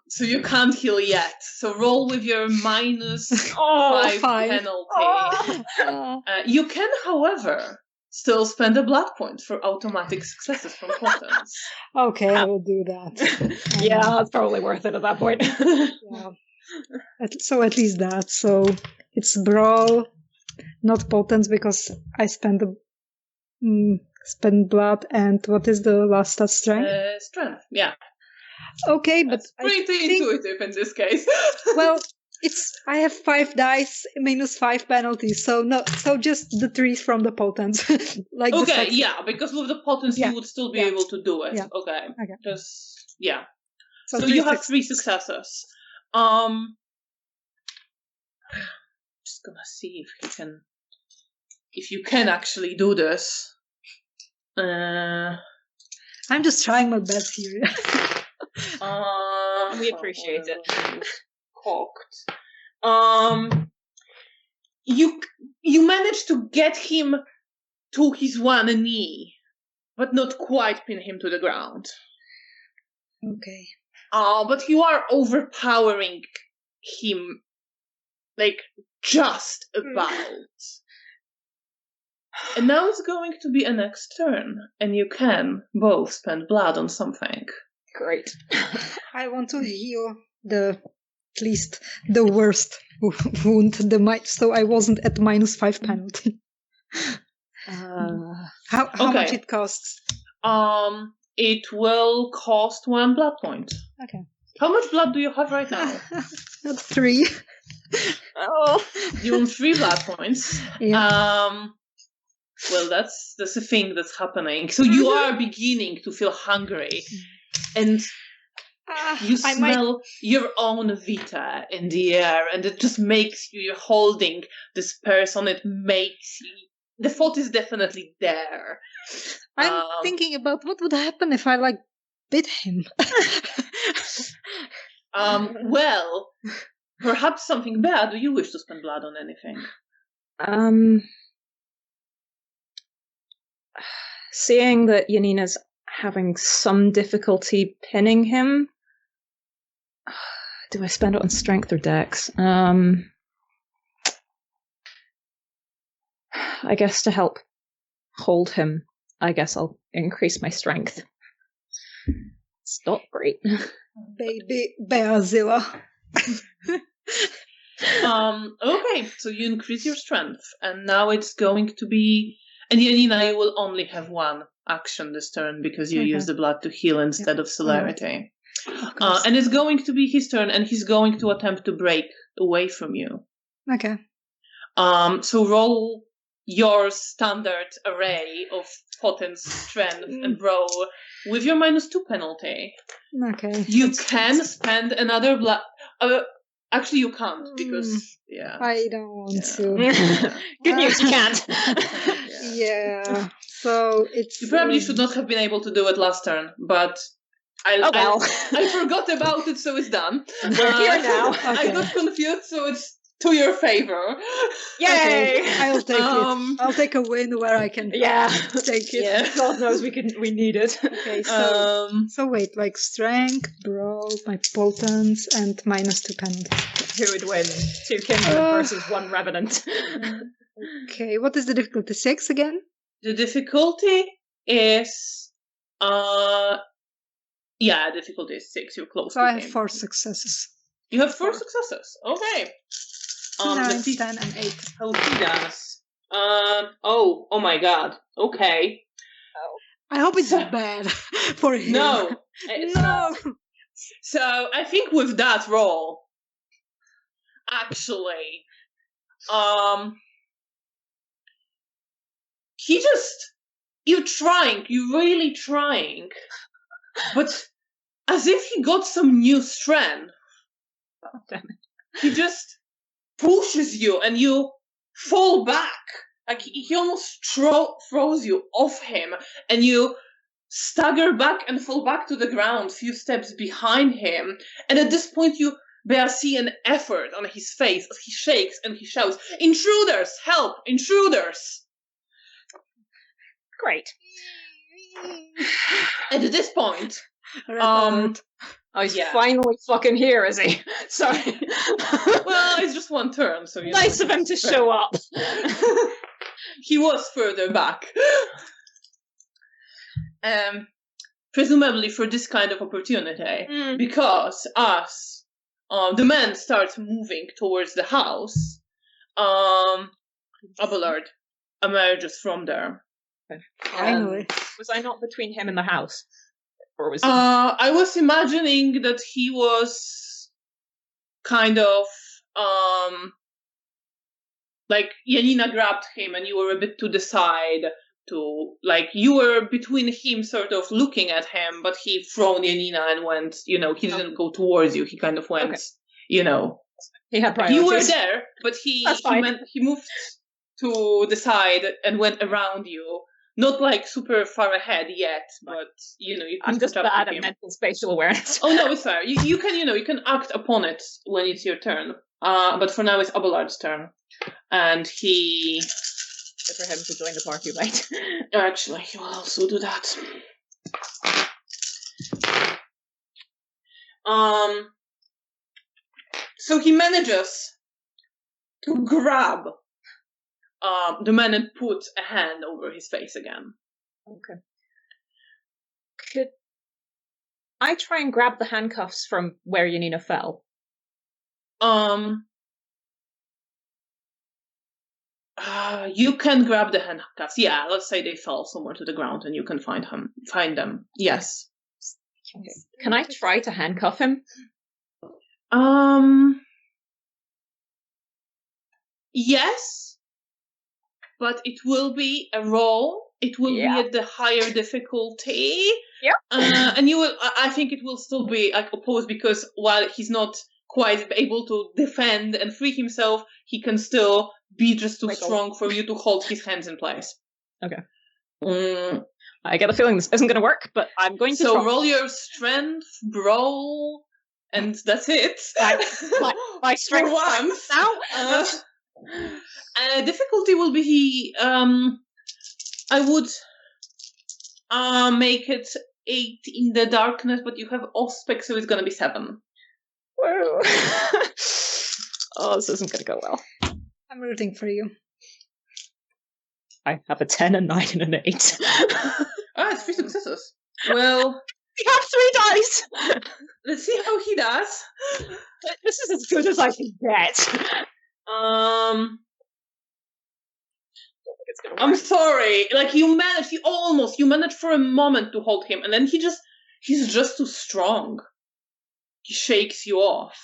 A: So you can't heal yet. So roll with your -5 penalty. You can, however, still spend a blood point for automatic successes from potents.
C: Okay, I will do that.
B: Yeah, it's probably worth it at that point.
C: Yeah. So at least that. So it's brawl, not potents, because I spend blood. And what is the last stat? Strength?
A: Strength, yeah.
C: Okay, but
A: that's pretty intuitive in this case.
C: Well, I have 5 dice, -5 penalties, so just the 3 from the potents.
A: Because with the potents you would still be able to do it. Yeah. Okay. So you have 3 successes. Just gonna see if you can actually do this.
C: I'm just trying my best here.
A: We appreciate it. Cocked. You managed to get him to his one knee, but not quite pin him to the ground.
C: Okay.
A: But you are overpowering him, like, just about. And now it's going to be a next turn, and you can both spend blood on something.
B: Great.
C: I want to heal at least the worst wound, so I wasn't at -5 penalty. How much it costs?
A: It will cost 1 blood point.
C: Okay.
A: How much blood do you have right now?
C: Not 3.
A: You want 3 blood points.
C: Yeah.
A: Well, that's a thing that's happening. So you are beginning to feel hungry, and you smell your own vita in the air, and it just makes you're holding this person. It makes you, the thought is definitely there.
C: I'm thinking about what would happen if I bit him.
A: Well, perhaps something bad. Do you wish to spend blood on anything?
B: Seeing that Janina's having some difficulty pinning him, do I spend it on strength or dex? I guess to help hold him, I guess I'll increase my strength. It's not great.
C: Baby Beazilla.
A: Okay, so you increase your strength, and now it's going to be... And Janina, you will only have 1 action this turn because you use the blood to heal instead of celerity. And it's going to be his turn, and he's going to attempt to break away from you.
C: Okay.
A: So roll your standard array of potence, strength, and brawl with your -2 penalty.
C: Okay.
A: You can spend another blood... actually, you can't, because...
C: I don't want to.
B: Good news, you can't.
C: Yeah. So it's...
A: You probably should not have been able to do it last turn, but... I forgot about it, so it's done.
B: We're here now.
A: I got confused, so it's to your favor.
B: Yay!
C: Okay, I'll take it. I'll take a win where I can take it.
B: Yeah. God knows we need it.
C: Okay, so wait, strength, brawl, my potence, and -2 penalty.
B: Who would win? 2 kindred versus 1 revenant.
C: Okay, what is the difficulty? 6 again?
A: The difficulty is difficulty is 6. You're close.
C: So I have 4 successes.
A: You have 4 successes. Okay.
C: 9, 10, and 8.
A: How he does? Oh my God. Okay.
C: I hope it's bad for him.
A: No, it's not. So I think with that roll, actually, you're really trying, but as if he got some new strength.
B: Oh, damn it.
A: He just pushes you and you fall back. He almost throws you off him, and you stagger back and fall back to the ground, few steps behind him. And at this point, you see an effort on his face as he shakes and he shouts, "Intruders! Help! Intruders!"
B: Great.
A: At this point,
C: Oh,
B: he's finally fucking here, is he? Sorry.
A: Well, it's just one turn, so
B: nice of him to show up.
A: He was further back. Presumably for this kind of opportunity, because as the man starts moving towards the house, Abelard emerges from there.
C: Finally.
B: Was I not between him and the house? Or was
A: I was imagining that he was kind of like Janina grabbed him and you were a bit to the side to, like, you were between him sort of looking at him, but he thrown Janina and went, he didn't go towards you, he kind of went,
B: he had priorities.
A: You were there, but he moved to the side and went around you. Not like super far ahead yet, but you
B: I'm just bad at mental spatial awareness.
A: Oh no, it's fair. You can act upon it when it's your turn. But for now it's Abelard's turn. And he,
B: for him to join the party, right?
A: Actually, he will also do that. So he manages to grab the man and put a hand over his face again.
B: Okay. Could I try and grab the handcuffs from where Janina fell?
A: You can grab the handcuffs. Yeah, let's say they fell somewhere to the ground and you can find them. Yes.
B: Okay. Can I try to handcuff him?
A: Yes, but it will be a roll. It will be at the higher difficulty.
B: Yeah.
A: And you will. I think it will still be like opposed because while he's not quite able to defend and free himself, he can still be just too strong for you to hold his hands in place.
B: Okay. I get a feeling this isn't going to work, but I'm going to try.
A: So roll your strength, brawl, and that's it.
B: My strength
A: once.
B: Now?
A: Difficulty will be I would make it 8 in the darkness, but you have Ospec, so it's going to be 7.
B: Whoa. Oh, this isn't going to go well.
C: I'm rooting for you.
B: I have a 10, a 9, and an 8.
A: It's 3 successes. Well,
B: we have 3 dice!
A: Let's see how he does.
B: This is as good as I can get.
A: I'm sorry. Like, you managed for a moment to hold him, and then he's just too strong. He shakes you off.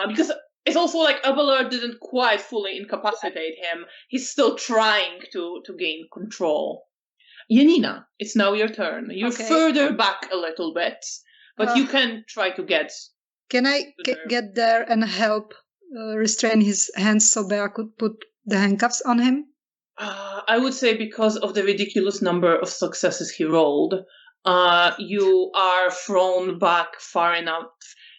A: Because it's also like Abelard didn't quite fully incapacitate him. He's still trying to gain control. Janina, it's now your turn. You're further back a little bit, but you can try to get...
C: Can I get there and help restrain his hands so Bea could put the handcuffs on him?
A: I would say because of the ridiculous number of successes he rolled, you are thrown back far enough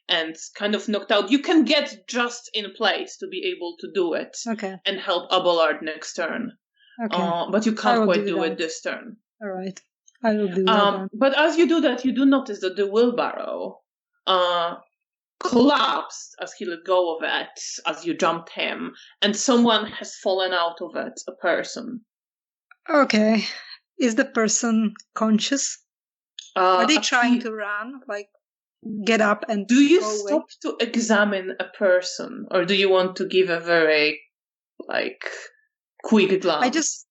A: and kind of knocked out. You can get just in place to be able to do it and help Abelard next turn. But you can't quite do it this turn.
C: All right. I will do that.
A: But as you do that, you do notice that the wheelbarrow collapsed as he let go of it, as you jumped him, and someone has fallen out of it, a person.
C: Okay. Is the person conscious? Are they trying to run? Like, get up and
A: do you
C: go
A: stop to examine a person, or do you want to give a very, quick glance?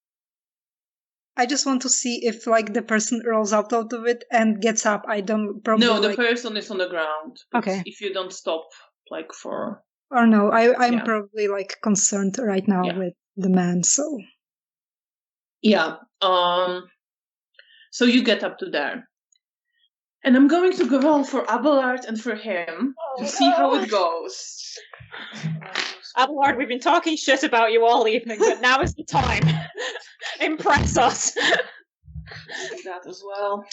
C: I just want to see if, the person rolls out of it and gets up. I don't probably...
A: No, the person is on the ground.
C: Okay.
A: If you don't stop, for...
C: Or no, I'm probably, concerned right now with the man, so...
A: Yeah. So you get up to there. And I'm going to go roll for Abelard and for him to see how it goes.
B: Abelard, we've been talking shit about you all evening, but now is the time. Impress us.
A: Do that as well.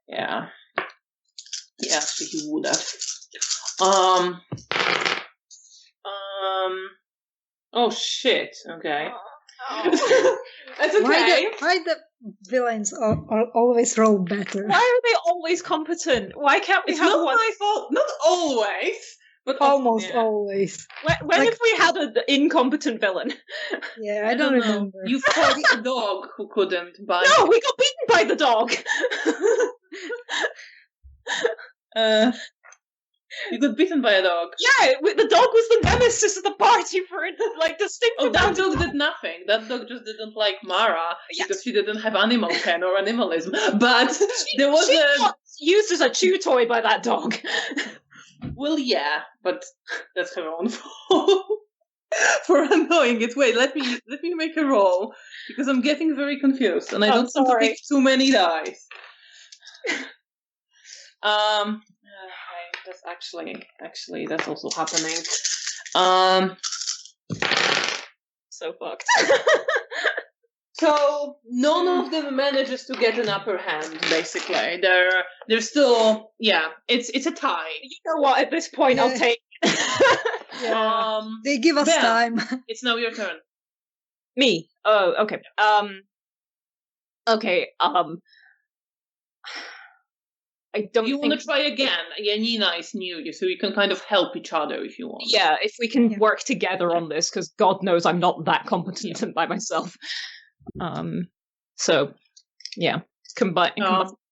A: Yeah. Yeah, so he would have. Oh shit. Okay. That's okay.
C: Why the villains are always roll better?
B: Why are they always competent? Why can't we
A: It's
B: have
A: not
B: one?
A: my fault. Not always, but
C: Almost always.
B: When have we had an incompetent villain?
C: Yeah, I don't remember.
A: You fought a dog who couldn't bite.
B: No, we got beaten by the dog.
A: You got bitten by a dog.
B: Yeah, the dog was the nemesis of the party for distinct.
A: Oh, that dog did nothing. That dog just didn't like Mara because she didn't have animal pen or animalism. But there was
B: got used as a chew toy by that dog.
A: Well, yeah, but that's her own fault for annoying it. Wait, let me make a roll because I'm getting very confused and I don't want to pick too many dice. That's actually that's also happening.
B: So fucked.
A: So none of them manages to get an upper hand. Basically, they're still It's a tie.
B: You know what? At this point, I'll take.
C: They give us
A: Bea,
C: time.
A: It's now your turn.
B: Me. Oh, okay. Okay. I don't.
A: You want to try again? Janina is new, so you can kind of help each other if you want.
B: Yeah, if we can work together on this, because God knows I'm not that competent by myself. So, yeah, combine.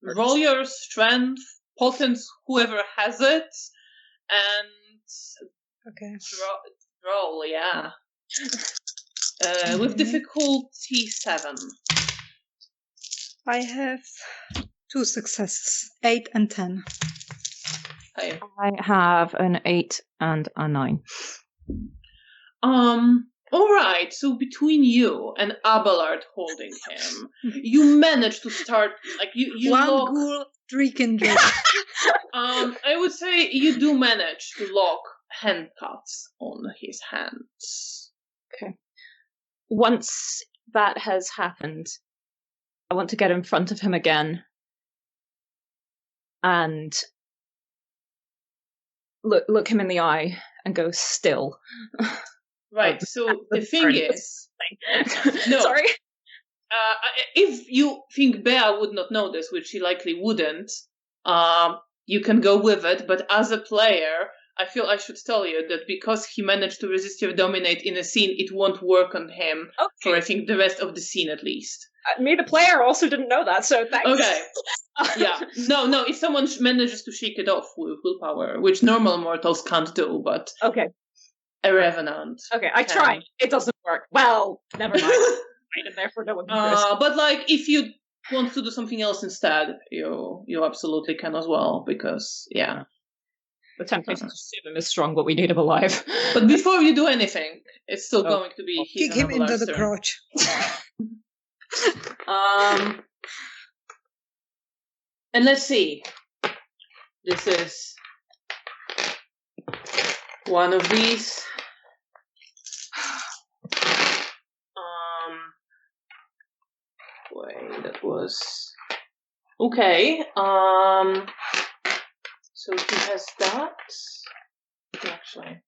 A: Roll your strength, potence, whoever has it, and roll. Yeah, with difficulty 7.
C: I have 2 successes, 8 and 10.
A: Okay.
B: I have an 8 and a 9.
A: All right. So between you and Abelard holding him, you manage to start you
C: one
A: lock.
C: ghoul, 3 kindred.
A: I would say you do manage to lock handcuffs on his hands.
B: Okay. Once that has happened, I want to get in front of him again and look him in the eye and go still.
A: Right. So the thing is, no.
B: Sorry.
A: If you think Bea would not know this, which she likely wouldn't, you can go with it. But as a player, I feel I should tell you that because he managed to resist your dominate in a scene, it won't work on him for I think the rest of the scene at least.
B: Me, the player, also didn't know that, so thanks.
A: Okay. Yeah. No. If someone manages to shake it off with willpower, which normal mortals can't do, but a revenant.
B: Okay, I tried. It doesn't work. Well, never mind. Right in there for no one.
A: But if you want to do something else instead, you absolutely can as well, because
B: the temptation to save him is strong, but we need him alive.
A: But before you do anything, it's still going to be
C: kick him into the crotch.
A: And let's see. This is one of these. Wait, that was okay. So he has that. Actually,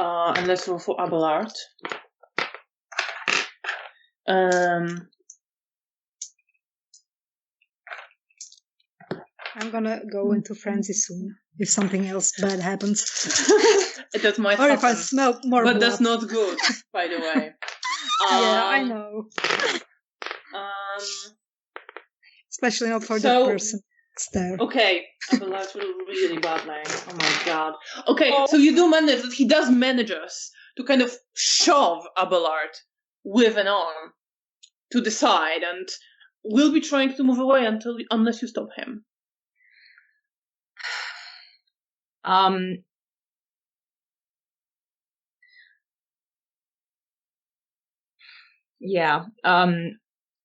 A: and let's roll for Abelard.
C: I'm gonna go into frenzy soon if something else bad happens.
A: That might
C: or
A: happen.
C: if I smell more
A: but
C: blood.
A: That's not good, by the way.
C: Yeah, I know. Especially not for that person. It's there.
A: Okay, Abelard really badly. Oh my god. Okay, so you do manage that. He does manage us to kind of shove Abelard with an arm to the side, and will be trying to move away unless you stop him.
B: Yeah.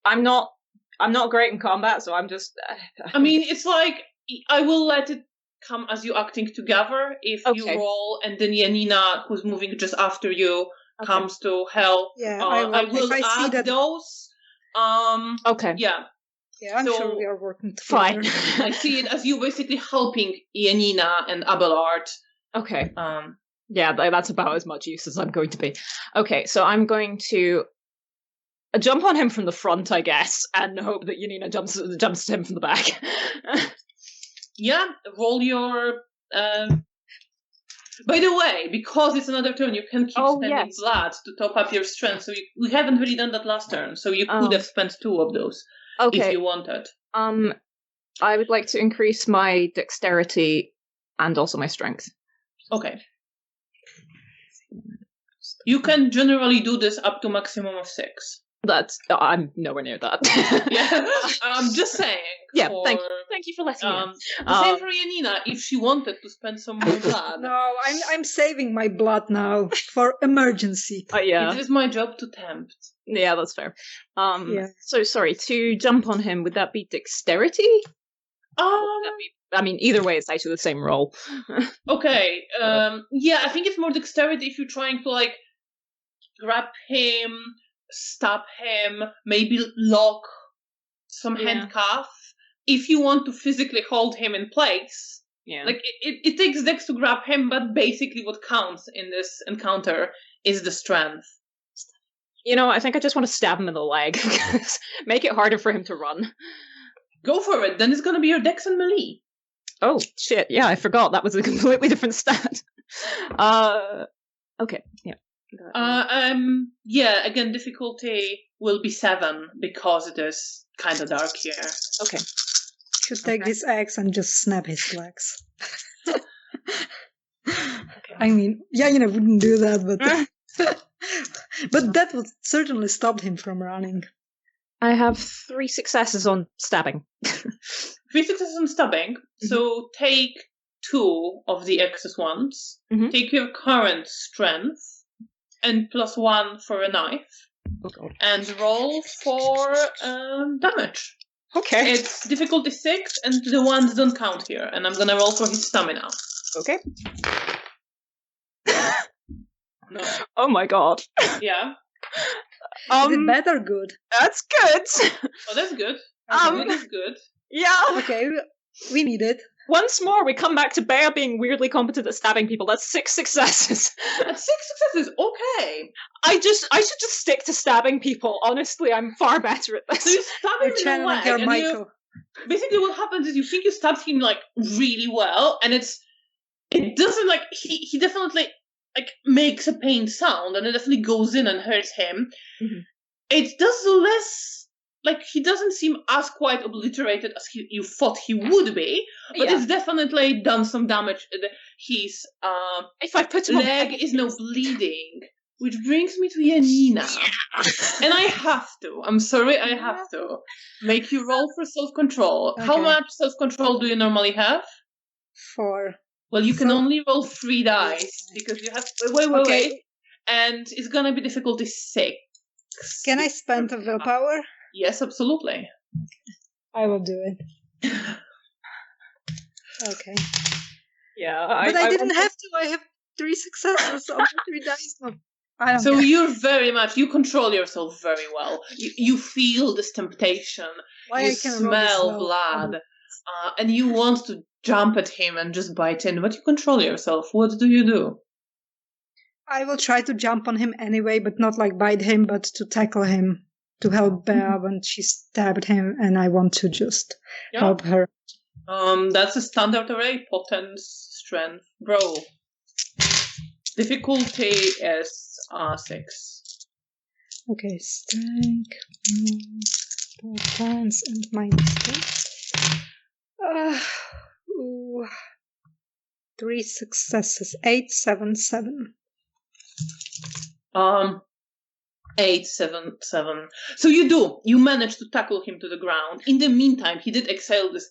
B: I'm not great in combat, so I'm just.
A: I mean, it's like I will let it come as you acting together. If you roll, and then Janina, who's moving just after you, comes to help.
C: Yeah,
A: I will add those.
B: Okay.
A: Yeah.
C: Yeah, I'm sure we are working together.
B: Fine.
A: I see it as you basically helping Janina and Abelard.
B: Okay. Yeah, that's about as much use as I'm going to be. Okay, so I'm going to jump on him from the front, I guess, and hope that Janina jumps to him from the back.
A: Yeah, roll your... By the way, because it's another turn, you can keep spending blood to top up your strength. So we haven't really done that last turn, so you could have spent 2 of those if you wanted.
B: I would like to increase my dexterity and also my strength.
A: Okay. You can generally do this up to maximum of 6.
B: I'm nowhere near that.
A: Yeah, I'm just saying.
B: Yeah, thank you for letting me know.
A: Same for Janina, if she wanted to spend some more blood.
C: No, I'm saving my blood now for emergency.
B: Yeah.
A: It is my job to tempt.
B: Yeah, that's fair. So sorry, to jump on him, would that be dexterity? Either way, it's actually the same roll.
A: Okay. Yeah, I think it's more dexterity if you're trying to grab him, stab him, maybe lock some handcuff. If you want to physically hold him in place, it takes dex to grab him, but basically what counts in this encounter is the strength.
B: I think I just want to stab him in the leg. Make it harder for him to run.
A: Go for it. Then it's going to be your dex and melee.
B: Oh, shit. Yeah, I forgot. That was a completely different stat. Okay, yeah.
A: Again, difficulty will be 7 because it is kind of dark here.
B: Okay.
C: Should take this axe and just snap his legs.
B: Okay.
C: I mean, wouldn't do that, but but that would certainly stop him from running.
B: I have 3 successes on stabbing.
A: 3 successes on stabbing. Mm-hmm. So take 2 of the excess ones. Mm-hmm. Take your current strength and +1 for a knife.
B: Okay.
A: And roll for damage.
B: Okay.
A: It's difficulty 6, and the ones don't count here. And I'm gonna roll for his stamina.
B: Okay. No. Oh my god.
A: Yeah.
C: Is it bad or good?
B: That's good.
A: Oh, that's good. That's good.
B: Yeah.
C: Okay, we need it.
B: Once more, we come back to Bea being weirdly competent at stabbing people. That's 6 successes.
A: That's 6 successes. Okay.
B: I should just stick to stabbing people. Honestly, I'm far better at this.
A: So you stab him in the leg, and basically what happens is you think you stabbed him really well, and it doesn't he definitely makes a pain sound, and it definitely goes in and hurts him. Mm-hmm. It does less. He doesn't seem as quite obliterated as you thought he would be, but it's definitely done some damage. His
B: if I put him
A: leg is now bleeding, which brings me to Janina. And I have to. I'm sorry, I have to. Make you roll for self-control. Okay. How much self-control do you normally have?
C: 4.
A: Well, you can only roll 3 dice, because you have... Wait. And it's gonna be difficulty 6.
C: Can I spend a willpower?
A: Yes, absolutely.
C: I will do it. Okay.
B: Yeah,
C: but I didn't have to. I have 3 successes on 3 dice. I don't
A: so
C: care.
A: you control yourself very well. You feel this temptation. You smell blood. And you want to jump at him and just bite in, but you control yourself. What do you do?
C: I will try to jump on him anyway, but not bite him, but to tackle him. To help Bea when she stabbed him, and I want to just help her.
A: That's a standard array, potence, strength, roll. Difficulty is 6.
C: Okay, strength, potence, and minus 2. 3 successes. 8, 7, 7.
A: 8, 7, 7. So you manage to tackle him to the ground. In the meantime, he did exhale this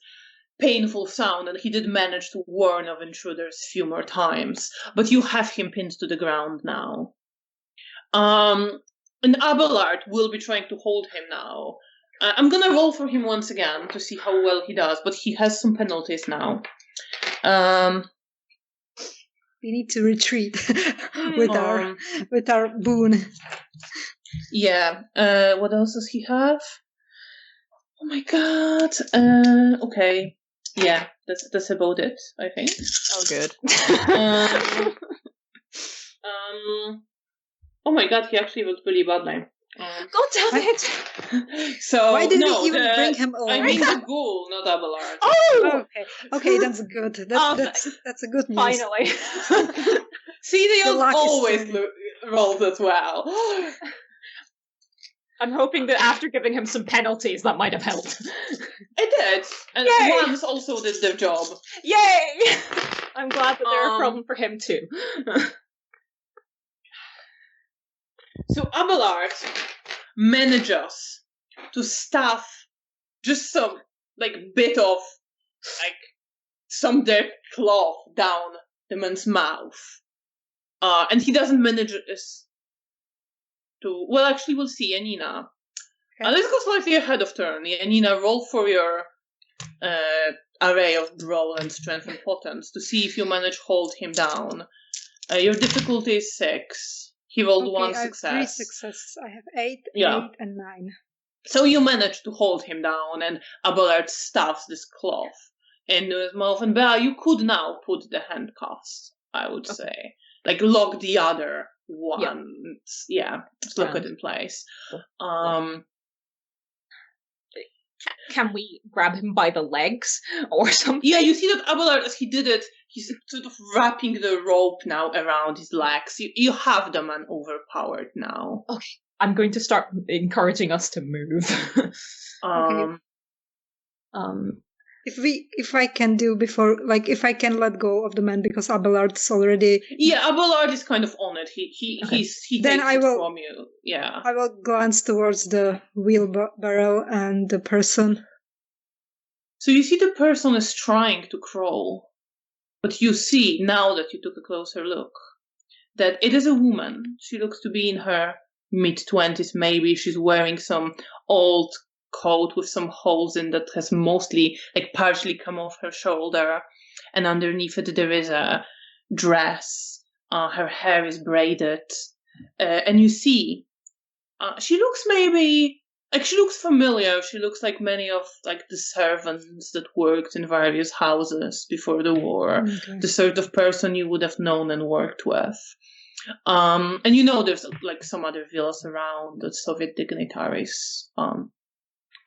A: painful sound, and he did manage to warn of intruders a few more times. But you have him pinned to the ground now. And Abelard will be trying to hold him now. I'm gonna roll for him once again to see how well he does, but he has some penalties now.
C: We need to retreat with our boon.
A: Yeah. What else does he have? Oh my god. Okay. Yeah, that's about it, I think.
B: Oh, good.
A: Oh my god, he actually was really badly.
B: God damn it!
A: So
C: why did we even bring him over?
A: I mean the ghoul, not Abelard.
B: Oh!
C: Okay, that's good. That's a good news.
B: Finally.
A: See, they
C: The luck is
A: always
C: turning.
A: rolled as well.
B: I'm hoping that after giving him some penalties, that might have helped.
A: It did, and
B: Yay!
A: once also did their job.
B: Yay! I'm glad that they're a problem for him too.
A: So Abelard manages to stuff just some bit of some dirty cloth down the man's mouth, and he doesn't manage to. Well, actually, we'll see. Janina, let's go slightly ahead of turn. Janina, roll for your array of brawl and strength and potence to see if you manage to hold him down. Your difficulty is 6. He rolled 1 success.
C: I have 3 successes. I have 8, 8, and 9.
A: So you manage to hold him down, and Abelard stuffs this cloth into his mouth. And Bea, you could now put the handcuffs, I would say. Lock the other one. Yeah, just lock it in place.
B: Can we grab him by the legs or something?
A: Yeah, you see that Abelard, as he did it, he's sort of wrapping the rope now around his legs. You have the man overpowered now.
B: Okay, I'm going to start encouraging us to move.
C: If I can do before, if I can let go of the man because Abelard's already.
A: Yeah, Abelard is kind of on it. He takes it from you. Yeah.
C: I will glance towards the wheelbarrow and the person.
A: So you see the person is trying to crawl, but you see now that you took a closer look that it is a woman. She looks to be in her mid-20s. Maybe she's wearing some old coat with some holes in that has mostly partially come off her shoulder, and underneath it there is a dress. Her hair is braided, and you see she looks she looks familiar. She looks like many of the servants that worked in various houses before the war. Okay. The sort of person you would have known and worked with. And there's some other villas around that Soviet dignitaries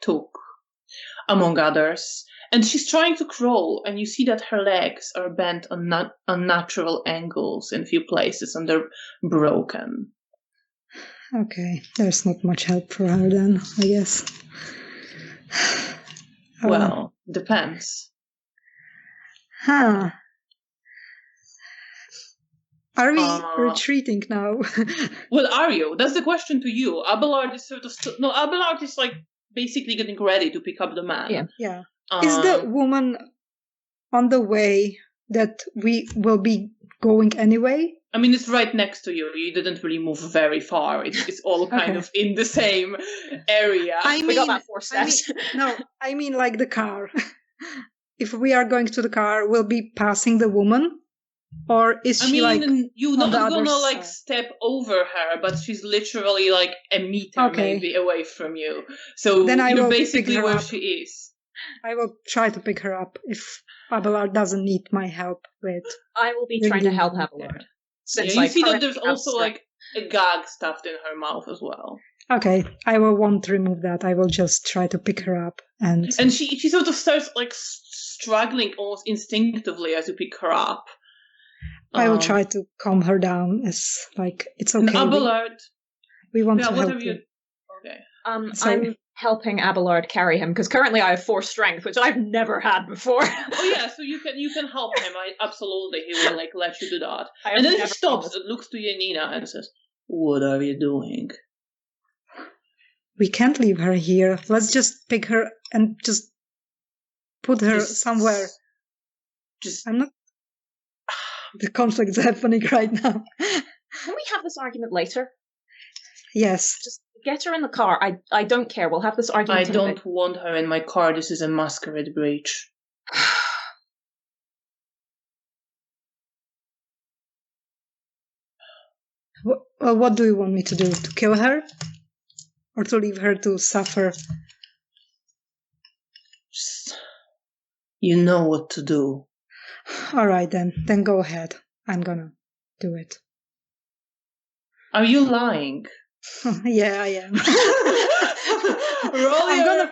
A: took, among others. And she's trying to crawl, and you see that her legs are bent on unnatural angles in a few places, and they're broken.
C: Okay, there's not much help for her then, I guess.
A: Well, depends.
C: Are we retreating now?
A: Well, are you? That's the question to you. Abelard is sort of... Abelard is basically getting ready to pick up the man.
C: Yeah. Is the woman on the way that we will be going anyway?
A: I mean, it's right next to you. You didn't really move very far. It's all kind of in the same area.
B: We got about 4 steps.
C: I mean the car. If we are going to the car, we'll be passing the woman? Or is she
A: you're not gonna step over her, but she's literally a meter maybe away from you. So
C: then
A: you're basically where she is.
C: I will try to pick her up if Abelard doesn't need my help with.
B: I will be trying to help Abelard.
A: Since you see that there's also a gag stuffed in her mouth as well.
C: Okay, I won't remove that. I will just try to pick her up and
A: she sort of starts struggling almost instinctively as you pick her up.
C: I will try to calm her down as it's okay.
A: And Abelard,
C: we want to help you.
A: Okay.
B: I'm helping Abelard carry him because currently I have 4 strength, which I've never had before.
A: Oh yeah, so you can help him. Absolutely, he will let you do that. And then he stops and looks to Janina and says, "What are you doing?"
C: We can't leave her here. Let's just pick her and just put her somewhere. I'm not. The conflict's happening right now.
B: Can we have this argument later?
C: Yes.
B: Just get her in the car. I don't care. We'll have this argument.
A: I don't want her in my car. This is a masquerade breach.
C: What do you want me to do? To kill her? Or to leave her to suffer?
A: You know what to do.
C: All right, then go ahead. I'm gonna do it.
A: Are you lying?
C: Yeah, I am.
A: Roll your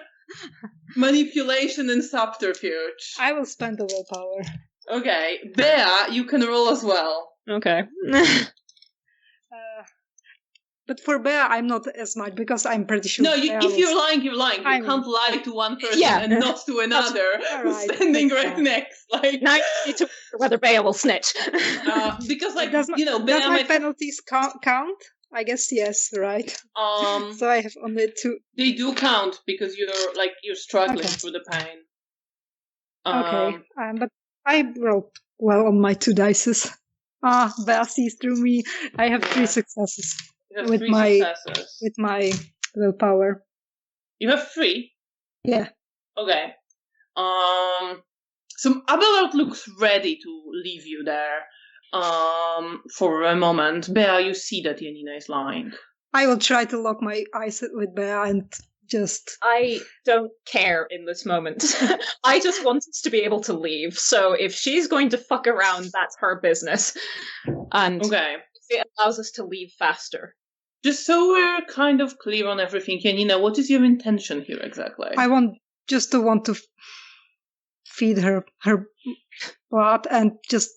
A: manipulation and subterfuge.
C: I will spend the willpower.
A: Okay. Bea, you can roll as well.
B: Okay.
C: But for Bea, I'm not as much because I'm pretty sure.
A: No, if you're lying, you're lying. You can't lie to one person and not to another who's standing right next. Like,
B: now you need to whether Bea will snitch.
A: Because, like,
C: does
A: Bea
C: my penalties count? I guess yes, right? So I have only 2.
A: They do count because you're struggling through the pain.
C: Okay, but I rolled well on my 2 dices. Bea sees through me. I have 3 successes.
A: You have 3 successes.
C: With my willpower.
A: You have 3?
C: Yeah.
A: Okay. So Abelard looks ready to leave you there. For a moment. Bea, you see that Janina is lying.
C: I will try to lock my eyes with Bea and just...
B: I don't care in this moment. I just want us to be able to leave. So if she's going to fuck around, that's her business. And it allows us to leave faster.
A: Just so we're kind of clear on everything, Janina, what is your intention here exactly?
C: I want to feed her blood and just...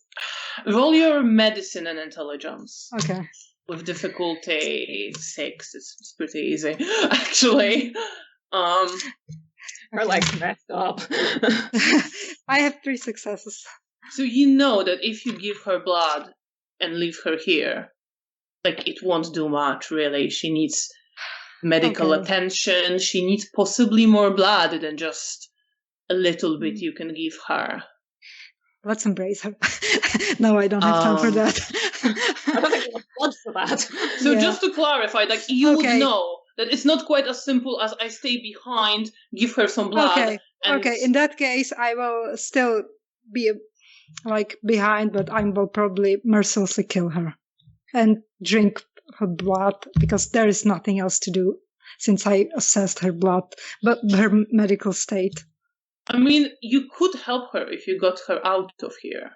A: Roll your medicine and intelligence.
C: Okay.
A: With difficulty 6, it's pretty easy, actually.
B: Her legs messed up.
C: I have 3 successes.
A: So you know that if you give her blood and leave her here, like, it won't do much, really. She needs medical attention. She needs possibly more blood than just a little bit you can give her.
C: Let's embrace her. No, I don't have time for that.
B: I don't think we have blood for that.
A: So just to clarify, like, you would know that it's not quite as simple as I stay behind, give her some blood.
C: Okay, in that case, I will still be, like, behind, but I will probably mercilessly kill her. And drink her blood, because there is nothing else to do since I assessed her blood, but her medical state.
A: I mean, you could help her if you got her out of here.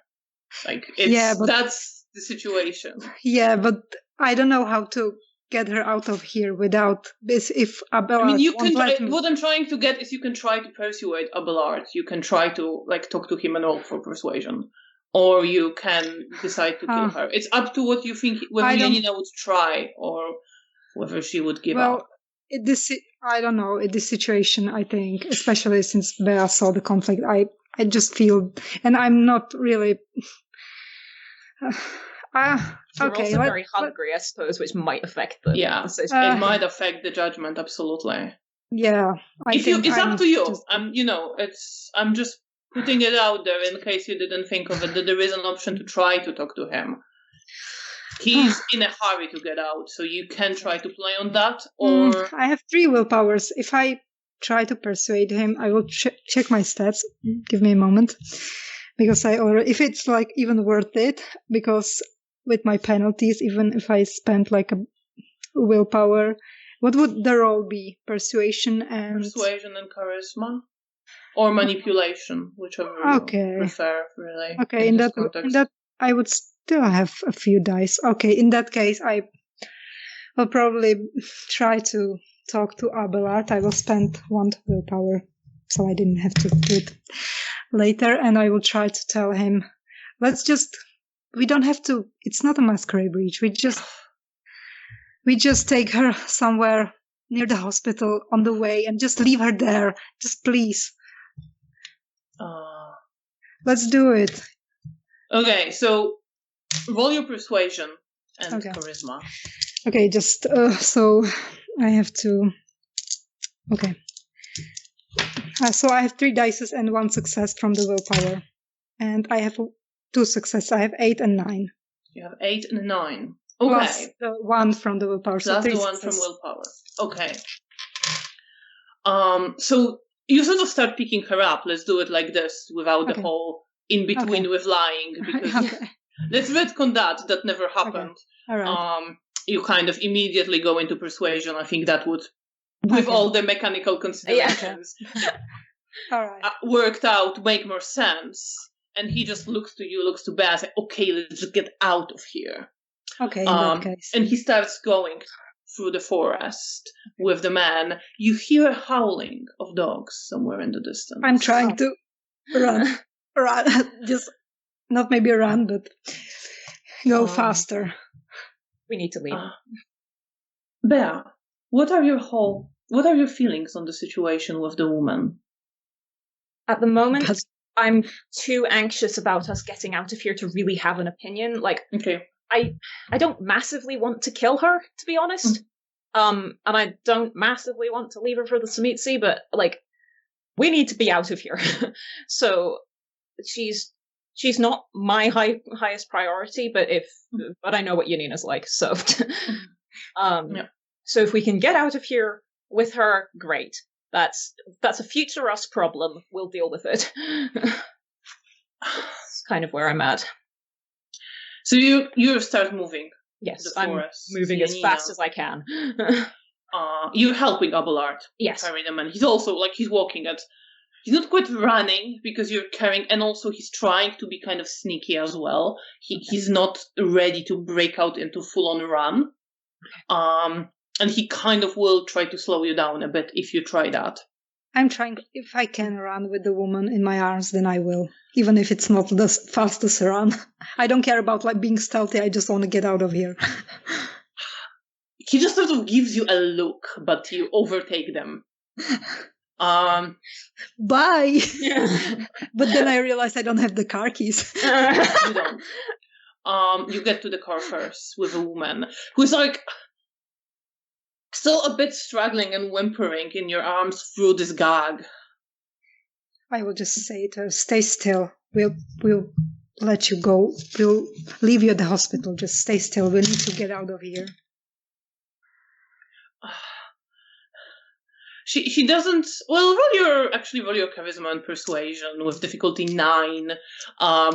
A: Like, that's the situation. Yeah,
C: but I don't know how to get her out of here without this. If Abelard,
A: I mean, what I'm trying to get is you can try to persuade Abelard. You can try to, like, talk to him and roll for persuasion. Or you can decide to kill her. It's up to what you think, whether Janina would try or whether she would give up.
C: I don't know. In this situation, I think, especially since Bea saw the conflict, I just feel, and I'm not really...
B: You're also very hungry, I suppose, which might affect the decision.
A: It might affect the judgment, absolutely.
C: Yeah.
A: It's up to you. I'm just putting it out there in case you didn't think of it, that there is an option to try to talk to him. He's in a hurry to get out, so you can try to play on that, or...
C: I have 3 willpowers. If I try to persuade him, I will check my stats. Give me a moment. Because if it's, like, even worth it, because with my penalties, even if I spend, like, a willpower, what would the roll be? Persuasion and
A: charisma? Or manipulation, whichever you prefer, really.
C: Okay, in that I would still have a few dice. Okay, in that case, I will probably try to talk to Abelard. I will spend 1 willpower, so I didn't have to do it later, and I will try to tell him, we don't have to, it's not a masquerade breach, we just take her somewhere near the hospital on the way and just leave her there, just please. Let's do it.
A: Okay, so roll your persuasion and charisma.
C: Okay, just so I have to. Okay. So I have 3 dices and 1 success from the willpower, and I have 2 success. I have 8 and 9.
A: You have 8 and 9.
C: Okay. Plus the 1 from the willpower.
A: Plus the 1 from willpower. Okay. So you sort of start picking her up. Let's do it like this, without the whole in between with lying, because let's retcon that. That never happened.
C: Okay. All right.
A: You kind of immediately go into persuasion. I think that would, with all the mechanical considerations,
C: all right,
A: worked out, make more sense. And he just looks to you, looks to Bea, and says, "Okay, let's just get out of here."
C: Okay, in that case.
A: And he starts going through the forest with the man. You hear a howling of dogs somewhere in the distance.
C: I'm trying to run, just not maybe run, but go faster.
B: We need to leave.
A: Bea, what are your feelings on the situation with the woman?
B: At the moment, I'm too anxious about us getting out of here to really have an opinion. Like,
A: okay.
B: I don't massively want to kill her, to be honest. And I don't massively want to leave her for the Tzimisce, but like, we need to be out of here. So she's not my highest priority, but I know what Janina's like, so so if we can get out of here with her, great. That's a future us problem. We'll deal with it. It's kind of where I'm at.
A: So you start moving.
B: Yes, I'm moving as fast as I can.
A: You're helping Abelard.
B: Yes.
A: Carry them, and he's also he's walking at. He's not quite running because you're carrying, and also he's trying to be kind of sneaky as well. He's not ready to break out into full-on run. And he kind of will try to slow you down a bit if you try that.
C: I'm trying. If I can run with the woman in my arms, then I will. Even if it's not the fastest run. I don't care about being stealthy. I just want to get out of here.
A: He just sort of gives you a look, but you overtake them.
C: Bye! But then I realize I don't have the car keys.
A: You don't. You get to the car first with a woman who's still a bit struggling and whimpering in your arms through this gag.
C: I will just say to her, stay still. We'll let you go. We'll leave you at the hospital. Just stay still. We need to get out of here.
A: She doesn't. Well, roll your charisma and persuasion with difficulty 9,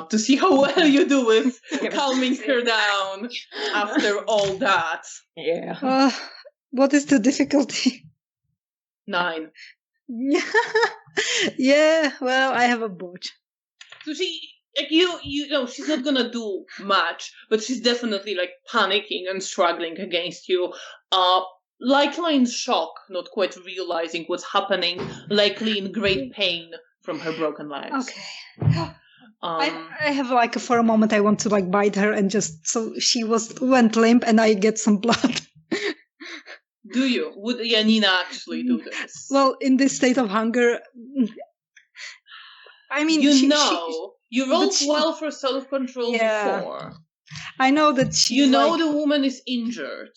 A: to see how well you do with calming her down after all that.
B: Yeah.
C: What is the difficulty?
A: 9.
C: Yeah. Well, I have a botch.
A: So she, you know, she's not gonna do much, but she's definitely panicking and struggling against you. Likely in shock, not quite realizing what's happening, likely in great pain from her broken legs.
C: Okay. I have for a moment I want to bite her and just so she went limp and I get some blood.
A: Do you? Would Janina actually do this?
C: Well, in this state of hunger, I mean,
A: you rolled well for self-control before.
C: I know that she.
A: You know the woman is injured.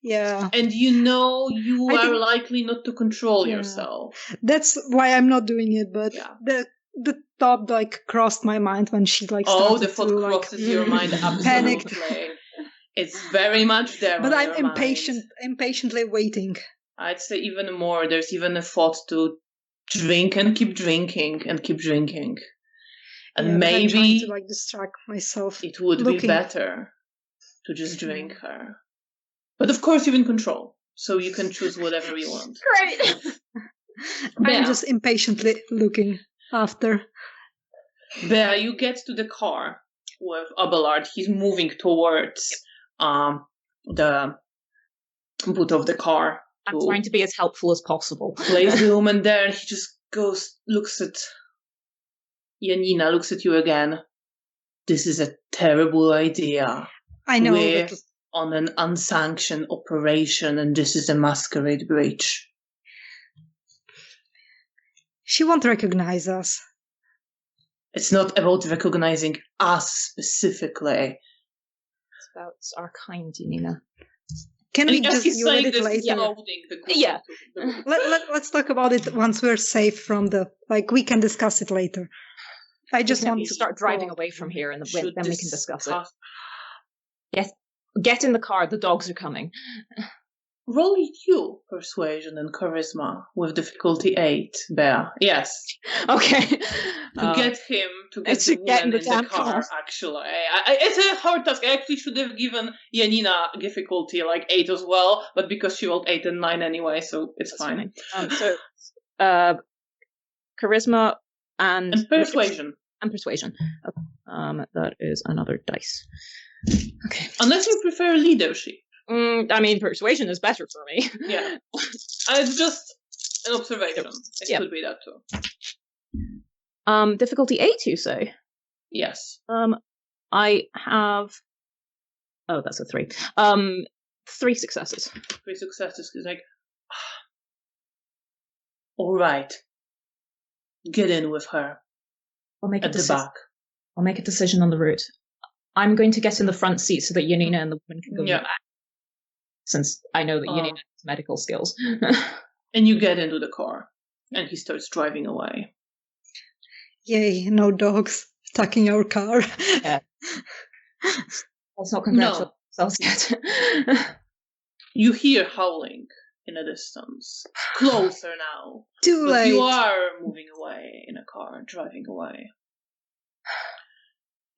C: Yeah.
A: And you are likely not to control yourself.
C: That's why I'm not doing it, but the thought crossed my mind when she started
A: the thought crosses your mind absolutely.
C: Panicked.
A: It's very much there.
C: But I'm impatiently waiting.
A: I'd say even more. There's even a thought to drink and keep drinking and keep drinking. And maybe
C: I'm trying to distract myself.
A: It would be better to just drink her. But of course you're in control, so you can choose whatever you want.
B: Great!
C: I'm just impatiently looking after.
A: Bea, you get to the car with Abelard. He's moving towards the boot of the car.
B: I'm trying to be as helpful as possible.
A: Place the woman there, and he just looks at Janina, looks at you again. This is a terrible idea.
C: I know.
A: We're on an unsanctioned operation, and this is a Masquerade breach.
C: She won't recognize us.
A: It's not about recognizing us specifically.
B: It's about our kind, Janina.
C: Can we just unit it later?
B: Yeah.
C: Let's talk about it once we're safe from the... we can discuss it later. I just want to
B: start driving away from here, and then we can discuss it. Yes. Get in the car. The dogs are coming.
A: Roll you persuasion and charisma with difficulty 8, Bea. Yes.
B: Okay.
A: To get him to get the woman in the car. Actually, it's a hard task. I actually should have given Janina difficulty 8 as well, but because she rolled 8 and 9 anyway, so it's fine.
B: So, charisma and
A: persuasion.
B: And persuasion. That is another dice. Okay.
A: Unless you prefer leadership.
B: I mean, persuasion is better for me.
A: Yeah. It's just an observation. It could be that too.
B: Difficulty 8, you say?
A: Yes.
B: I have... Oh, that's a 3. 3 successes.
A: 3 successes is like... All right. Get in with her.
B: I'll make
A: at the back.
B: I'll make a decision on the route. I'm going to get in the front seat so that Janina and the woman can go in the back. Since I know that Janina has medical skills.
A: And you get into the car. And he starts driving away.
C: Yay, no dogs attacking our car.
B: Yeah. Let's not congratulate ourselves yet.
A: You hear howling in a distance. Closer now.
C: Too late.
A: You are moving away in a car, driving away.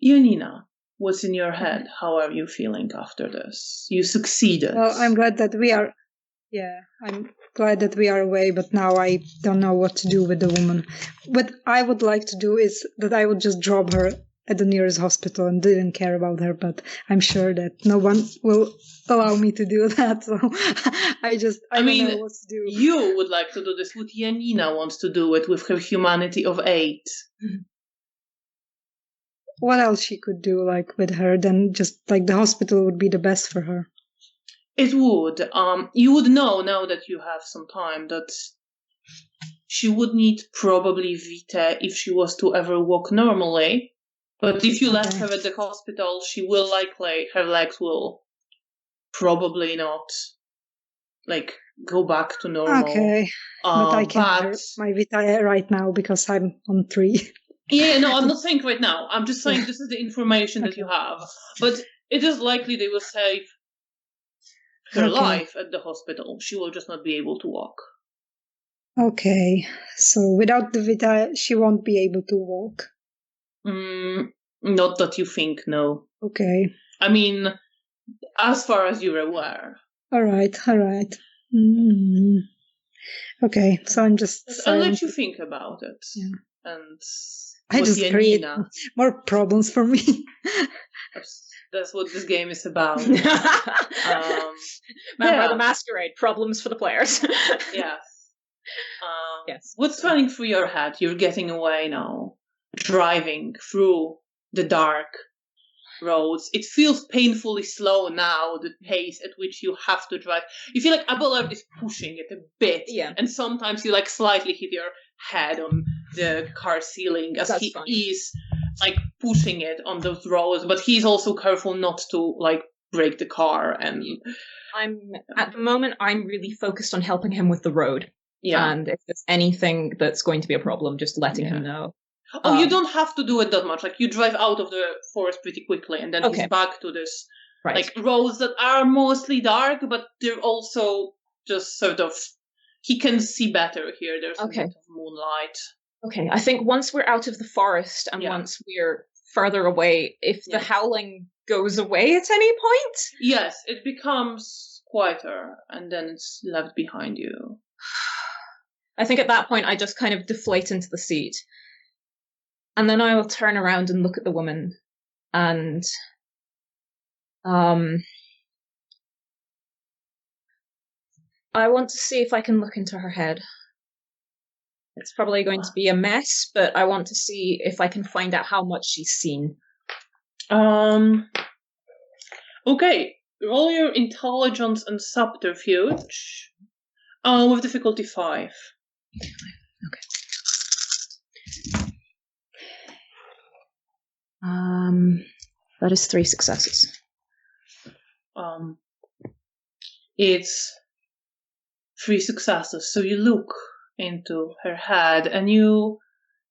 A: Janina, what's in your head? How are you feeling after this? You succeeded.
C: Well, I'm glad that we are... Yeah, I'm glad that we are away, but now I don't know what to do with the woman. What I would like to do is that I would just drop her at the nearest hospital and didn't care about her, but I'm sure that no one will allow me to do that, so I don't know what to do.
A: You would like to do this, what Janina wants to do it with her humanity of 8.
C: What else she could do, like, with her, then just, like, the hospital would be the best for her.
A: It would. You would know, now that you have some time, that she would need probably Vitae if she was to ever walk normally. But if you left her at the hospital, she will likely, her legs will probably not, like, go back to normal.
C: Okay, but I can't have my Vitae right now because I'm on 3.
A: Yeah, no, I'm not saying right now. I'm just saying this is the information that you have. But it is likely they will save her life at the hospital. She will just not be able to walk.
C: Okay, so without the Vitae, she won't be able to walk.
A: Not that you think, no.
C: Okay.
A: I mean, as far as you're aware.
C: All right. Okay, so I'm just...
A: I'll let you think about it.
C: Yeah.
A: And
C: I just create more problems for me.
A: That's what this game is about.
B: Remember the Masquerade, problems for the players.
A: Yes.
B: Yes.
A: What's running through your head? You're getting away now. Driving through the dark roads. It feels painfully slow now, the pace at which you have to drive. You feel like Abelard is pushing it a bit.
B: Yeah.
A: And sometimes you like slightly hit your head on the car ceiling as he is like pushing it on those roads, but he's also careful not to like break the car. And
B: at the moment I'm really focused on helping him with the road.
A: Yeah.
B: And if there's anything that's going to be a problem, just letting him know.
A: Oh, you don't have to do it that much. Like you drive out of the forest pretty quickly, and then he's back to this like roads that are mostly dark, but they're also just sort of he can see better here. There's a bit of moonlight.
B: Okay, I think once we're out of the forest and once we're further away, if the howling goes away at any point,
A: yes, it becomes quieter, and then it's left behind you.
B: I think at that point I just kind of deflate into the seat. And then I will turn around and look at the woman, and I want to see if I can look into her head. It's probably going to be a mess, but I want to see if I can find out how much she's seen.
A: Okay, roll your intelligence and subterfuge with difficulty 5.
B: Okay. That is 3 successes.
A: It's 3 successes. So you look into her head and you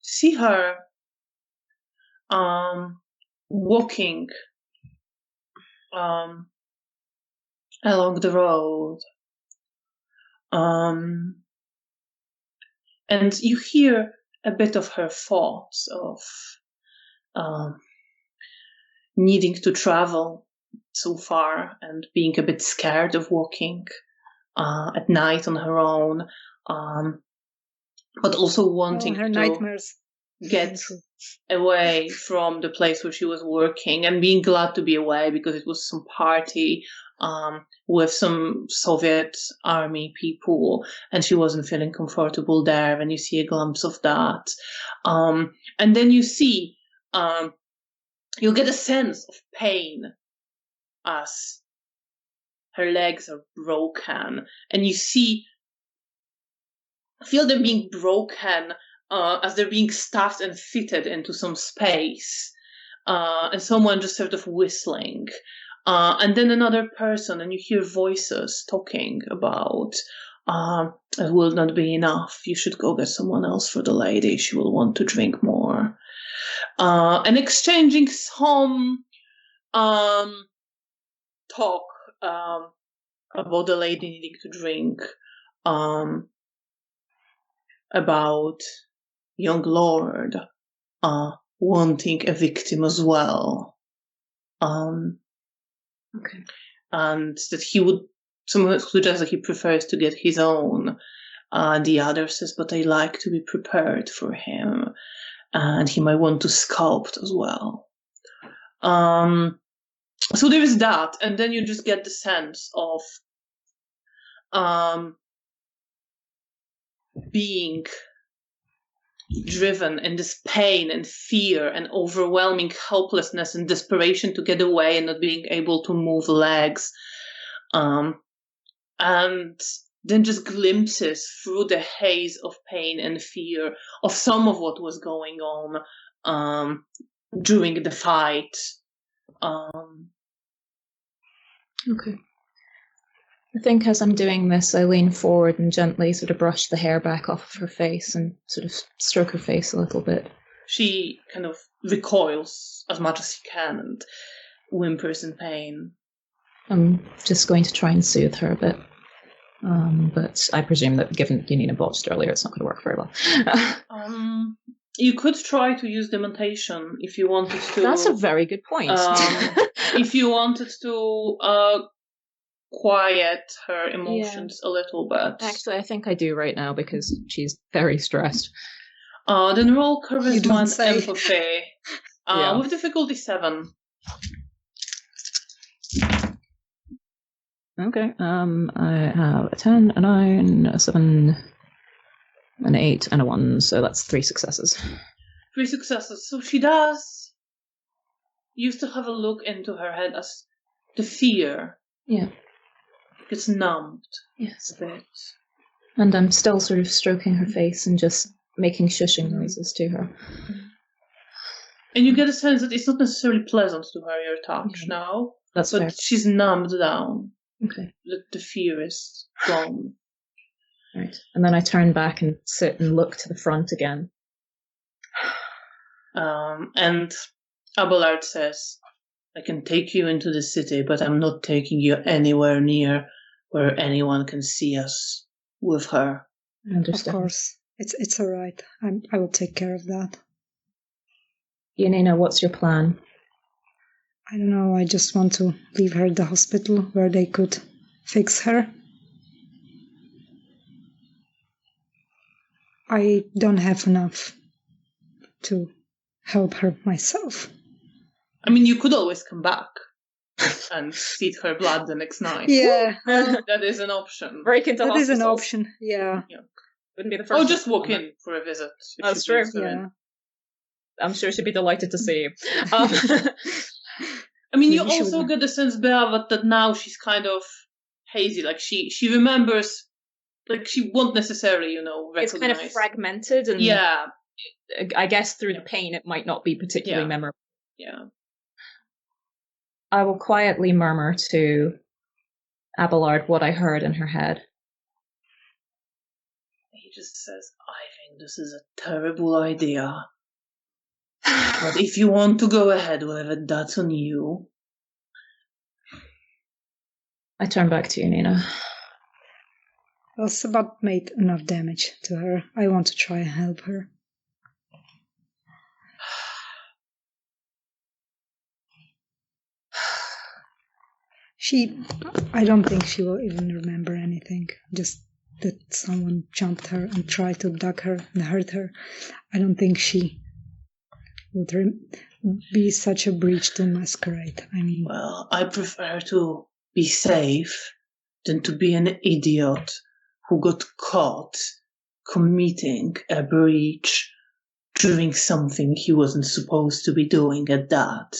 A: see her walking along the road. And you hear a bit of her thoughts of needing to travel so far and being a bit scared of walking at night on her own, but also wanting
C: her
A: to...
C: nightmares.
A: get away from the place where she was working and being glad to be away because it was some party with some Soviet army people, and she wasn't feeling comfortable there, and you see a glimpse of that. And then you see, you'll get a sense of pain as her legs are broken, and you feel them being broken as they're being stuffed and fitted into some space, and someone just sort of whistling. And then another person, and you hear voices talking about, it will not be enough. You should go get someone else for the lady. She will want to drink more. And exchanging some talk about the lady needing to drink, about young lord wanting a victim as well.
B: Okay.
A: And that someone suggests that he prefers to get his own. The other says, but I like to be prepared for him, and he might want to sculpt as well. So there is that, and then you just get the sense of being driven in this pain and fear and overwhelming helplessness and desperation to get away and not being able to move legs. And then just glimpses through the haze of pain and fear of some of what was going on during the fight.
B: Okay. I think as I'm doing this, I lean forward and gently sort of brush the hair back off of her face and sort of stroke her face a little bit.
A: She kind of recoils as much as she can and whimpers in pain.
B: I'm just going to try and soothe her a bit. But I presume that given Janina botched earlier, it's not going to work very well.
A: You could try to use dementation if you wanted to.
B: That's a very good point.
A: If you wanted to quiet her emotions a little bit.
B: Actually, I think I do right now because she's very stressed.
A: Then roll charisma and empathy. With difficulty 7.
B: Okay. I have a 10, a 9, a 7, an 8, and a 1, so that's 3 successes.
A: 3 successes. So she does used to have a look into her head as the fear.
B: Yeah.
A: Gets numbed.
B: Yes.
A: A bit.
B: And I'm still sort of stroking her face and just making shushing noises to her.
A: And you get a sense that it's not necessarily pleasant to her, your touch now.
B: That's fair.
A: But she's numbed down.
B: Okay.
A: The fear is gone.
B: Right. And then I turn back and sit and look to the front again.
A: And Abelard says, I can take you into the city, but I'm not taking you anywhere near where anyone can see us with her.
B: I understand.
C: Of course. It's all right. I will take care of that.
B: Janina, what's your plan?
C: I don't know. I just want to leave her at the hospital where they could fix her. I don't have enough to help her myself.
A: I mean, you could always come back and feed her blood the next night.
C: Yeah.
A: That is an option.
B: Break into hospitals.
C: That is an option, yeah.
B: Wouldn't be the first.
A: Oh, just walk in for a visit.
B: That's true.
C: Yeah.
B: I'm sure she'd be delighted to see you.
A: I mean, you also get the sense, Bea, that now she's kind of hazy. Like, she remembers, like, she won't necessarily, recognize.
B: It's kind of fragmented, and
A: yeah.
B: I guess through the pain it might not be particularly memorable.
A: Yeah.
B: I will quietly murmur to Abelard what I heard in her head.
A: He just says, I think this is a terrible idea. But if you want to go ahead with it, that's on you.
B: I turn back to you, Nina.
C: Well, Sabbat made enough damage to her. I want to try and help her. I don't think she will even remember anything. Just that someone jumped her and tried to abduct her and hurt her. I don't think she would be such a breach to Masquerade. I mean,
A: well, I prefer to be safe than to be an idiot who got caught committing a breach, doing something he wasn't supposed to be doing at that.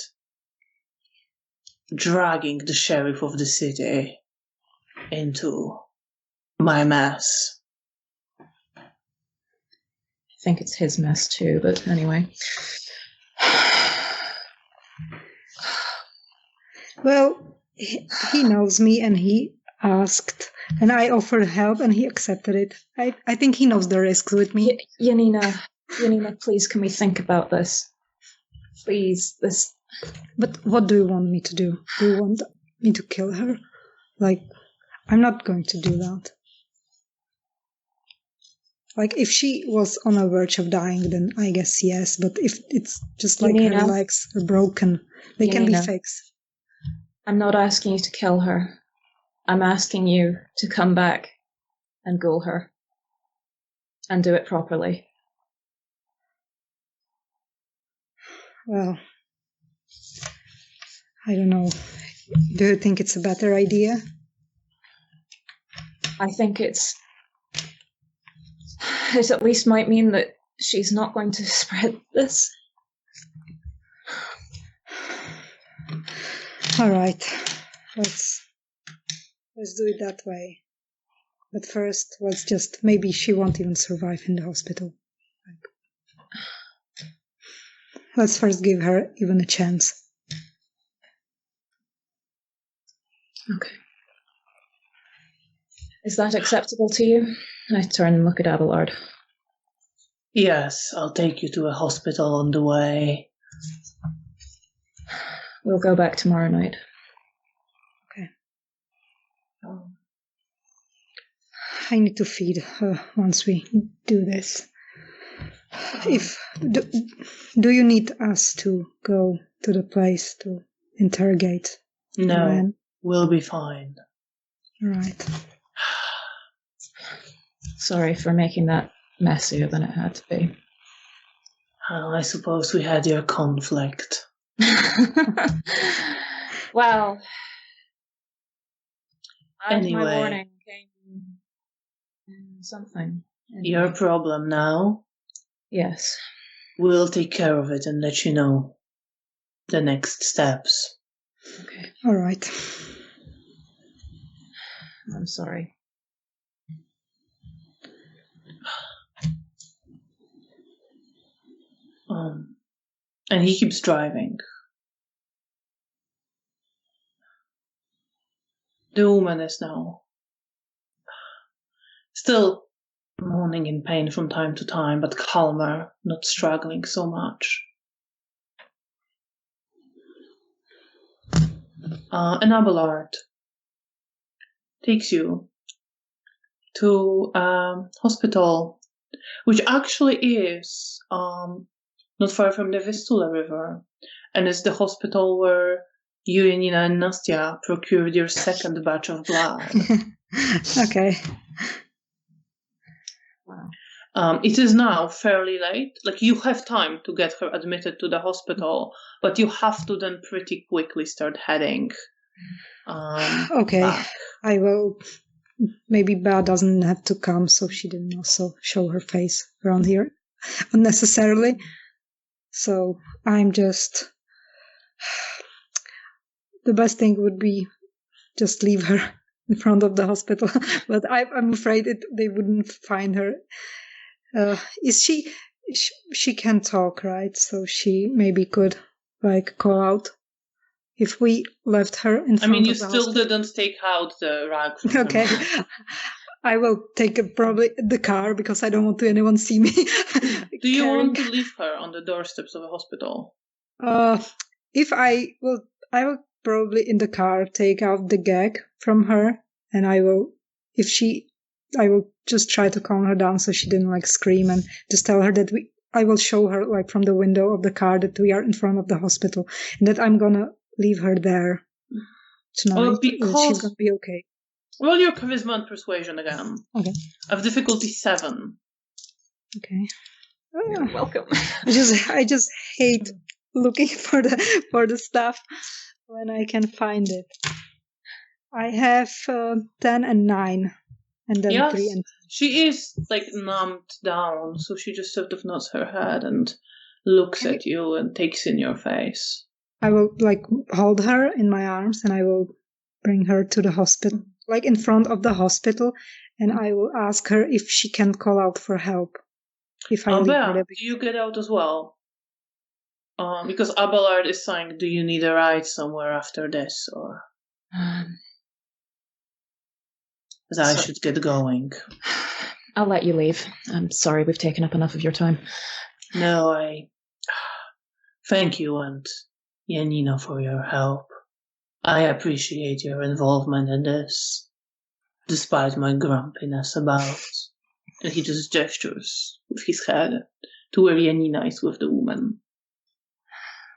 A: Dragging the sheriff of the city into my mess.
B: I think it's his mess too, but anyway.
C: well, he knows me and he asked, and I offered help and he accepted it. I think he knows the risks with me.
B: Janina, please, can we think about this? Please, this...
C: But what do you want me to do? Do you want me to kill her? Like, I'm not going to do that. Like, if she was on the verge of dying, then I guess yes. But if it's just like her legs are broken, they can be fixed.
B: I'm not asking you to kill her. I'm asking you to come back and ghoul her. And do it properly.
C: Well, I don't know. Do you think it's a better idea?
B: I think it at least might mean that she's not going to spread this.
C: All right, let's do it that way. But first, maybe she won't even survive in the hospital. Let's first give her even a chance.
B: Okay. Is that acceptable to you? I turn and look at Abelard.
A: Yes, I'll take you to a hospital on the way.
B: We'll go back tomorrow night.
C: Okay. I need to feed her once we do this. Do you need us to go to the place to interrogate?
A: No, we'll be fine.
C: Right.
B: Sorry for making that messier than it had to be.
A: I suppose we had your conflict.
B: Well,
A: anyway,
B: my warning came something. Anyway.
A: Your problem now?
B: Yes.
A: We'll take care of it and let you know the next steps.
B: Okay.
C: All right.
B: I'm sorry.
A: And he keeps driving. The woman is now still moaning in pain from time to time, but calmer, not struggling so much. And Abelard takes you to a hospital, which actually is not far from the Vistula River, and it's the hospital where you, Janina, and Nastya procured your second batch of blood.
C: Okay.
B: Wow.
A: It is now fairly late. Like, you have time to get her admitted to the hospital, but you have to then pretty quickly start heading.
C: Okay.
A: Back.
C: I will. Maybe Bea doesn't have to come, so she didn't also show her face around here unnecessarily. So I'm just... The best thing would be just leave her in front of the hospital. But I'm afraid they wouldn't find her. She can talk, right? So she maybe could call out if we left her in front of the hospital.
A: I mean, you still didn't take out the rag from
C: Okay.
A: her.
C: I will take probably the car because I don't want anyone see me.
A: Do you want to leave her on the doorsteps of a hospital?
C: If I will probably in the car take out the gag from her, and I will just try to calm her down so she didn't scream, and just tell her that I will show her from the window of the car that we are in front of the hospital and that I'm gonna leave her there tonight. Because she's gonna be okay.
A: Roll your charisma and persuasion again.
C: Okay.
A: Of difficulty 7.
C: Okay.
B: You're welcome.
C: I just hate looking for the stuff when I can find it. I have 10 and 9, and then 3 and 2.
A: She is like numbed down, so she just sort of nods her head and looks at you and takes in your face.
C: I will like hold her in my arms and I will bring her to the hospital, like in front of the hospital, and I will ask her if she can call out for help. If I leave her there.
A: Do you get out as well? Because Abelard is saying, do you need a ride somewhere after this, or I should get going?
B: I'll let you leave. I'm sorry we've taken up enough of your time.
A: No, I thank you and Janina for your help. I appreciate your involvement in this, despite my grumpiness about. And he just gestures with his head to where Janina is with the woman.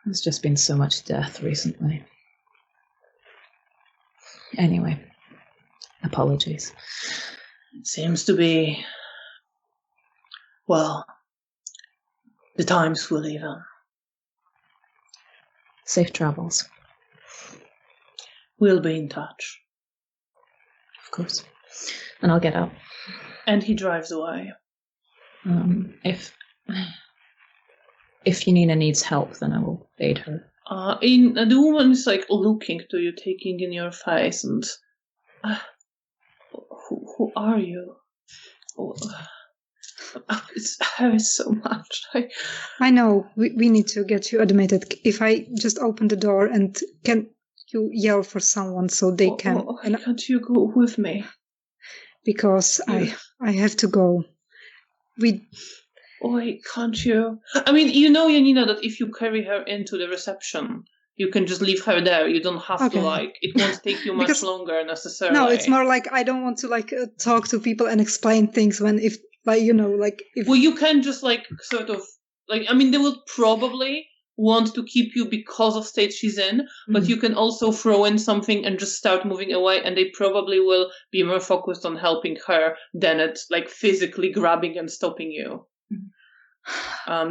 B: There's just been so much death recently. Anyway, apologies.
A: It seems to be, well, the times we live in.
B: Safe travels.
A: We'll be in touch.
B: Of course. And I'll get out.
A: And he drives away.
B: If Janina needs help, then I will aid her.
A: The woman is like looking to you, taking in your face, and who are you? It hurts so much.
C: I know. We need to get you admitted. If I just open the door, and can you yell for someone so they can?
A: Can't you go with me?
C: Because I have to go.
A: Can't you? I mean, you know, Janina, that if you carry her into the reception, you can just leave her there. You don't have to, it won't take you much longer necessarily.
C: No, it's more like I don't want to, talk to people and explain things if... Well, you
A: can just, they will probably want to keep you because of state she's in, but you can also throw in something and just start moving away, and they probably will be more focused on helping her than at, physically grabbing and stopping you.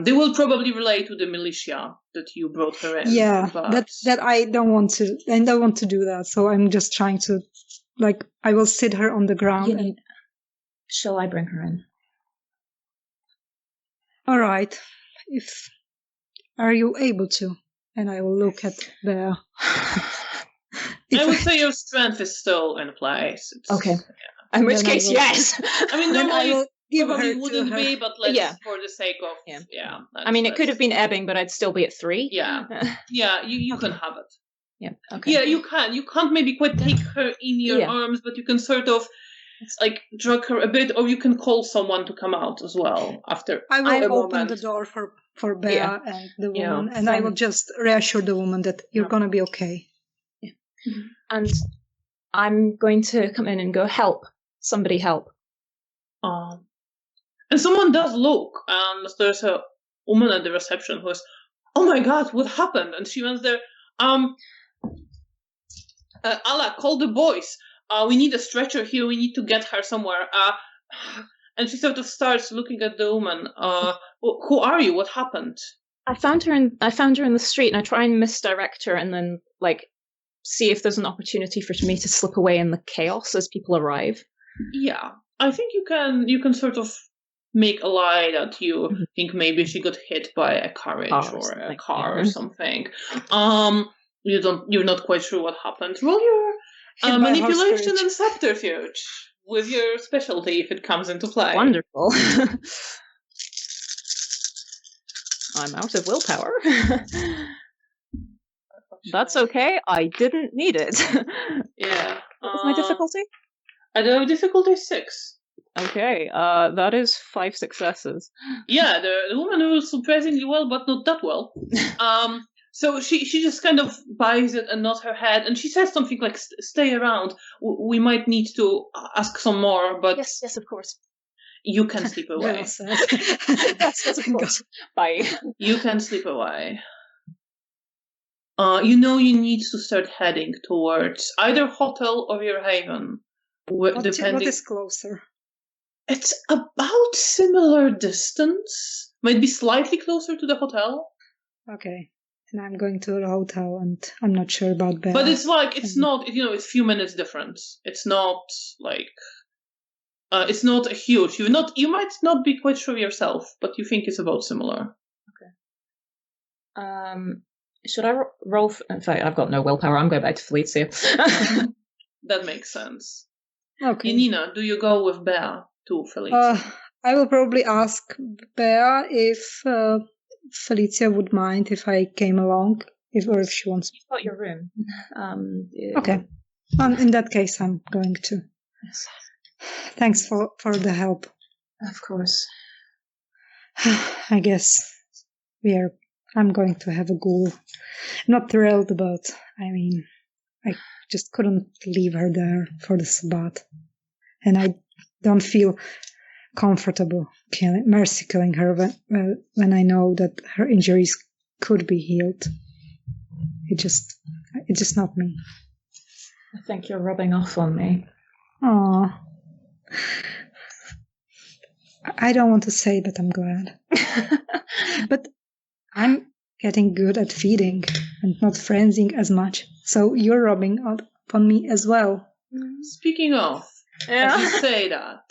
A: They will probably relate to the militia that you brought her in.
C: Yeah, but that I don't want to. I don't want to do that. So I'm just trying to, I will sit her on the ground. And
B: shall I bring her in?
C: All right. Are you able to? And I will look at Bea.
A: I would say your strength is still in place.
B: Okay. In which case, yes.
A: I mean, normally
C: probably
A: wouldn't be, but for the sake of
B: it could have been ebbing, but I'd still be at 3.
A: Yeah, you can have it.
B: Yeah, okay.
A: Yeah, you can. You can't maybe quite take her in your arms, but you can sort of drag her a bit, or you can call someone to come out as well after.
C: I will open the door for Bea and the woman, and I will just reassure the woman that you're gonna be okay.
B: Yeah, and I'm going to come in and go help. Somebody help.
A: And someone does look, and there's a woman at the reception who is, oh my god, what happened? And she went there, Allah, call the boys. We need a stretcher here, we need to get her somewhere. And she sort of starts looking at the woman. Who are you? What happened?
B: I found her in the street, and I try and misdirect her, and then see if there's an opportunity for me to slip away in the chaos as people arrive.
A: Yeah, I think you can sort of make a lie that you think maybe she got hit by a carriage or a car or something. You're not quite sure what happened. Roll your manipulation and subterfuge with your specialty if it comes into play.
B: Wonderful. I'm out of willpower. That's okay. I didn't need it.
A: Yeah.
B: What was my difficulty?
A: I don't know, difficulty 6.
B: Okay, that is 5 successes.
A: Yeah, the woman rolls surprisingly well, but not that well. So she just kind of buys it and nods her head, and she says something like, stay around. We might need to ask some more, but...
B: Yes, of course.
A: You can sleep away.
B: Yes, of course. Bye.
A: You can sleep away. You need to start heading towards either hotel or your haven.
C: What is closer?
A: It's about similar distance, Might be slightly closer to the hotel.
C: Okay. And I'm going to the hotel, and I'm not sure about Bea.
A: But it's like, it's not, it's a few minutes difference. It's not like, it's not a huge, you might not be quite sure yourself, but you think it's about similar.
B: Okay. Should I roll? In fact, I've got no willpower. I'm going back to Felicia.
A: That makes janina,
C: Okay.
A: Janina, do you go with Bea to Felicia?
C: I will probably ask Bea if Felicia would mind if I came along, or if she wants.
B: You've got your room.
C: Okay. In that case, I'm going to.
B: Yes.
C: Thanks for the help.
B: Of course.
C: I guess I'm going to have a go. Not thrilled, but I mean, I just couldn't leave her there for the Sabbat. And I don't feel comfortable killing her when I know that her injuries could be healed. It's just not me.
B: I think you're rubbing off on me.
C: Aww. I don't want to say that I'm glad. But I'm getting good at feeding and not frenzying as much. So you're rubbing upon me as well.
A: Speaking of, as you say that,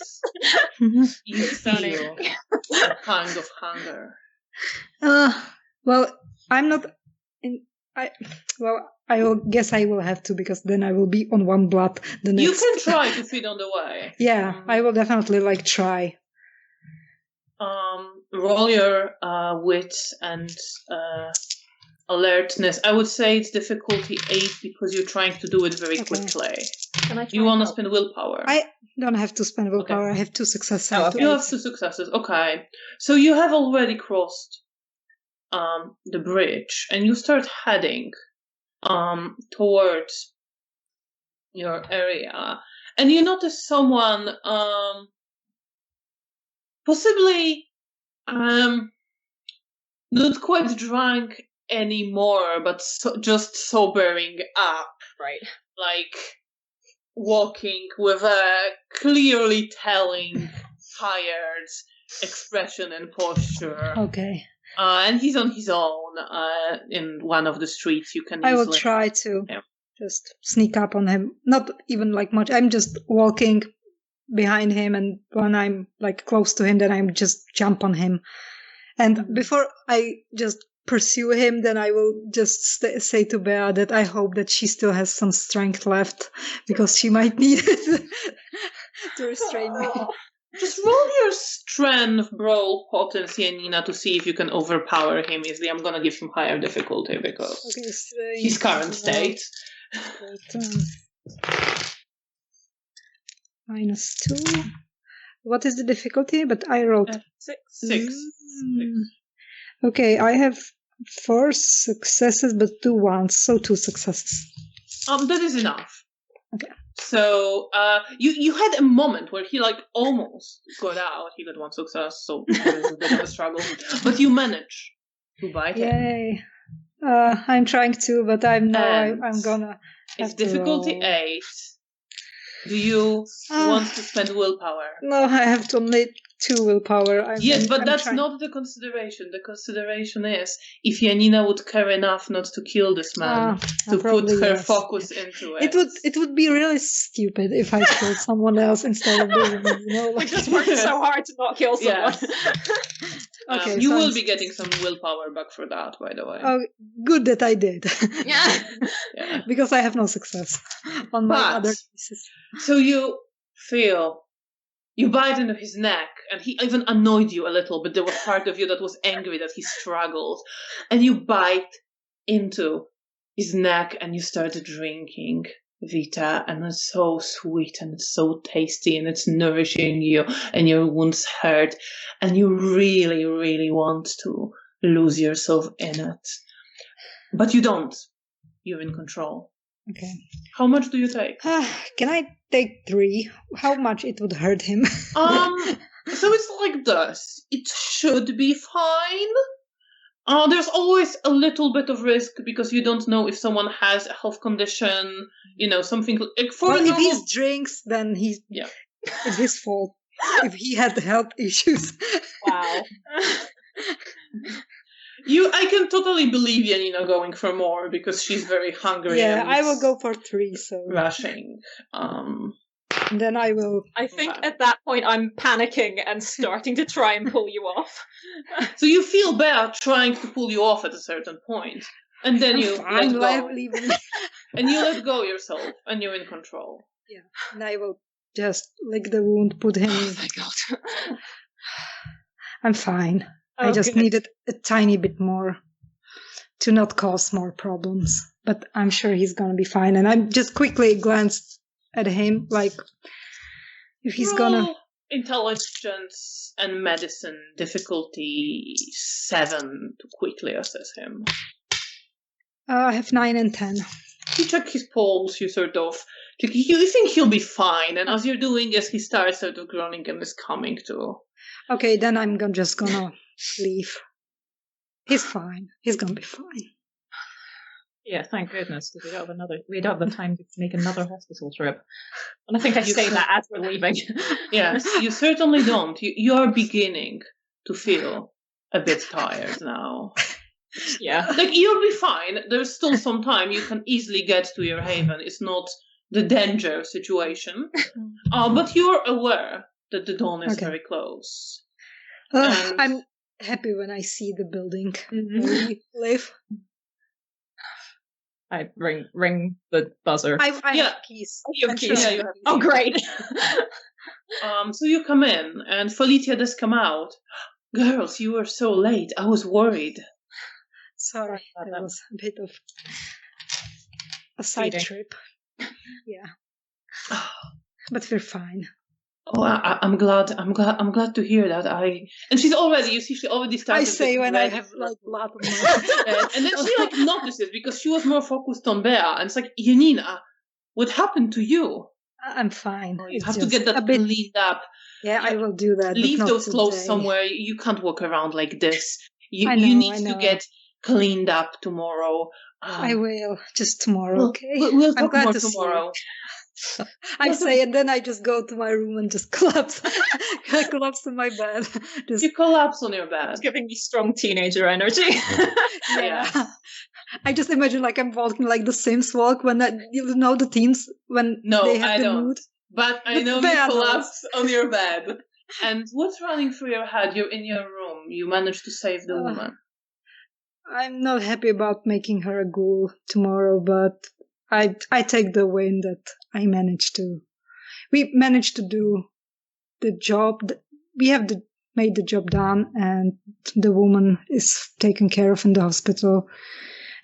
A: you feel a kind of hunger.
C: Well, I'm not. I guess I will have to, because then I will be on one blood the next.
A: You can try to feed on the way.
C: Yeah, I will definitely try.
A: Roll your wit and alertness. I would say it's difficulty 8 because you're trying to do it very quickly. You want to spend willpower?
C: I don't have to spend willpower. Okay. I have 2 successes.
A: You have 2 successes. Okay. So you have already crossed the bridge, and you start heading towards your area, and you notice someone possibly not quite drunk anymore, but just sobering up.
B: Right.
A: Like walking with a clearly telling tired expression and posture.
C: Okay.
A: And he's on his own in one of the streets. You can.
C: I will try to just sneak up on him. Not even much. I'm just walking behind him, and when I'm close to him, then I'm just jump on him. And before I just pursue him, then I will just say to Bea that I hope that she still has some strength left, because she might need it to restrain me.
A: Just roll your strength, brawl, potency, Janina, to see if you can overpower him easily. I'm gonna give him higher difficulty because his current state.
C: -2. What is the difficulty? But I rolled
A: 6.
C: Okay, I have 4 successes, but 2 ones, so 2 successes.
A: That is enough.
C: Okay.
A: So, you had a moment where he almost got out. He got 1 success, so it was a bit of a struggle. But you managed to bite him.
C: Yay! I'm trying to, but I'm gonna.
A: It's difficulty 8. Do you want to spend willpower?
C: No, I have only 2 willpower.
A: Yes, but that's not the consideration. The consideration is if Janina would care enough not to kill this man, to put her focus into it.
C: It would be really stupid if I killed someone else instead of doing it.
B: We just worked so hard to not kill someone.
A: Okay, you will be getting some willpower back for that, by the way.
C: Oh, good that I did.
B: Yeah.
C: Because I have no success on my other pieces.
A: So you bite into his neck, and he even annoyed you a little, but there was part of you that was angry that he struggled. And you bite into his neck, and you start drinking Vita, and it's so sweet, and it's so tasty, and it's nourishing you, and your wounds hurt, and you really, really want to lose yourself in it. But you don't. You're in control.
C: Okay.
A: How much do you take?
C: Can I take 3? How much it would hurt him?
A: So it's like this. It should be fine. There's always a little bit of risk because you don't know if someone has a health condition, something like
C: if he drinks, then it's his fault. If he had health issues.
B: Wow.
A: I can totally believe Janina going for more because she's very hungry.
C: Yeah,
A: and
C: I will go for 3. So
A: rushing.
C: and then I will.
B: I think at that point I'm panicking and starting to try and pull you off.
A: So you feel bad trying to pull you off at a certain point, and then you let go. And you let go yourself, and you're in control.
C: Yeah, and I will just lick the wound, put him.
B: Oh my god.
C: I'm fine.
B: Oh,
C: I just
B: good.
C: needed a tiny bit more to not cause more problems. But I'm sure he's gonna be fine. And I just quickly glanced at him, like if he's gonna.
A: Intelligence and medicine difficulty 7 to quickly assess him.
C: I have 9 and 10.
A: You check his pulse, you sort of check, you think he'll be fine, and as you're doing this, he starts sort of groaning and is coming to.
C: Okay, then I'm just gonna leave. He's fine. He's gonna be fine.
B: Yeah, thank goodness, because we don't have the time to make another hospital trip. And I think I say that as we're leaving.
A: Yes, you certainly don't. You are beginning to feel a bit tired now.
B: Yeah.
A: Like, you'll be fine. There's still some time. You can easily get to your haven. It's not the danger situation. But you're aware that the dawn is very close.
C: I'm happy when I see the building where we live.
B: I ring the buzzer.
C: I have keys.
B: You have keys.
A: Yeah, you have keys.
B: Oh, great.
A: So you come in, and Felicia does come out. Girls, you were so late. I was worried.
C: Sorry, that was a bit of a side trip. Yeah, but we're fine.
A: Oh, I'm glad to hear that. And she already started.
C: I say when I have like blood on my
A: head, and then she like notices because she was more focused on Bea, and it's like, Janina, what happened to you?
C: I'm fine.
A: You have to get that cleaned up.
C: Yeah, I will do that.
A: Leave those clothes somewhere. You can't walk around like this. You need to get cleaned up tomorrow.
C: I will. Just tomorrow, okay?
A: We'll talk more tomorrow.
C: I say, and then I just go to my room and just collapse. I collapse in my bed.
A: You collapse on your bed.
B: It's giving me strong teenager energy.
C: Yeah. I just imagine like I'm walking like the Sims walk when the teens when they have the mood.
A: But I know you collapse on your bed. And what's running through your head? You're in your room. You managed to save the woman.
C: I'm not happy about making her a ghoul tomorrow, but I take the win that we managed to do the job. We have made the job done, and the woman is taken care of in the hospital.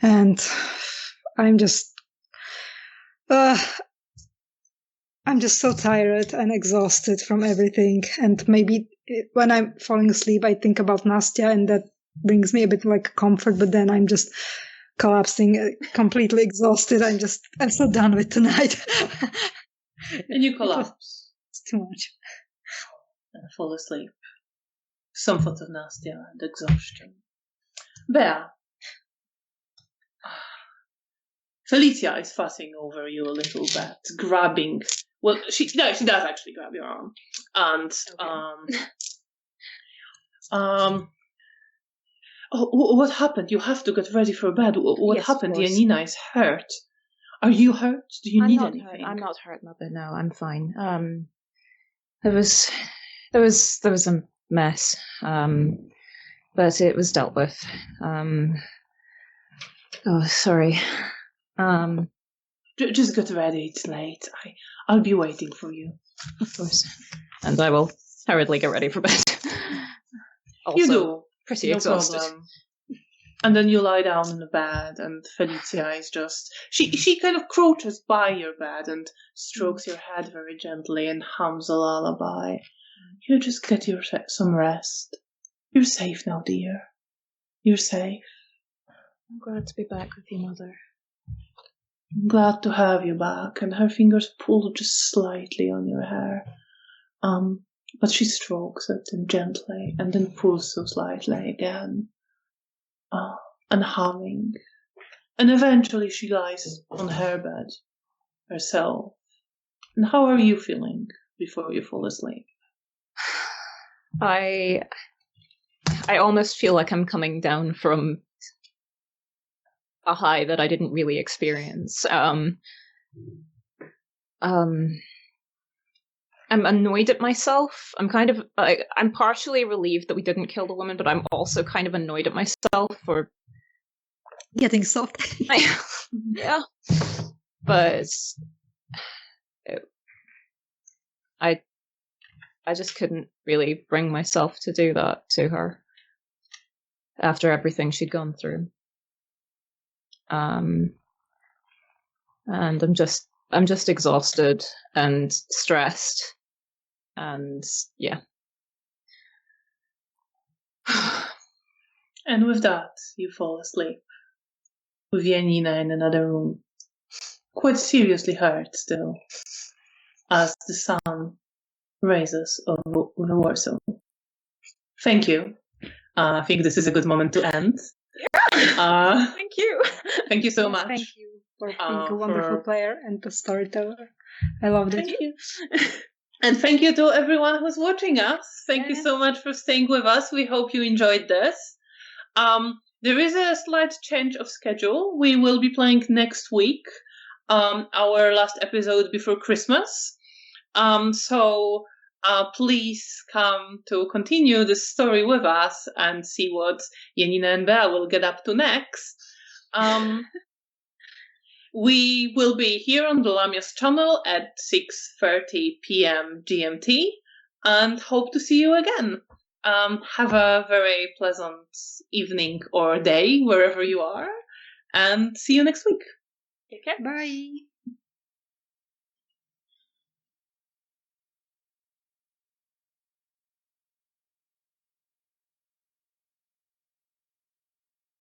C: And I'm just so tired and exhausted from everything. And maybe when I'm falling asleep, I think about Nastya, and that brings me a bit like comfort. But then I'm just collapsing, completely exhausted. I'm so done with tonight.
A: And you collapse.
C: It's too much.
A: And fall asleep. Comfort of Nastya and exhaustion. Bea. Felicia is fussing over you a little bit, grabbing. Well, she does actually grab your arm, and Oh, what happened? You have to get ready for bed. What happened? Janina is hurt. Are you hurt? Do you need anything?
B: I'm not hurt, Mother. No, I'm fine. There was a mess, but it was dealt with. Oh, sorry.
A: Just get ready. It's late. I'll be waiting for you.
B: Of course. And I will hurriedly get ready for bed. Also,
A: you do.
B: Pretty exhausted.
A: Problem. And then you lie down in the bed, and Felicia is just... She kind of crouches by your bed and strokes your head very gently and hums a lullaby. You just get some rest. You're safe now, dear. You're safe.
B: I'm glad to be back with you, Mother.
A: I'm glad to have you back. And her fingers pull just slightly on your hair. But she strokes it gently and then pulls so slightly again. And humming. And eventually she lies on her bed herself. And how are you feeling before you fall asleep?
B: I I almost feel like I'm coming down from a high that I didn't really experience. I'm annoyed at myself. I'm partially relieved that we didn't kill the woman, but I'm also kind of annoyed at myself for
C: getting soft.
B: Yeah, but I just couldn't really bring myself to do that to her after everything she'd gone through. And I'm just exhausted and stressed. And yeah.
A: And with that, you fall asleep. With Janina in another room. Quite seriously hurt still. As the sun rises over Warsaw. Thank you. I think this is a good moment to end.
B: Yeah. Thank you.
A: Thank you so much.
C: Thank you for being a wonderful player and a storyteller. I loved it.
A: Thank you. And thank you to everyone who's watching us. Thank you so much for staying with us. We hope you enjoyed this. There is a slight change of schedule. We will be playing next week, our last episode before Christmas. So please come to continue this story with us and see what Janina and Bea will get up to next. We will be here on the Lamias channel at 6:30 p.m. GMT and hope to see you again. Have a very pleasant evening or day wherever you are, and see you next week.
B: Take care.
C: Bye.